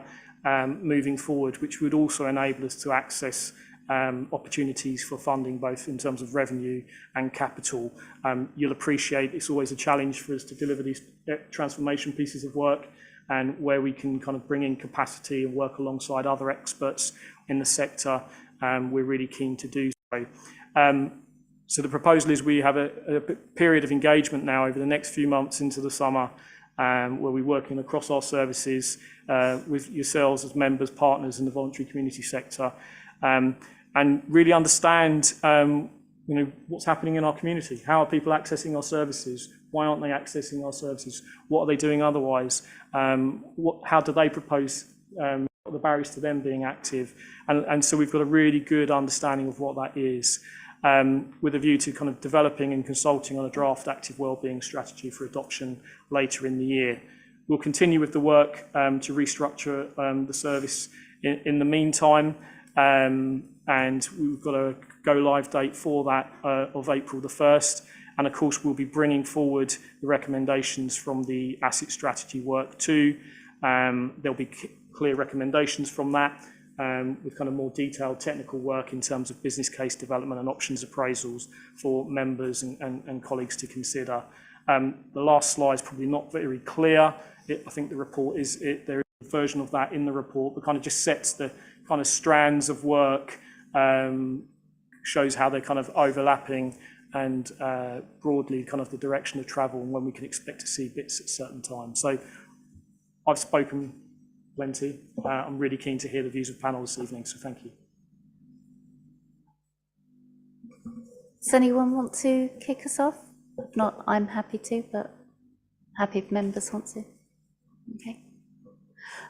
moving forward, which would also enable us to access opportunities for funding, both in terms of revenue and capital. You'll appreciate it's always a challenge for us to deliver these transformation pieces of work, and where we can kind of bring in capacity and work alongside other experts in the sector, we're really keen to do so. So the proposal is we have a period of engagement now over the next few months into the summer, where we're working across our services with yourselves as members, partners in the voluntary community sector, and really understand what's happening in our community. How are people accessing our services? Why aren't they accessing our services? What are they doing otherwise? How do they propose the barriers to them being active? And so we've got a really good understanding of what that is, with a view to kind of developing and consulting on a draft active wellbeing strategy for adoption later in the year. We'll continue with the work to restructure the service in the meantime, and we've got a go live date for that of April the 1st. And of course, we'll be bringing forward the recommendations from the asset strategy work too. There'll be clear recommendations from that, with kind of more detailed technical work in terms of business case development and options appraisals for members and colleagues to consider. The last slide is probably not very clear. I think the report there is a version of that in the report, but kind of just sets the kind of strands of work, shows how they're kind of overlapping, and broadly kind of the direction of travel and when we can expect to see bits at certain times. So I've spoken plenty. I'm really keen to hear the views of the panel this evening, so thank you. Does anyone want to kick us off? If not, I'm happy to, but happy if members want to. Okay.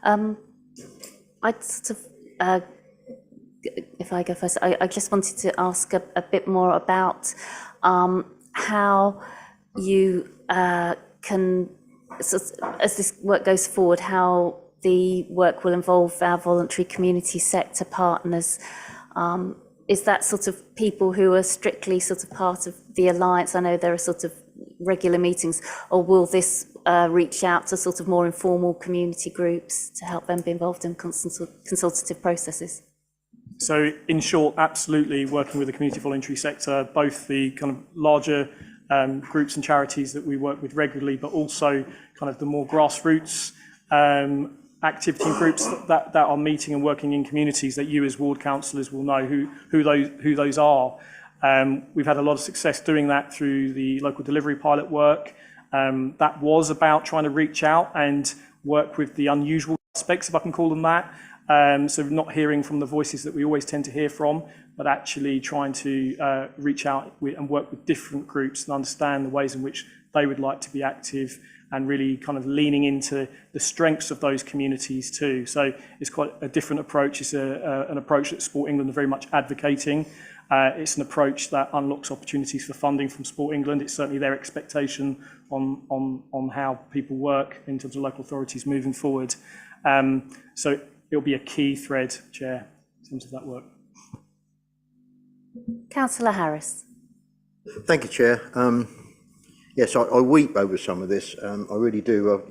I'd sort of, if I go first, I just wanted to ask a bit more about how you can, as this work goes forward, how the work will involve our voluntary community sector partners. Is that sort of people who are strictly sort of part of the Alliance? I know there are sort of regular meetings, or will this reach out to sort of more informal community groups to help them be involved in consultative processes? So in short, absolutely working with the community voluntary sector, both the kind of larger groups and charities that we work with regularly, but also kind of the more grassroots activity groups that are meeting and working in communities that you as ward councillors will know who those are. We've had a lot of success doing that through the local delivery pilot work. That was about trying to reach out and work with the unusual aspects, if I can call them that. So not hearing from the voices that we always tend to hear from, but actually trying to reach out and work with different groups and understand the ways in which they would like to be active, and really kind of leaning into the strengths of those communities too. So it's quite a different approach. It's an approach that Sport England are very much advocating. It's an approach that unlocks opportunities for funding from Sport England. It's certainly their expectation on how people work in terms of local authorities moving forward. So it'll be a key thread, Chair, in terms of that work. Councillor Harris. Thank you, Chair. Yes, I weep over some of this. I really do.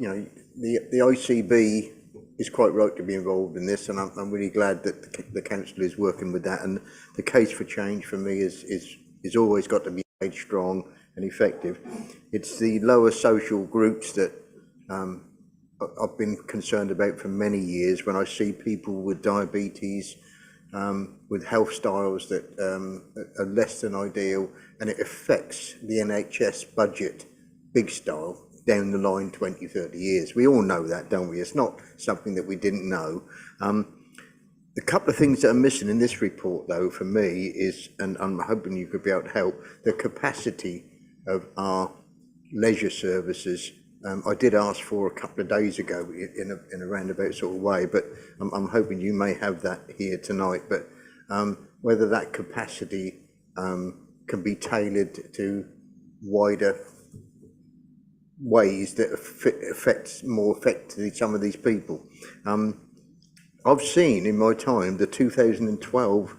The ICB is quite right to be involved in this, and I'm really glad that the council is working with that. And the case for change for me is always got to be made strong, and effective. It's the lower social groups that I've been concerned about for many years when I see people with diabetes, with health styles that are less than ideal, and it affects the NHS budget big style down the line 20, 30 years. We all know that, don't we? It's not something that we didn't know. The couple of things that are missing in this report, though, for me is, and I'm hoping you could be able to help, the capacity of our leisure services. I did ask for a couple of days ago in a roundabout sort of way, but I'm hoping you may have that here tonight. But whether that capacity can be tailored to wider ways that affects more effectively some of these people. I've seen in my time the 2012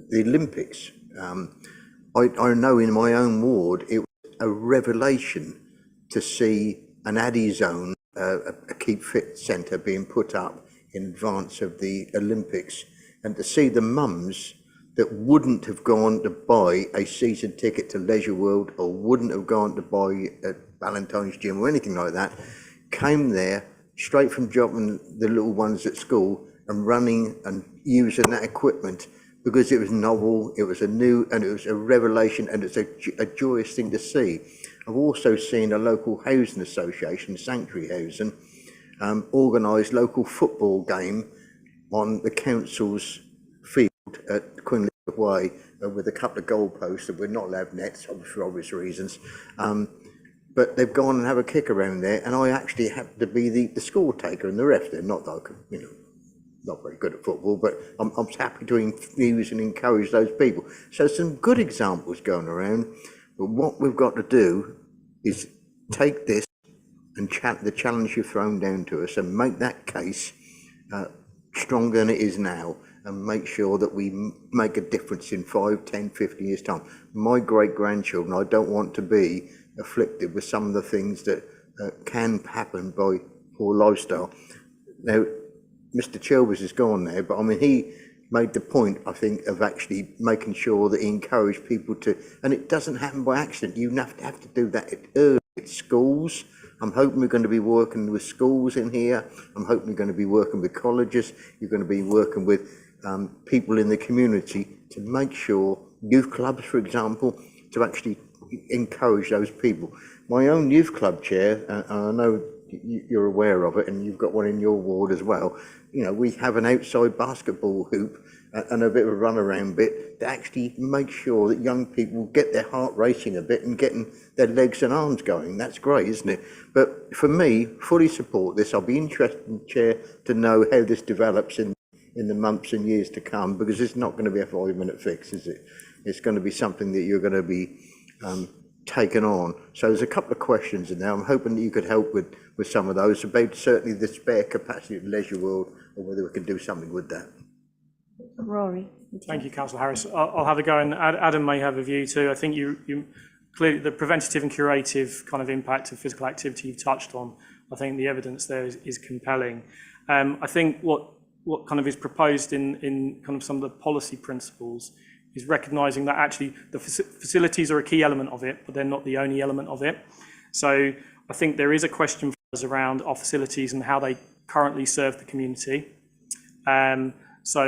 the Olympics. I know in my own ward it was a revelation to see an Addy zone, a Keep Fit centre being put up in advance of the Olympics, and to see the mums that wouldn't have gone to buy a season ticket to Leisure World or wouldn't have gone to buy a Valentine's Gym or anything like that, came there straight from dropping the little ones at school and running and using that equipment because it was novel, it was a new, and it was a revelation, and it's a joyous thing to see. I've also seen a local housing association, Sanctuary Housing, organise local football game on the council's field at Queen Elizabeth Way with a couple of goalposts, and we're not allowed nets for obvious reasons. But they've gone and have a kick around there, and I actually happen to be the score taker and the ref there. Not that I could, not very good at football, but I'm happy to infuse and encourage those people. So some good examples going around, but what we've got to do is take this and the challenge you've thrown down to us and make that case stronger than it is now, and make sure that we make a difference in 5, 10, 15 years' time. My great-grandchildren, I don't want to be afflicted with some of the things that can happen by poor lifestyle. Now, Mr. Chilvers is gone now, but I mean, he made the point, I think, of actually making sure that he encouraged people to, and it doesn't happen by accident. You have to do that early at schools. I'm hoping we're going to be working with schools in here. I'm hoping we're going to be working with colleges. You're going to be working with people in the community to make sure, youth clubs, for example, to actually encourage those people. My own youth club chair, and I know you're aware of it, and you've got one in your ward as well. We have an outside basketball hoop and a bit of a runaround bit to actually make sure that young people get their heart racing a bit and getting their legs and arms going. That's great, isn't it? But for me, fully support this. I'll be interested, Chair, to know how this develops in the months and years to come, because it's not going to be a 5-minute fix, is it? It's going to be something that you're going to be taken on. So there's a couple of questions in there. I'm hoping that you could help with some of those about certainly the spare capacity of Leisure World, or whether we can do something with that. Rory. Thank you, Councillor Harris. I'll have a go, and Adam may have a view too. I think you clearly, the preventative and curative kind of impact of physical activity you've touched on, I think the evidence there is compelling. I think what kind of is proposed in kind of some of the policy principles is recognising that actually the facilities are a key element of it, but they're not the only element of it. So I think there is a question for us around our facilities and how they currently serve the community. So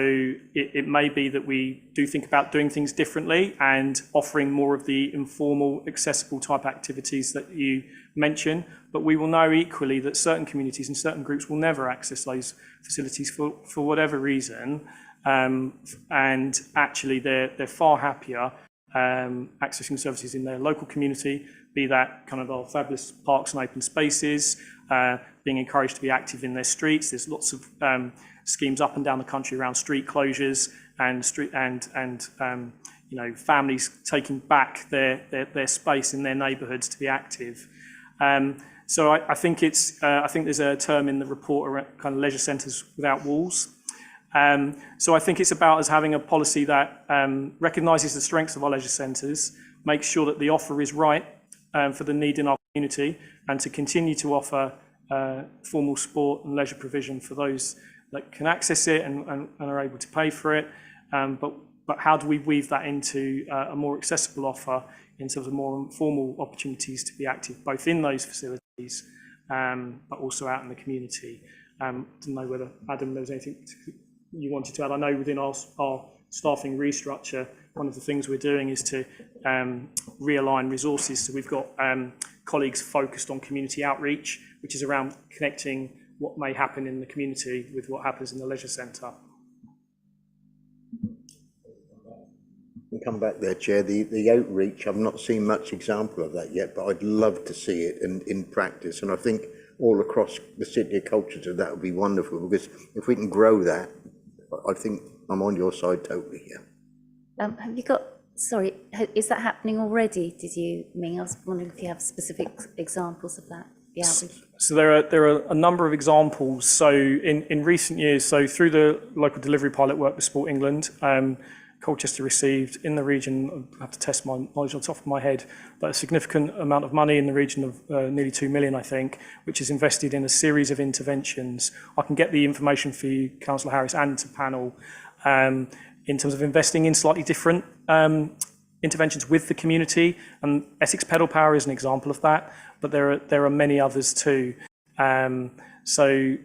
it may be that we do think about doing things differently and offering more of the informal, accessible type activities that you mention, but we will know equally that certain communities and certain groups will never access those facilities for whatever reason. And actually they're far happier accessing services in their local community, be that kind of our fabulous parks and open spaces, being encouraged to be active in their streets. There's lots of schemes up and down the country around street closures and families taking back their space in their neighbourhoods to be active. So I think I think there's a term in the report around kind of leisure centres without walls. So I think it's about us having a policy that recognises the strengths of our leisure centres, makes sure that the offer is right for the need in our community, and to continue to offer formal sport and leisure provision for those that can access it and are able to pay for it. But how do we weave that into a more accessible offer in terms of more informal opportunities to be active, both in those facilities, but also out in the community. Don't know whether, Adam, there was anything you wanted to add. I know within our staffing restructure, one of the things we're doing is to realign resources. So we've got colleagues focused on community outreach, which is around connecting what may happen in the community with what happens in the leisure centre. We'll come back there, Chair. The outreach, I've not seen much example of that yet, but I'd love to see it in practice. And I think all across the City of Colchester, that would be wonderful, because if we can grow that, I think I'm on your side totally here. Have you got, sorry, is that happening already, did you mean? I was wondering if you have specific examples of that, the outreach. So there are a number of examples. So in recent years, so through the local delivery pilot work with Sport England, Colchester received in the region, I have to test my knowledge on the top of my head, but a significant amount of money in the region of nearly 2 million, I think, which is invested in a series of interventions. I can get the information for you, Councillor Harris, and to panel, in terms of investing in slightly different interventions with the community. And Essex Pedal Power is an example of that, but there are many others too. So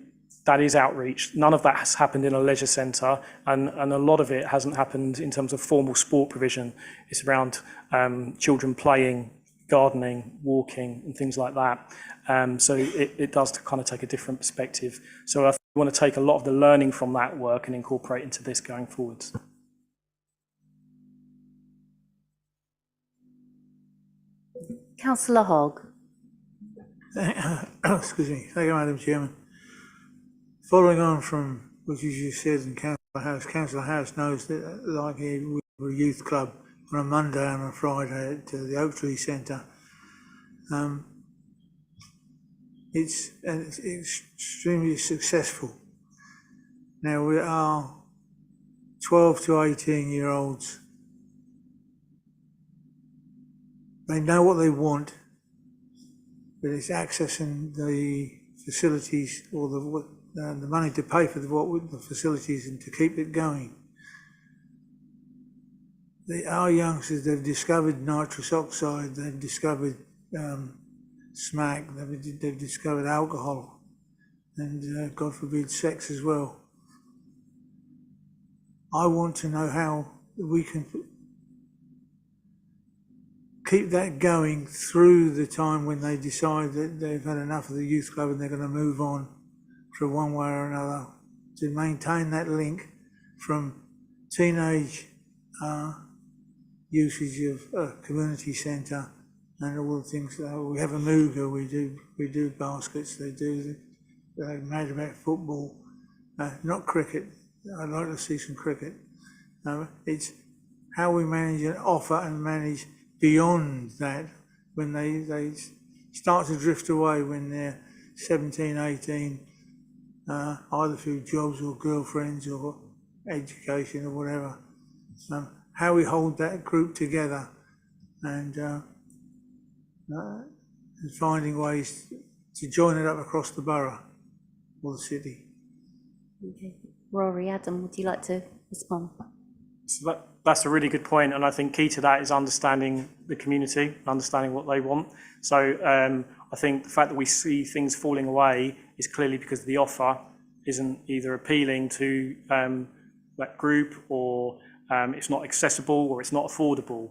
that is outreach. None of that has happened in a leisure centre, and a lot of it hasn't happened in terms of formal sport provision. It's around children playing, gardening, walking, and things like that. So it does kind of take a different perspective. So I think we want to take a lot of the learning from that work and incorporate into this going forwards. Councillor Hogg. Excuse me. Thank you, Madam Chairman. Following on from what you just said, and Councillor House knows that, like here, we're a youth club on a Monday and a Friday at the Oak Tree Centre. It's extremely successful. Now we are 12 to 18-year-olds. They know what they want, but it's accessing the facilities or the money to pay for the facilities and to keep it going. Our youngsters, they've discovered nitrous oxide, they've discovered smack, they've discovered alcohol, and God forbid sex as well. I want to know how we can keep that going through the time when they decide that they've had enough of the youth club and they're going to move on for one way or another, to maintain that link from teenage usage of a community centre and all the things. We have a Mooga, we do baskets, they're made about football, not cricket. I'd like to see some cricket. It's how we manage and offer and manage beyond that when they start to drift away when they're 17, 18, either through jobs or girlfriends or education or whatever. How we hold that group together and finding ways to join it up across the borough or the city. Okay. Rory, Adam, would you like to respond? So that's a really good point, and I think key to that is understanding the community, understanding what they want. So I think the fact that we see things falling away is clearly because the offer isn't either appealing to that group, or it's not accessible, or it's not affordable.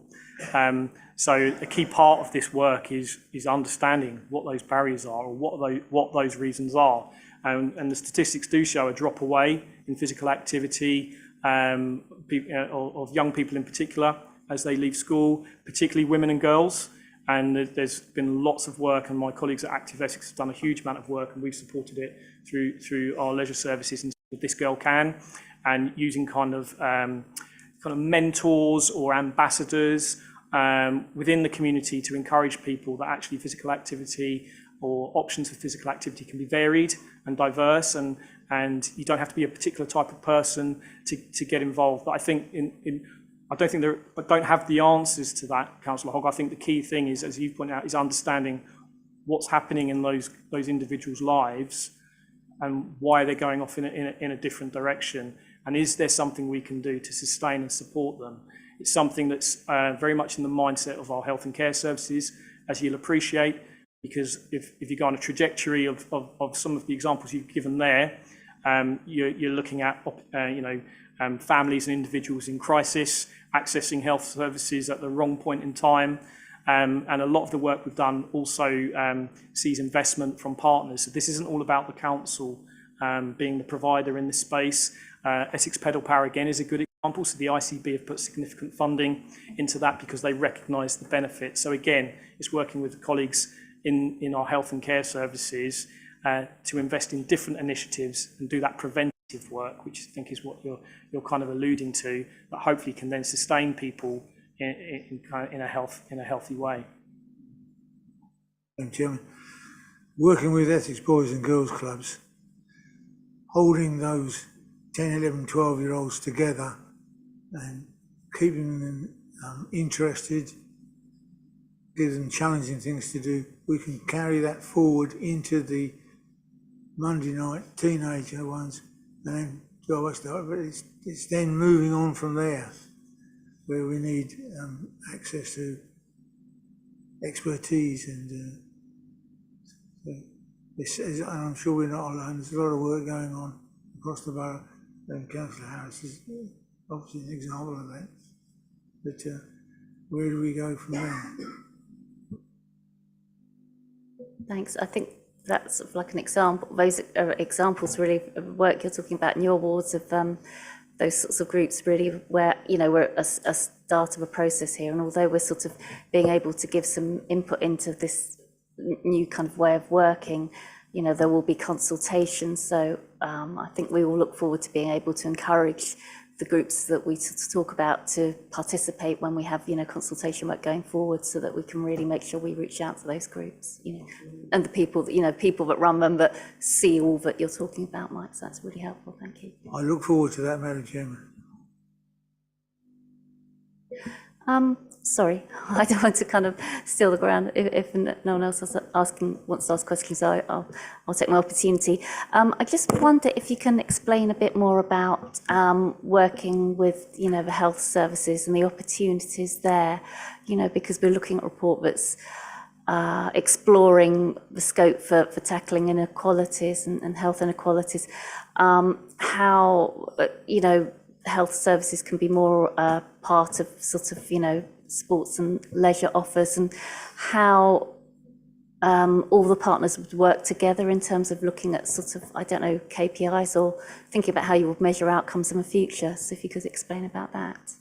So a key part of this work is understanding what those barriers are, or what those reasons are. And the statistics do show a drop away in physical activity of young people in particular as they leave school, particularly women and girls. And there's been lots of work, and my colleagues at Active Essex have done a huge amount of work, and we've supported it through our leisure services and This Girl Can, and using kind of mentors or ambassadors within the community to encourage people that actually physical activity or options for physical activity can be varied and diverse, and you don't have to be a particular type of person to get involved. But I think I don't have the answers to that, Councillor Hogg. I think the key thing is, as you point out, is understanding what's happening in those individuals' lives and why they're going off in a different direction, and is there something we can do to sustain and support them It's something that's very much in the mindset of our health and care services, as you'll appreciate, because if you go on a trajectory of some of the examples you've given there, you're looking at families and individuals in crisis, accessing health services at the wrong point in time. And a lot of the work we've done also sees investment from partners. So this isn't all about the council being the provider in this space. Essex Pedal Power, again, is a good example. So the ICB have put significant funding into that because they recognise the benefits. So again, it's working with colleagues in our health and care services to invest in different initiatives and do that preventive work, which I think is what you're kind of alluding to, that hopefully can then sustain people in a healthy way. Thank you, Chairman. Working with Essex Boys and Girls Clubs, holding those 10, 11, 12-year-olds together and keeping them interested, give them challenging things to do, we can carry that forward into the Monday night teenager ones, and then 12 start, but it's then moving on from there, where we need access to expertise, and I'm sure we're not alone. There's a lot of work going on across the borough, and Councillor Harris is obviously an example of that. But where do we go from there? Thanks. I think that's sort of like an example. Those are examples really of work you're talking about in your wards of those sorts of groups really where, we're at a start of a process here. And although we're sort of being able to give some input into this new kind of way of working, there will be consultations. So I think we will look forward to being able to encourage the groups that we talk about to participate when we have, consultation work going forward, so that we can really make sure we reach out to those groups, and the people that, people that run them that see all that you're talking about, Mike. So that's really helpful. Thank you. I look forward to that, Madam Chairman. Sorry, I don't want to kind of steal the ground if no one else wants to ask questions, so I'll take my opportunity. I just wonder if you can explain a bit more about working with, the health services and the opportunities there, because we're looking at a report that's exploring the scope for tackling inequalities and health inequalities, how, health services can be more part of sort of, sports and leisure offers, and how all the partners would work together in terms of looking at sort of, KPIs, or thinking about how you would measure outcomes in the future. So if you could explain about that.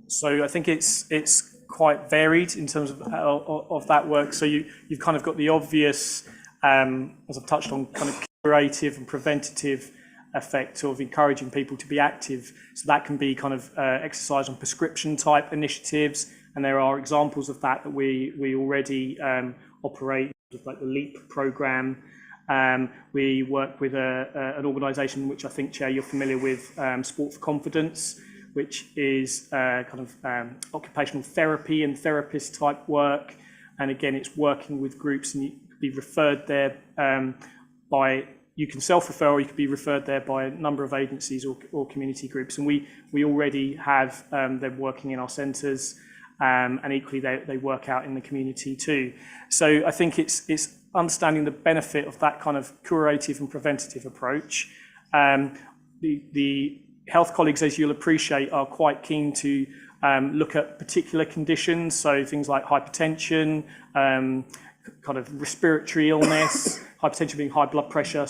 So I think it's quite varied in terms of that work. So you've kind of got the obvious, as I've touched on, kind of curative and preventative effect of encouraging people to be active. So that can be kind of exercise on prescription type initiatives, and there are examples of that we already operate, like the LEAP programme. We work with an organisation which I think, Chair, you're familiar with, Sport for Confidence, which is kind of occupational therapy and therapist type work. And again, it's working with groups, and you could be referred there you can self-refer, or you could be referred there by a number of agencies or community groups. And we already have them working in our centres, and equally they work out in the community too. So I think it's understanding the benefit of that kind of curative and preventative approach. The health colleagues, as you'll appreciate, are quite keen to look at particular conditions, so things like hypertension, kind of respiratory illness, hypertension being high blood pressure,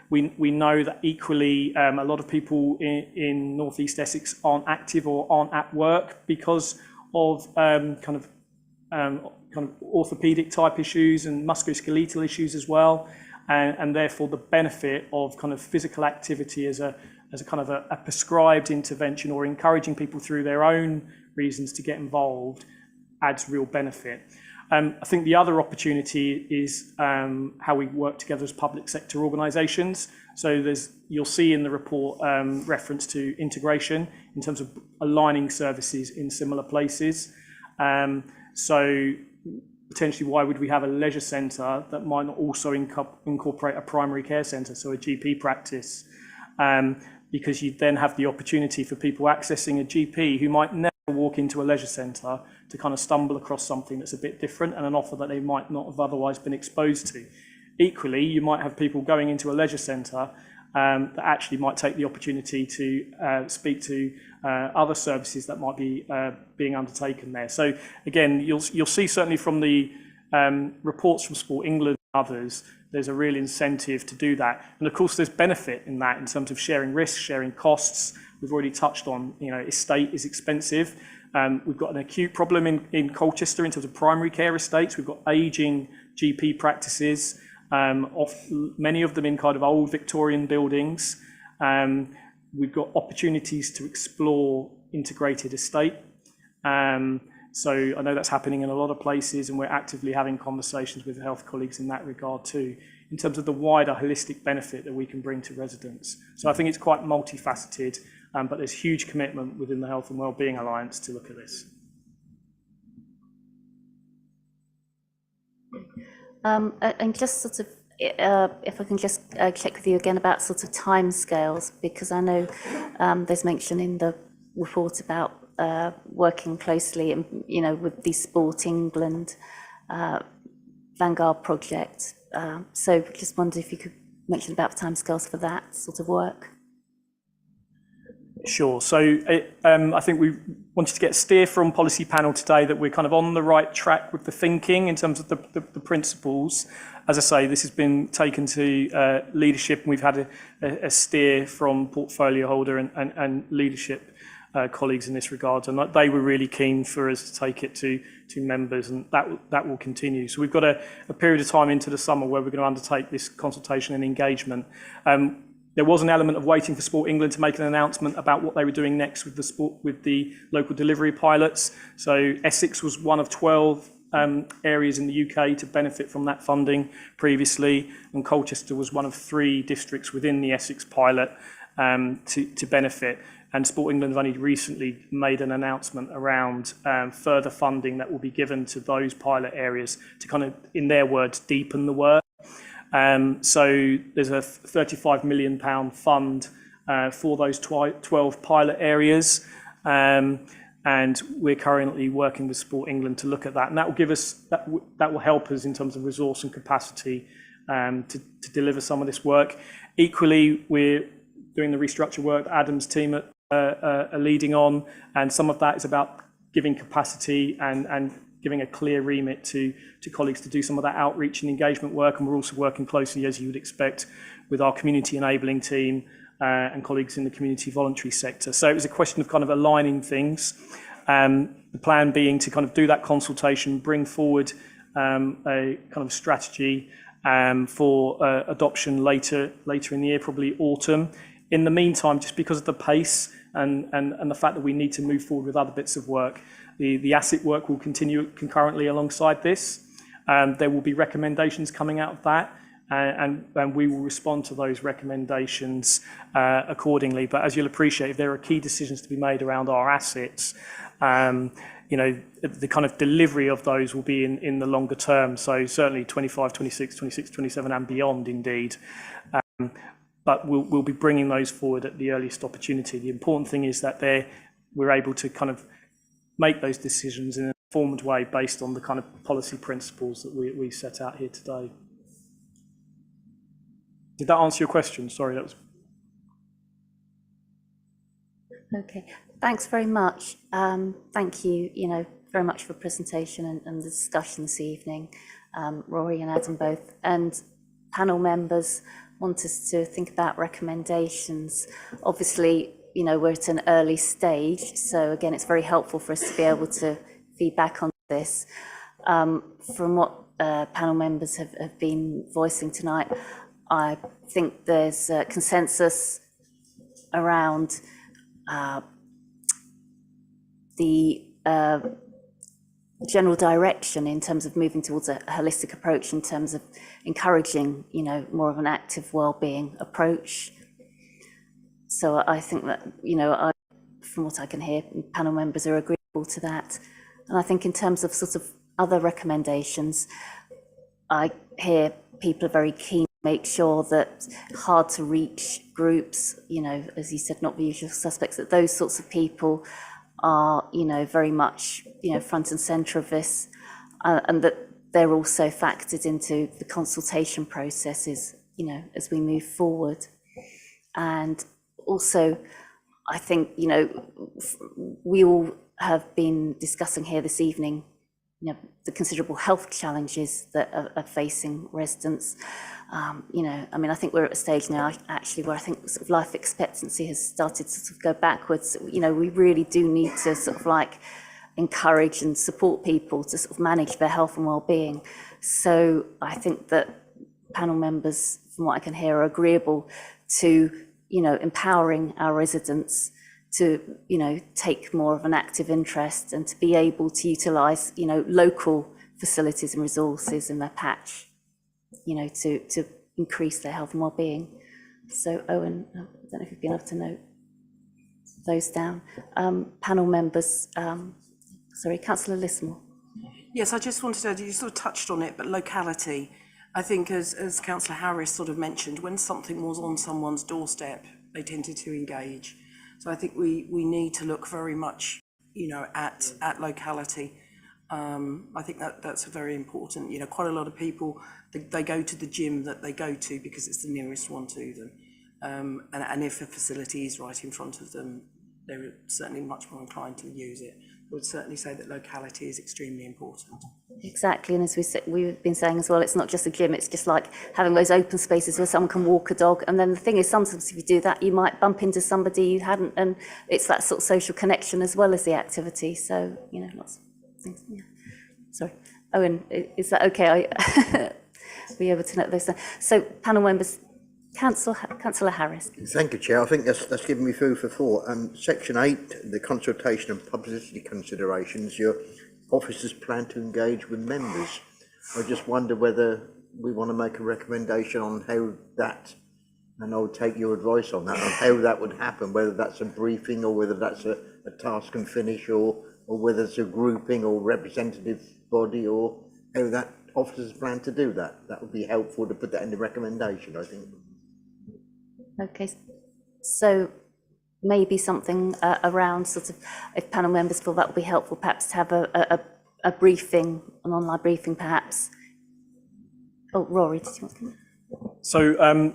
we know that equally a lot of people in North East Essex aren't active or aren't at work because of kind of orthopedic type issues and musculoskeletal issues as well, and therefore the benefit of kind of physical activity as a kind of a prescribed intervention, or encouraging people through their own reasons to get involved, adds real benefit. I think the other opportunity is how we work together as public sector organisations. So you'll see in the report reference to integration in terms of aligning services in similar places. So potentially, why would we have a leisure centre that might not also incorporate a primary care centre, so a GP practice? because you then have the opportunity for people accessing a GP who might never walk into a leisure centre to kind of stumble across something that's a bit different and an offer that they might not have otherwise been exposed to. Equally, you might have people going into a leisure centre that actually might take the opportunity to speak to other services that might be being undertaken there. So again, you'll see certainly from the reports from Sport England and others, there's a real incentive to do that. And of course, there's benefit in that in terms of sharing risks, sharing costs. We've already touched on, estate is expensive. We've got an acute problem in Colchester in terms of primary care estates. We've got ageing GP practices, many of them in kind of old Victorian buildings. We've got opportunities to explore integrated estate. So I know that's happening in a lot of places, and we're actively having conversations with health colleagues in that regard too, in terms of the wider holistic benefit that we can bring to residents. So I think it's quite multifaceted, but there's huge commitment within the Health and Wellbeing Alliance to look at this. And just sort of, if I can just check with you again about sort of timescales, because I know there's mention in the report about working closely, with the Sport England Vanguard project. So just wondered if you could mention about timescales for that sort of work. Sure. So I think we wanted to get a steer from policy panel today that we're kind of on the right track with the thinking in terms of the principles. As I say, this has been taken to leadership, and we've had a steer from portfolio holder and leadership colleagues in this regard, and they were really keen for us to take it to members, and that will continue. So we've got a period of time into the summer where we're going to undertake this consultation and engagement. There was an element of waiting for Sport England to make an announcement about what they were doing next with the local delivery pilots. So Essex was one of 12 areas in the UK to benefit from that funding previously, and Colchester was one of 3 districts within the Essex pilot to benefit. And Sport England have only recently made an announcement around further funding that will be given to those pilot areas to kind of, in their words, deepen the work. So there's a £35 million fund for those 12 pilot areas. And we're currently working with Sport England to look at that. And that will give us, that will help us in terms of resource and capacity to deliver some of this work. Equally, we're doing the restructure work that Adam's team are leading on, and some of that is about giving capacity and giving a clear remit to colleagues to do some of that outreach and engagement work. And we're also working closely, as you would expect, with our community enabling team and colleagues in the community voluntary sector. So it was a question of kind of aligning things. The plan being to kind of do that consultation, bring forward a kind of strategy for adoption later in the year, probably autumn. In the meantime, just because of the pace and the fact that we need to move forward with other bits of work, the asset work will continue concurrently alongside this. There will be recommendations coming out of that, and we will respond to those recommendations accordingly. But as you'll appreciate, if there are key decisions to be made around our assets, the kind of delivery of those will be in the longer term. So certainly 25, 26, 27 and beyond indeed. But we'll be bringing those forward at the earliest opportunity. The important thing is that we're able to kind of make those decisions in an informed way based on the kind of policy principles that we set out here today. Did that answer your question? Sorry, that was... Okay, thanks very much. Thank you, very much for the presentation and the discussion this evening, Rory and Adam both. And panel members, want us to think about recommendations. Obviously, we're at an early stage, so again, it's very helpful for us to be able to feedback on this. From what panel members have been voicing tonight, I think there's a consensus around the general direction in terms of moving towards a holistic approach, in terms of encouraging, more of an active wellbeing approach. So I think that, from what I can hear, panel members are agreeable to that. And I think in terms of sort of other recommendations, I hear people are very keen make sure that hard to reach groups, you know, as you said, not the usual suspects, that those sorts of people are, you know, very much, you know, front and centre of this, and that they're also factored into the consultation processes, you know, as we move forward. And also, I think, you know, we all have been discussing here this evening, you know, the considerable health challenges that are facing residents. You know, I mean, I think we're at a stage now actually where I think sort of life expectancy has started to sort of go backwards. You know, we really do need to sort of like encourage and support people to sort of manage their health and well-being. So I think that panel members, from what I can hear, are agreeable to, you know, empowering our residents to, you know, take more of an active interest and to be able to utilise, you know, local facilities and resources in their patch, you know, to increase their health and well-being. So Owen, I don't know if you've been able to note those down. Panel members, sorry, Councillor Lismore. Yes, I just wanted to add, you sort of touched on it, but locality, I think as Councillor Harris sort of mentioned, when something was on someone's doorstep, they tended to engage. So I think we need to look very much, you know, at locality. I think that's very important. You know, quite a lot of people, they go to the gym that they go to because it's the nearest one to them. And if a facility is right in front of them, they're certainly much more inclined to use it. I would certainly say that locality is extremely important. Exactly, and as we've been saying as well, it's not just a gym, it's just like having those open spaces where someone can walk a dog. And then the thing is, sometimes if you do that, you might bump into somebody you hadn't, and it's that sort of social connection as well as the activity. So, you know, lots of things. Yeah. Sorry, Owen, is that okay? Were you able to note those down? So, panel members, Councillor Harris. Thank you, Chair. I think that's given me food for thought. Section 8, the consultation and publicity considerations, your officers plan to engage with members. I just wonder whether we want to make a recommendation on how that, and I'll take your advice on that, on how that would happen, whether that's a briefing or whether that's a task and finish, or whether it's a grouping or representative body, or how that officers plan to do that. That would be helpful to put that in the recommendation, I think. Okay, so maybe something around sort of, if panel members feel that would be helpful, perhaps to have a briefing, an online briefing perhaps. Oh, Rory, did you want to come? So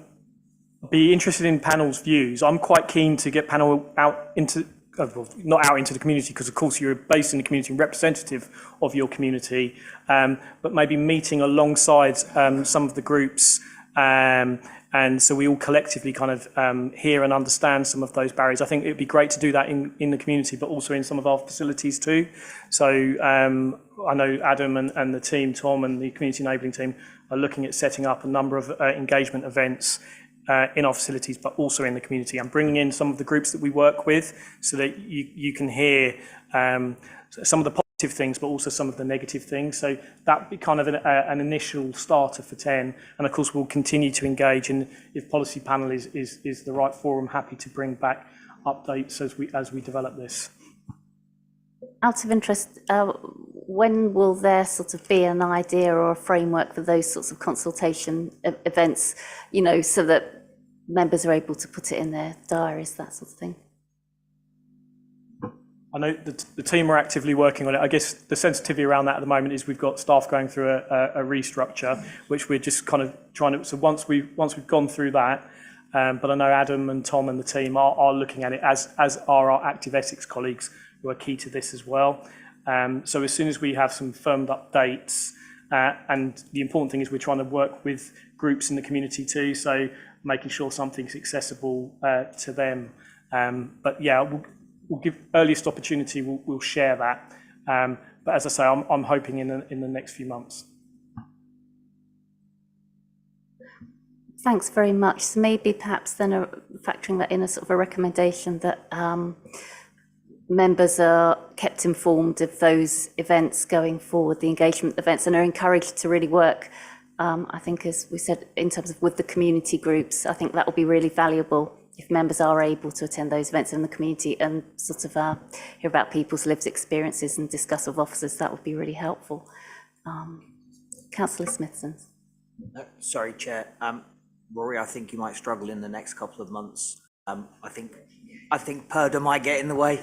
be interested in panel's views. I'm quite keen to get panel out into, well, not out into the community, because of course you're based in the community and representative of your community, but maybe meeting alongside some of the groups, and so we all collectively kind of hear and understand some of those barriers. I think it would be great to do that in the community, but also in some of our facilities too. So I know Adam and the team, Tom and the community enabling team, are looking at setting up a number of engagement events in our facilities, but also in the community, and bringing in some of the groups that we work with, so that you can hear some of the positive things, but also some of the negative things. So that would be kind of an initial starter for 10. And of course, we'll continue to engage, and if policy panel is the right forum, happy to bring back updates as we develop this. Out of interest, when will there sort of be an idea or a framework for those sorts of consultation events, you know, so that members are able to put it in their diaries, that sort of thing? I know the team are actively working on it. I guess the sensitivity around that at the moment is we've got staff going through a restructure, which we're just kind of trying to, so once we've gone through that, but I know Adam and Tom and the team are looking at it, as are our active ethics colleagues, who are key to this as well. So as soon as we have some firmed up dates, and the important thing is we're trying to work with groups in the community too, so making sure something's accessible to them. But yeah, we'll give earliest opportunity, we'll share that. But as I say, I'm hoping in the next few months. Thanks very much. So maybe perhaps then factoring that in as sort of a recommendation that members are kept informed of those events going forward, the engagement events, and are encouraged to really work, I think, as we said, in terms of with the community groups. I think that will be really valuable if members are able to attend those events in the community and sort of hear about people's lived experiences and discuss with officers. That would be really helpful. Councillor Smithson. Sorry, Chair. Rory, I think you might struggle in the next couple of months. I think Purdah might get in the way.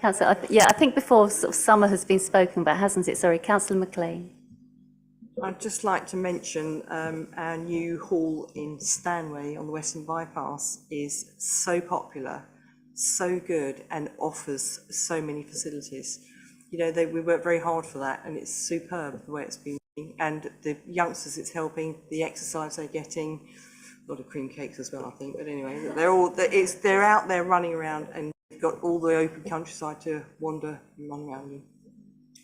Councillor, I think before sort of summer has been spoken about, hasn't it? Sorry, Councillor McLean. I'd just like to mention our new hall in Stanway on the Western Bypass is so popular, so good, and offers so many facilities. You know, we work very hard for that, and it's superb the way it's been. And the youngsters it's helping, the exercise they're getting, a lot of cream cakes as well, I think. But anyway, they're out there running around, and they've got all the open countryside to wander and run around in.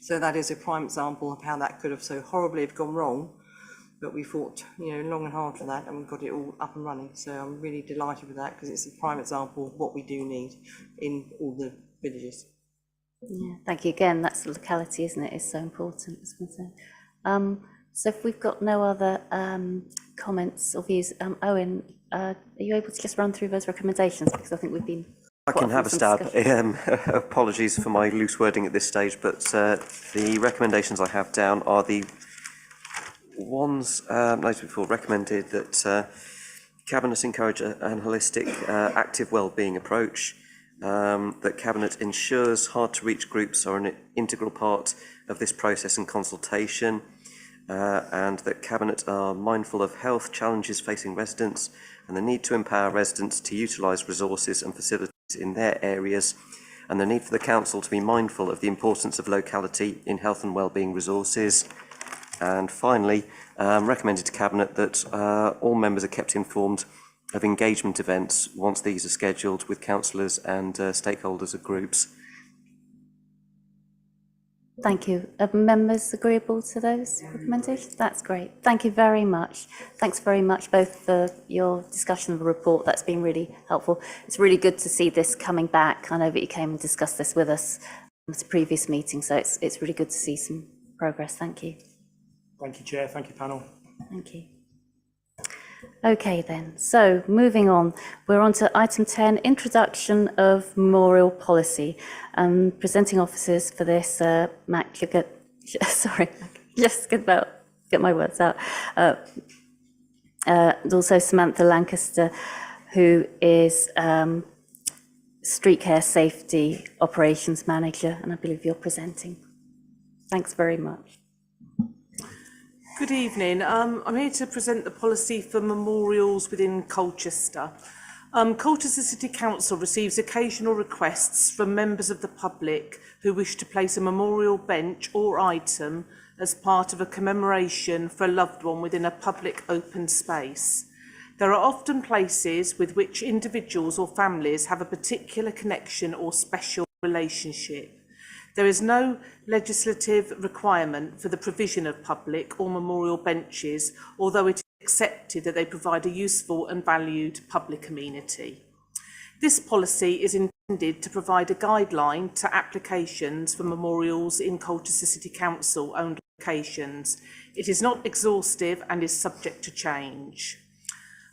So that is a prime example of how that could have so horribly have gone wrong. But we fought, you know, long and hard for that, and we've got it all up and running. So I'm really delighted with that, because it's a prime example of what we do need in all the villages. Yeah, thank you again. That's the locality, isn't it? It's so important, isn't it? So if we've got no other comments or views, Owen, are you able to just run through those recommendations? Because I think we've been... I can have a stab. Apologies for my loose wording at this stage, but the recommendations I have down are the ones noted before recommended that Cabinet encourage an holistic, active wellbeing approach, that Cabinet ensures hard-to-reach groups are an integral part of this process and consultation, and that Cabinet are mindful of health challenges facing residents and the need to empower residents to utilise resources and facilities in their areas, and the need for the Council to be mindful of the importance of locality in health and wellbeing resources. And finally, recommended to Cabinet that all members are kept informed of engagement events once these are scheduled with councillors and stakeholders of groups. Thank you. Are members agreeable to those recommendations? That's great. Thank you very much. Thanks very much both for your discussion of the report. That's been really helpful. It's really good to see this coming back. I know that you came and discussed this with us at a previous meeting, so it's really good to see some progress. Thank you. Thank you, Chair. Thank you, panel. Thank you. Okay then, so moving on, we're on to item 10, introduction of memorial policy. Presenting officers for this, Matt, sorry, just get my words out. Also Samantha Lancaster, who is Street Care Safety Operations Manager, and I believe you're presenting. Thanks very much. Good evening. I'm here to present the policy for memorials within Colchester. Colchester City Council receives occasional requests from members of the public who wish to place a memorial bench or item as part of a commemoration for a loved one within a public open space. There are often places with which individuals or families have a particular connection or special relationship. There is no legislative requirement for the provision of public or memorial benches, although it is accepted that they provide a useful and valued public amenity. This policy is intended to provide a guideline to applications for memorials in Colchester City Council owned locations. It is not exhaustive and is subject to change.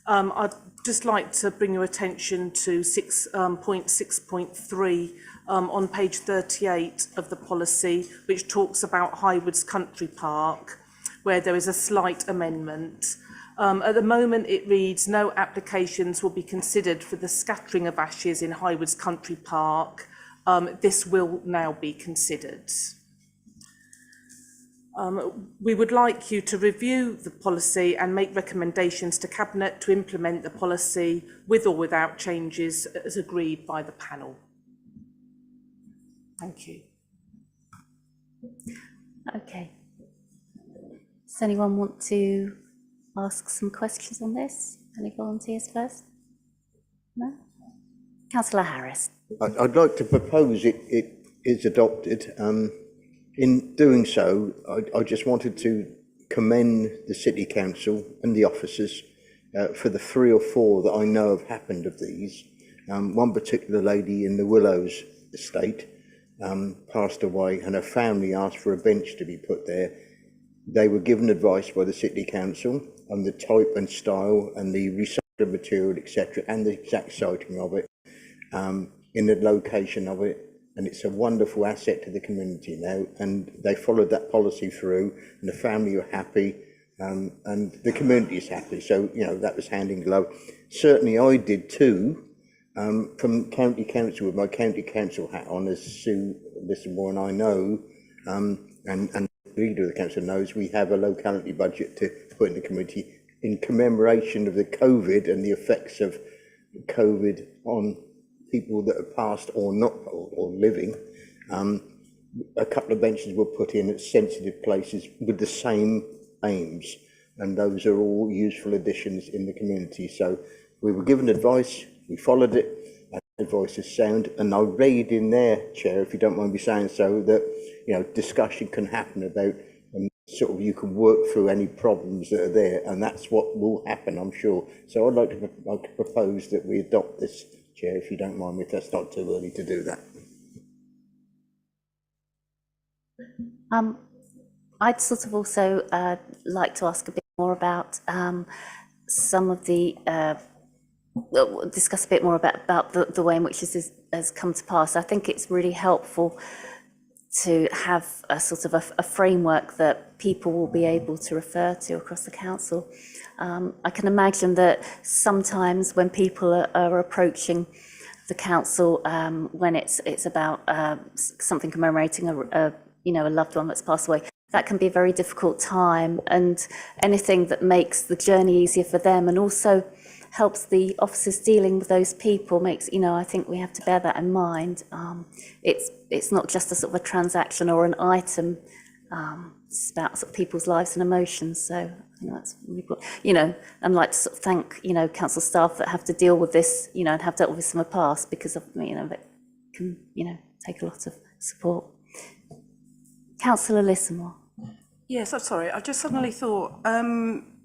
I'd just like to bring your attention to 6.6.3 on page 38 of the policy, which talks about Highwoods Country Park, where there is a slight amendment. At the moment it reads, no applications will be considered for the scattering of ashes in Highwoods Country Park. This will now be considered. We would like you to review the policy and make recommendations to Cabinet to implement the policy with or without changes as agreed by the panel. Thank you. Okay. Does anyone want to ask some questions on this? Any volunteers first? No? Councillor Harris. I'd like to propose it is adopted. In doing so, I just wanted to commend the City Council and the officers for the 3 or 4 that I know have happened of these. One particular lady in the Willows estate passed away, and her family asked for a bench to be put there. They were given advice by the City Council on the type and style and the recycled material, etc., and the exact siting of it, in the location of it. and it's a wonderful asset to the community now. And they followed that policy through, and the family are happy, and the community is happy. So, you know, that was hand in glove. Certainly I did too, from county council, with my county council hat on, as Sue Lissamore and I know, and the leader of the council knows, we have a locality budget to put in the community in commemoration of the COVID and the effects of COVID on people that have passed or not, or living. A couple of benches were put in at sensitive places with the same aims, and those are all useful additions in the community. So we were given advice, we followed it, and advice is sound. And I read in there, Chair, if you don't mind me saying so, that, you know, discussion can happen about, sort of, you can work through any problems that are there, and that's what will happen, I'm sure. So I'd like to propose that we adopt this, Chair, if you don't mind me, if that's not too early to do that. I'd sort of also like to ask a bit more about some of the, discuss a bit more about the way in which this has come to pass. I think it's really helpful to have a sort of a framework that people will be able to refer to across the council. I can imagine that sometimes when people are approaching the council, when it's about something commemorating a loved one that's passed away, that can be a very difficult time, and anything that makes the journey easier for them and also helps the officers dealing with those people makes, I think we have to bear that in mind. It's not just a sort of a transaction or an item. It's about sort of people's lives and emotions. So I think that's really good. I'd like to sort of thank, council staff that have to deal with this, and have dealt with this in the past, because of, that can, take a lot of support. Councillor Lissamore. Yes, I'm sorry. I just suddenly thought,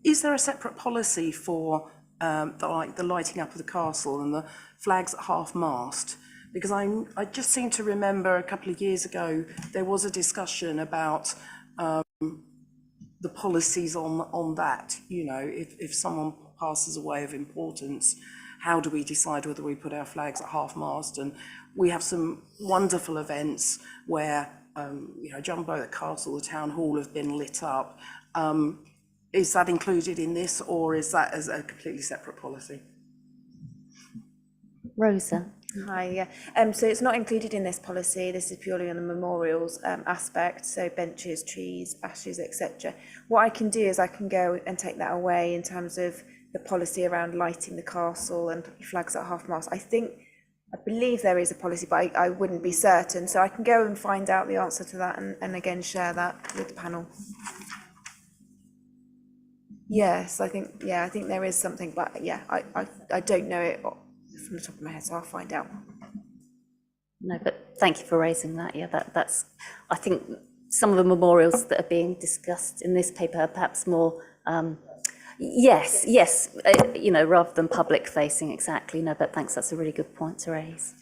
is there a separate policy for the lighting up of the castle and the flags at half-mast? Because I just seem to remember a couple of years ago there was a discussion about the policies on that. If someone passes away of importance, how do we decide whether we put our flags at half-mast? And we have some wonderful events where Jumbo, the castle, the town hall have been lit up. Is that included in this, or is that as a completely separate policy? Rosa. Hi, yeah. So it's not included in this policy. This is purely on the memorials aspect, so benches, trees, ashes, etc. What I can do is I can go and take that away in terms of the policy around lighting the castle and flags at half-mast. I believe there is a policy, but I wouldn't be certain. So I can go and find out the answer to that and again share that with the panel. Yes, I think there is something, but yeah, I don't know it from the top of my head, so I'll find out. No, but thank you for raising that. Yeah, that's. I think some of the memorials that are being discussed in this paper are perhaps more. Yes, rather than public facing, exactly. No, but thanks. That's a really good point to raise.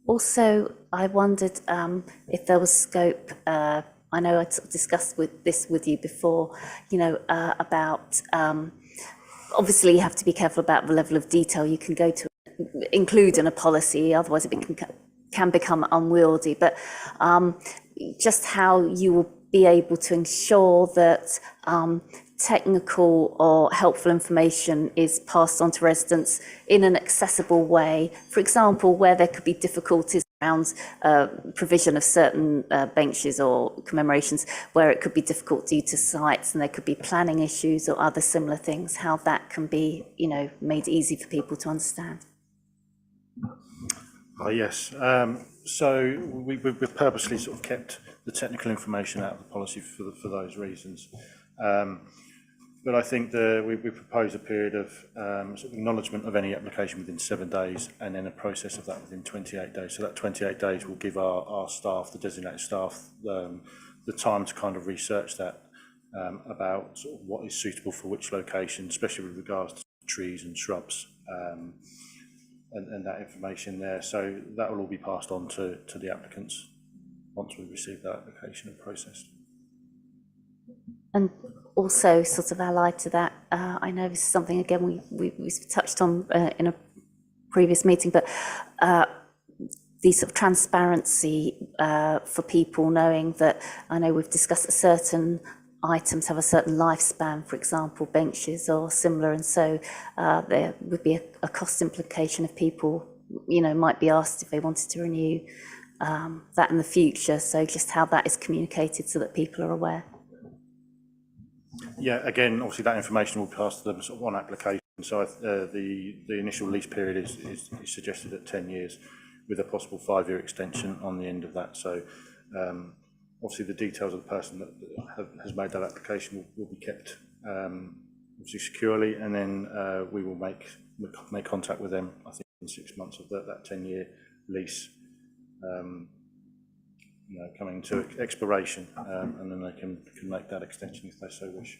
Also, I wondered if there was scope. I know I sort of discussed this with you before. About. Obviously, you have to be careful about the level of detail you can go to include in a policy, otherwise it can become unwieldy. But just how you will be able to ensure that technical or helpful information is passed on to residents in an accessible way. For example, where there could be difficulties around provision of certain benches or commemorations, where it could be difficult due to sites and there could be planning issues or other similar things, how that can be, made easy for people to understand. Yes. So we've purposely sort of kept the technical information out of the policy for those reasons. But I think we propose a period of sort of acknowledgement of any application within 7 days, and then a process of that within 28 days. So that 28 days will give our staff, the designated staff, the time to kind of research that about sort of what is suitable for which location, especially with regards to trees and shrubs, and that information there. So that will all be passed on to the applicants once we receive that application and processed. And also, sort of allied to that, I know this is something again we touched on in a previous meeting, but the sort of transparency for people knowing that, I know we've discussed that certain items have a certain lifespan, for example, benches or similar, and so there would be a cost implication if people, might be asked if they wanted to renew that in the future. So just how that is communicated so that people are aware. Yeah, again, obviously that information will pass to them sort of on application. So the initial lease period is suggested at 10 years with a possible 5-year extension on the end of that. So obviously the details of the person that has made that application will be kept obviously securely, and then we will make contact with them, I think, in 6 months of that 10-year lease coming to expiration, and then they can make that extension if they so wish.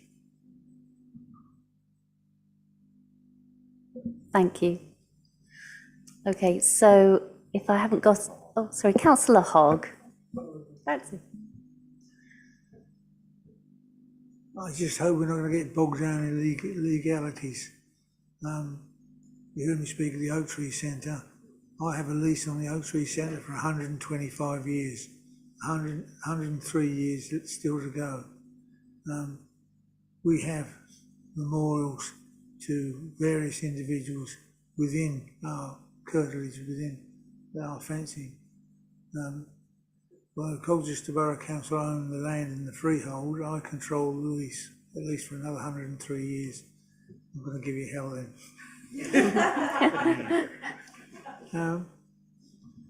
Thank you. Okay, so if I haven't got, Councillor Hogg. That's it. I just hope we're not going to get bogged down in legalities. You heard me speak of the Oak Tree Centre. I have a lease on the Oak Tree Centre for 125 years, 103 years still to go. We have memorials to various individuals within our curtilage, within our fencing. Well, Colchester Borough Council own the land and the freehold. I control the lease, at least for another 103 years. I'm going to give you hell then.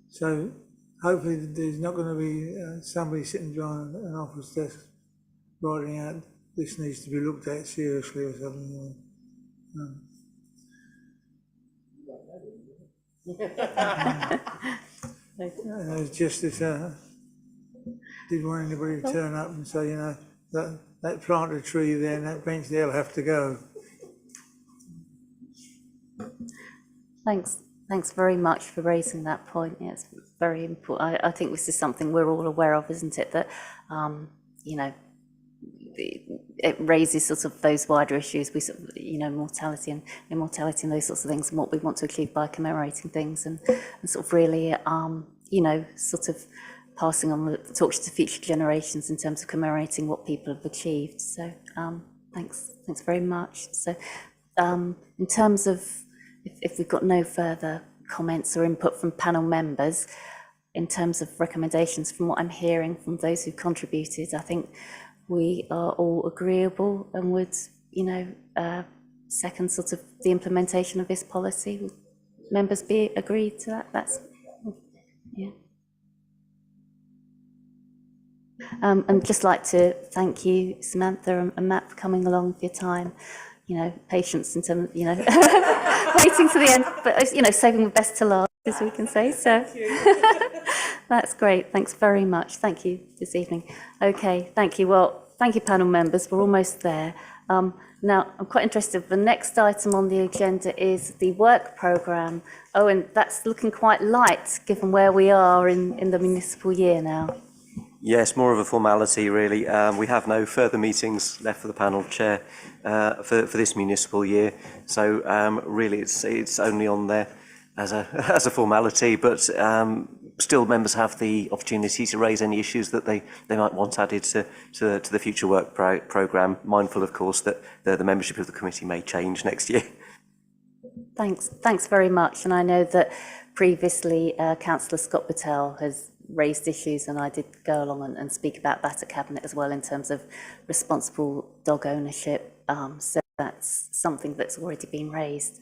So hopefully there's not going to be somebody sitting behind an office desk writing out this needs to be looked at seriously or something. It's just that didn't want anybody to turn up and say, that planted tree there and that bench there'll have to go. Thanks very much for raising that point. Yeah, it's very important. I think this is something we're all aware of, isn't it? That, it raises sort of those wider issues, we sort of, mortality and immortality and those sorts of things, and what we want to achieve by commemorating things, and sort of really, sort of passing on the torch to future generations in terms of commemorating what people have achieved. So thanks very much. So in terms of, if we've got no further comments or input from panel members, in terms of recommendations, from what I'm hearing from those who contributed, I think we are all agreeable and would, second sort of the implementation of this policy. Would members be agreed to that? That's, yeah. And just like to thank you, Samantha and Matt, for coming along with your time. Patience in terms of, waiting to the end, but, saving the best to last, as we can say. So that's great. Thanks very much. Thank you this evening. Okay, thank you. Well, thank you, panel members. We're almost there. Now, I'm quite interested. The next item on the agenda is the work programme. Oh, and that's looking quite light, given where we are in the municipal year now. Yes, more of a formality, really. We have no further meetings left for the panel chair for this municipal year. So really, it's only on there as a formality, but still members have the opportunity to raise any issues that they might want added to the future work programme, mindful, of course, that the membership of the committee may change next year. Thanks very much. And I know that previously Councillor Scott Patel has raised issues, and I did go along and speak about that at Cabinet as well, in terms of responsible dog ownership. So that's something that's already been raised.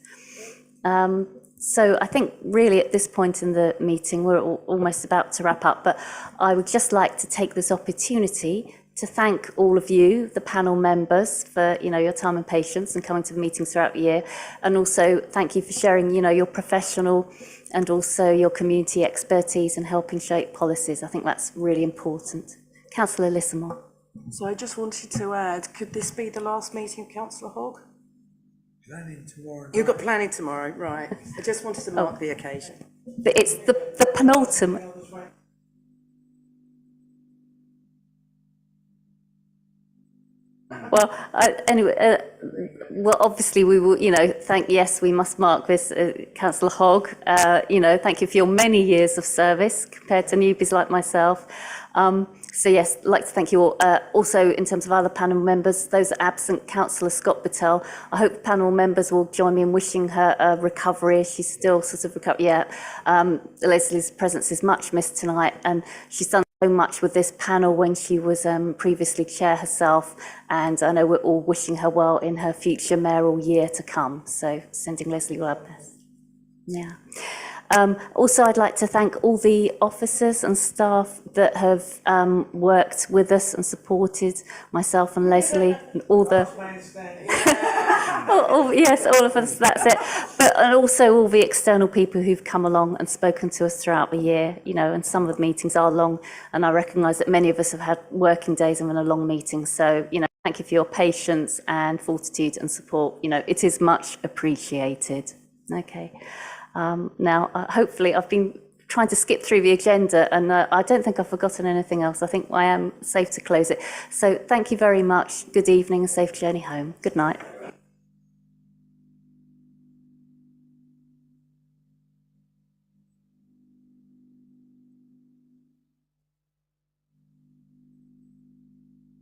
So I think really at this point in the meeting, we're almost about to wrap up, but I would just like to take this opportunity to thank all of you, the panel members, for your time and patience and coming to the meetings throughout the year, and also thank you for sharing your professional and also your community expertise and helping shape policies. I think that's really important. Councillor Lissamore. So I just wanted to add, could this be the last meeting of Councillor Hogg? Planning tomorrow. You've got planning tomorrow, right. I just wanted to mark the occasion. But it's the penultimate. Well, Well, anyway, well, obviously we will, yes, we must mark this, Councillor Hogg, thank you for your many years of service compared to newbies like myself. So yes, I'd like to thank you all. Also, in terms of other panel members, those absent, Councillor Scott Patel, I hope panel members will join me in wishing her a recovery. She's still sort of recovering. Leslie's presence is much missed tonight, and she's done so much with this panel when she was previously chair herself, and I know we're all wishing her well in her future mayoral year to come. So sending Leslie all our best. Yeah. Also, I'd like to thank all the officers and staff that have worked with us and supported myself and Leslie and all the... yes, all of us, that's it. And also all the external people who've come along and spoken to us throughout the year, and some of the meetings are long, and I recognise that many of us have had working days and a long meeting. So, thank you for your patience and fortitude and support. It is much appreciated. Okay. Now, hopefully, I've been trying to skip through the agenda, and I don't think I've forgotten anything else. I think I am safe to close it. So thank you very much. Good evening and safe journey home. Good night.